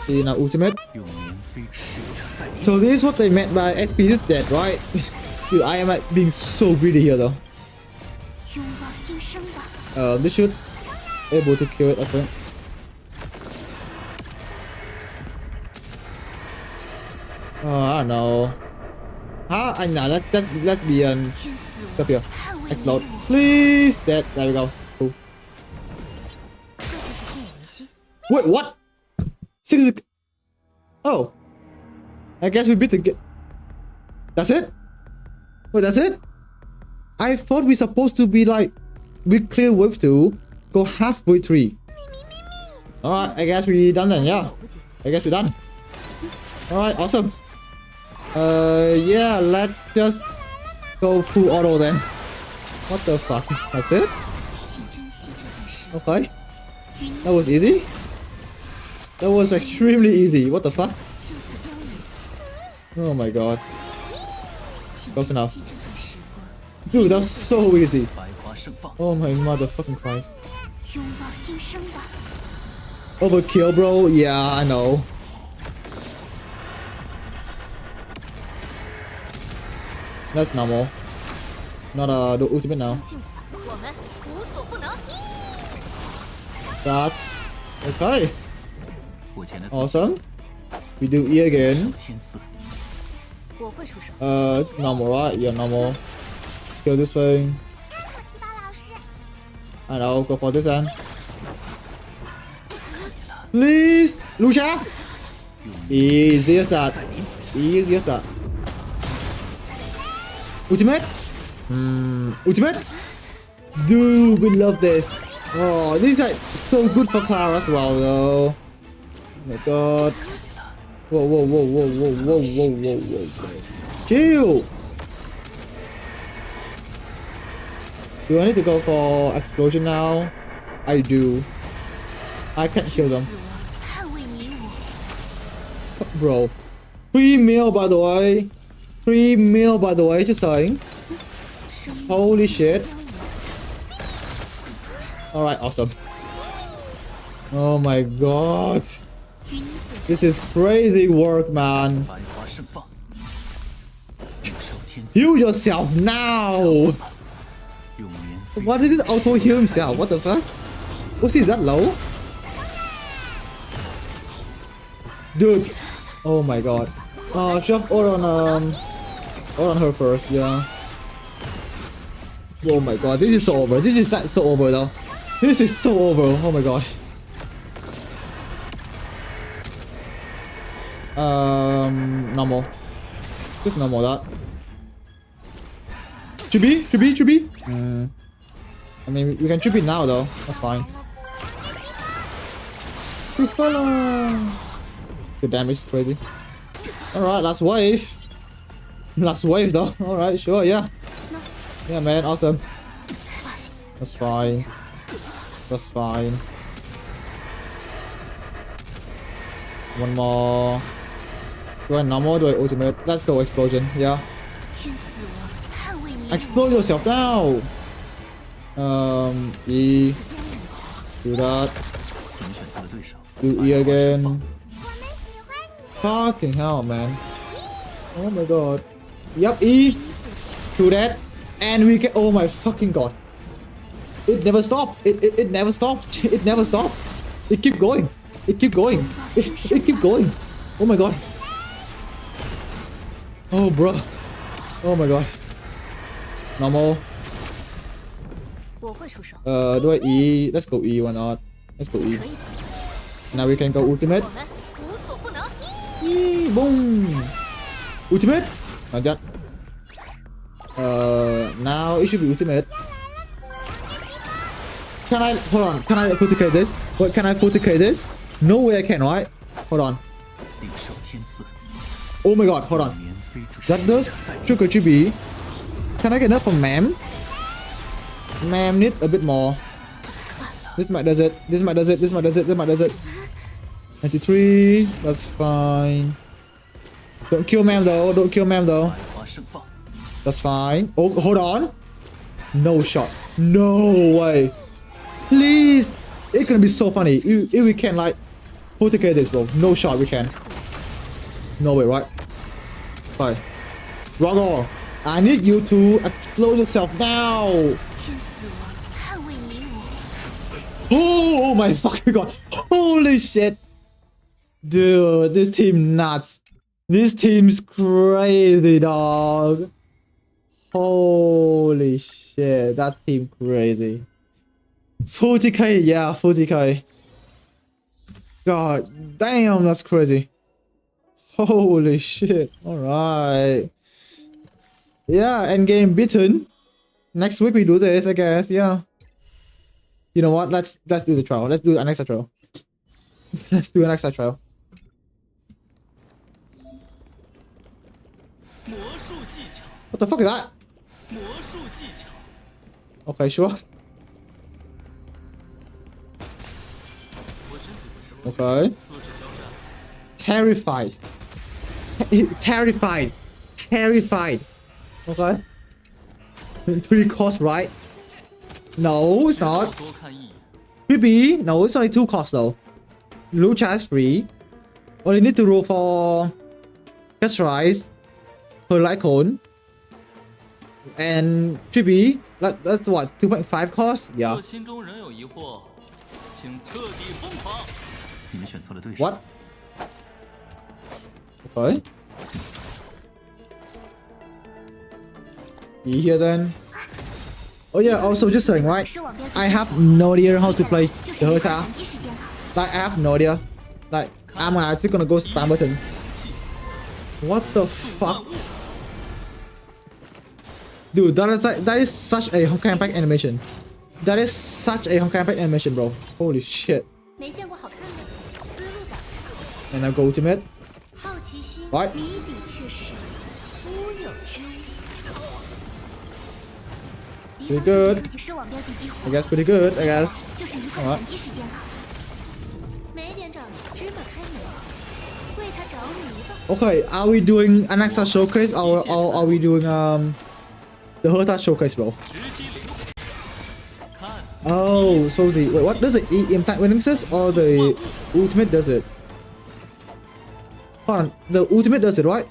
S1: E now ultimate. So this is what they meant by XP is dead, right? Dude, I am like being so greedy here though.
S2: 拥抱新生吧。
S1: This should able to kill it, I think. I don't know. I know. Let's be
S2: 愿死
S1: up
S2: 我
S1: here.
S2: 捍卫你
S1: Explode,
S2: 我。
S1: please. There we go. Cool.
S2: 这就是现有明星。
S1: Wait, what? 60. Oh. I guess we beat the. That's it? Wait, that's it? I thought we supposed to be like, we clear wave 2, go halfway 3. Alright, I guess we done then, yeah.
S2: 不仅
S1: I guess we're done. Alright, awesome. Yeah, let's just go full auto then. What the fuck? That's it?
S2: 请珍惜这份时
S1: Okay.
S2: 与你
S1: That was easy. That was extremely easy. What the fuck?
S2: 就此凋零。
S1: Oh my god.
S2: 请
S1: Close
S2: 珍
S1: enough.
S2: 惜这份时光，
S1: Dude, that's so easy.
S4: 百花盛放，
S1: Oh my motherfucking Christ.
S2: 拥抱新生吧。
S1: Overkill, bro. Yeah, I know. That's normal. Not the ultimate now.
S2: 相信我，我们无所不能。
S1: That. Okay.
S4: 我前的
S1: Awesome. We do E again.
S4: 天赐，
S2: 我会出手。
S1: It's normal, right? Yeah, normal. Kill this thing. I know, go for this end. Please! Lucia! Easy as that. Easy as that. Ultimate? Ultimate? Dude, we love this. Oh, this is like so good for Clara as well, though. Oh my god. Whoa, whoa, whoa, whoa, whoa, whoa, whoa, whoa, whoa. Chill! Do I need to go for explosion now? I do. I can't kill them.
S2: 死亡捍卫你我。
S1: Bro. 3 mil by the way. 3 mil by the way, just saying.
S2: 生命
S1: Holy
S2: 就此
S1: shit.
S2: 凋零
S1: Alright, awesome. Oh my god.
S2: 与你所
S1: This is crazy work, man.
S4: 百花盛放，领受天赐，
S1: Heal yourself now!
S4: 永眠
S1: What is it? Auto heal himself? What the fuck? Was he that low? Dude. Oh my god. Shove all on her first, yeah. Oh my god, this is so over. This is so over though. This is so over. Oh my god. Normal. Just normal that. Should be. I mean, we can chip it now though. That's fine. Good damage, crazy. Alright, last wave. Last wave though. Alright, sure, yeah. Yeah, man, awesome. That's fine. That's fine. One more. Do I normal? Do I ultimate? Let's go explosion. Yeah.
S2: 愿死亡捍卫你我。
S1: Explode yourself now. E. Do that.
S4: 你选择了对手，
S1: Do E again. Fucking hell, man. Oh my god. Yup, E. Do that. And we get. Oh my fucking god. It never stopped. It never stopped. It never stopped. It keep going. It keep going. It keep going. Oh my god. Oh, bro. Oh my god. Normal.
S2: 我会出手。
S1: Do I E? Let's go E. Why not? Let's go E.
S2: 可以的。
S1: Now we can go ultimate.
S2: 我们无所不能。
S1: Eee, boom. Ultimate. Not yet. Now it should be ultimate. Can I hold on? Can I forticate this? What? Can I forticate this? No way I can, right? Hold on.
S4: 领受天赐，
S1: Oh my god, hold on.
S4: 绵飞之
S1: That
S4: 誓
S1: does
S4: 言在
S1: trigger GB. Can I get enough from Mam? Mam need a bit more. This might does it. This might does it. This might does it. This might does it. 93. That's fine. Don't kill Mam though. Don't kill Mam though.
S4: 百花盛放，
S1: That's fine. Oh, hold on. No shot. No way. Please. It's gonna be so funny if we can like forticate this, bro. No shot. We can. No way, right? Fine. Rago, I need you to explode yourself now.
S2: 愿死亡捍卫你我。
S1: Oh my fucking god. Holy shit. Dude, this team nuts. This team's crazy, dog. Holy shit. That team crazy. 40k, yeah, 40k. God damn, that's crazy. Holy shit. Alright. Yeah, endgame beaten. Next week we do this, I guess, yeah. You know what? Let's do the trial. Let's do an extra trial. Let's do an extra trial.
S4: 术技巧，
S1: What the fuck is that?
S4: 魔术技巧，
S1: Okay, sure.
S4: 我真比不上
S1: Okay.
S4: 若是交战，
S1: Terrified. Terrified. Terrified. Okay. 3 costs, right? No, it's
S4: 只要
S1: not.
S4: 多看一眼，
S1: 3B? No, it's only 2 costs though. Loot chest free. Only need to roll for Cash Rise, per light cone, and 3B. That's what, 2.5 cost?
S4: 若
S1: Yeah.
S4: 心中仍有疑惑，请彻底疯狂。你们选错了对手。
S1: What? Okay. You here then? Oh yeah, also just saying, right? I have no idea how to play the Herta. Like, I have no idea. Like, I'm just gonna go spam button. What the fuck? Dude, that is such a honkai impact animation. That is such a honkai impact animation, bro. Holy shit.
S2: 没见过好看的，思路打开，
S1: And I go ultimate.
S2: 好奇心
S1: Right.
S2: 谜底却是乌有之物。
S1: Pretty good.
S2: 收网标记激活
S1: I guess pretty good, I guess.
S2: 就是愉快的反击时间了。没点长芝麻开门，为他找你一个。
S1: Okay, are we doing an extra showcase or are we doing the Herta showcase, bro?
S4: 直击灵魂，看
S1: Oh, so the wait, what does the impact weaknesses or the ultimate does it? Hold on, the ultimate does it, right?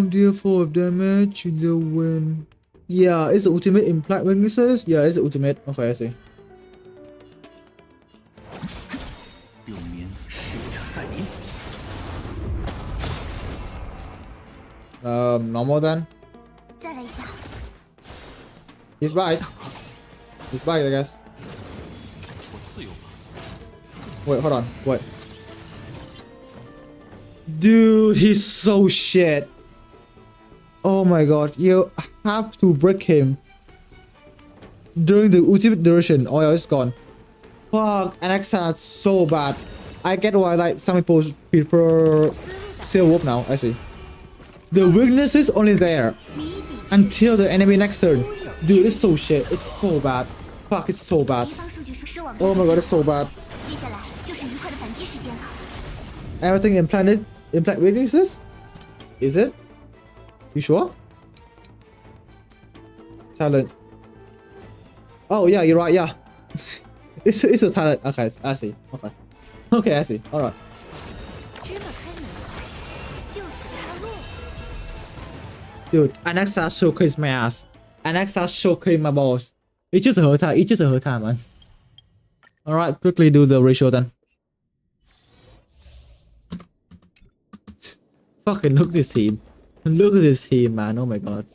S1: Deal 4 damage, the win. Yeah, it's the ultimate impact weaknesses. Yeah, it's the ultimate. Okay, I see.
S4: 流年逝者在临，
S1: Normal then.
S2: 再来一下，
S1: He's bite. He's bite, I guess.
S4: 我自由吧。
S1: Wait, hold on. Wait. Dude, he's so shit. Oh my god, you have to break him during the ultimate duration. Oh yeah, it's gone. Fuck, NX's so bad. I get why like some people prefer Seal Wolf now. I see. The weakness is only there
S2: 谜底却
S1: until the enemy next turn. Dude, it's so shit. It's so bad. Fuck, it's so bad.
S2: 敌方数据是收网标
S1: Oh
S2: 记
S1: my god, it's so bad.
S2: 接下来就是愉快的反击时间了。
S1: Everything implant weaknesses? Is it? You sure? Talent. Oh yeah, you're right. Yeah, it's a talent. Okay, I see. Okay, okay, I see. All right.
S2: 芝麻开门，就此踏入。
S1: Dude, Anaxa showcase my ass. Anaxa showcase my balls. It's just a Herta. It's just a Herta, man. All right, quickly do the ratio then. Fucking look at this team. Look at this team, man. Oh my god.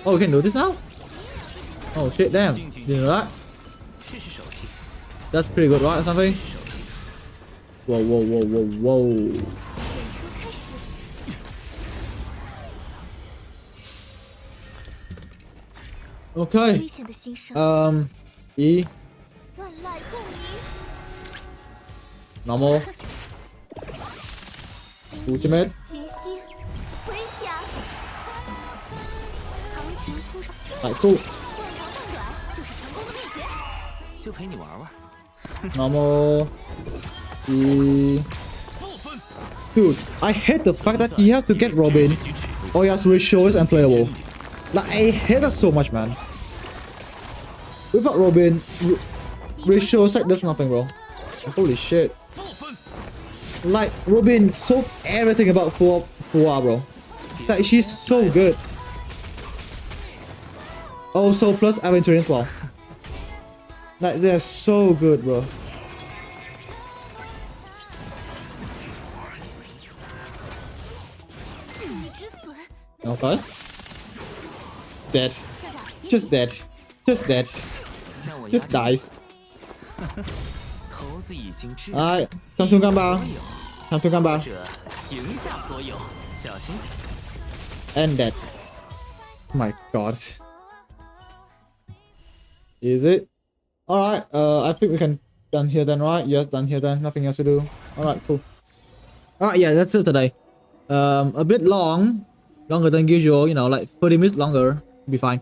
S1: Oh, we can do this now? Oh shit, damn. Didn't know that.
S4: 试试手气，
S1: That's pretty good, right? Or something?
S4: 试手气。
S1: Whoa, whoa, whoa, whoa, whoa.
S2: 演出开始，
S1: Okay.
S2: 危险的心声，
S1: E.
S2: 万籁共鸣。
S1: Normal. Ultimate.
S2: 清晰，回响。行情出手，
S1: Like cool.
S2: 断长断短就是成功的秘诀。
S4: 就陪你玩玩。
S1: Normal. E. Dude, I hate the fact that you have to get Robin. Oh yes, ratio is unplayable. Like, I hate that so much, man. Without Robin, ratio side does nothing, bro. Holy shit. Like, Robin sold everything about Fuwa, bro. Like, she's so good. Also, plus Aventuring as well. Like, they're so good, bro. Okay. Dead. Just dead. Just dead.
S4: 让我
S1: Just
S4: 压
S1: dies.
S4: 猴子已经知
S1: Alright, time to come back.
S4: 所有，
S1: Time to come back.
S4: 者赢下所有，小心。
S1: And dead. My god. Is it? All right. I think we can done here then, right? Yes, done here then. Nothing else to do. All right, cool. All right, yeah, that's it today. A bit longer than usual. You know, like 30 minutes longer. Be fine.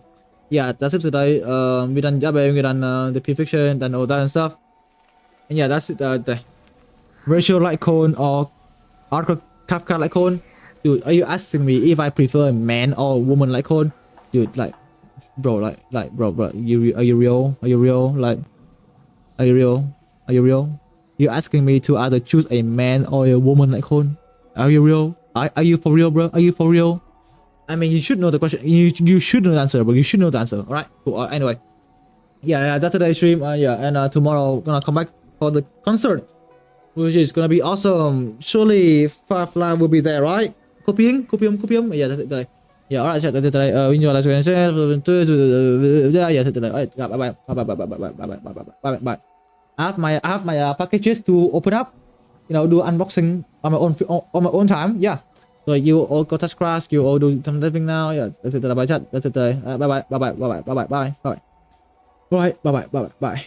S1: Yeah, that's it today. We done Yapping, we done the P-Fiction, done all that and stuff. And yeah, that's it. The racial light cone or hardcore Kafka light cone. Dude, are you asking me if I prefer man or woman light cone? Dude, like, bro, bro, are you real? Are you real? Like, are you real? Are you real? You're asking me to either choose a man or a woman like cone? Are you real? Are you for real, bro? Are you for real? I mean, you should know the question. You should know the answer, bro. You should know the answer. All right. Cool. Anyway, yeah, that's today's stream. Yeah, and tomorrow gonna come back for the concert, which is gonna be awesome. Surely Firefly will be there, right? Copium. Yeah, that's it today. Yeah, all right. That's it today. We enjoy. Yeah, that's it today. All right. Bye. I have my packages to open up. You know, do unboxing on my own time. Yeah. So you all go touch grass. You all do some living now. Yeah. That's it. Bye chat. That's it. Bye. All right. Bye.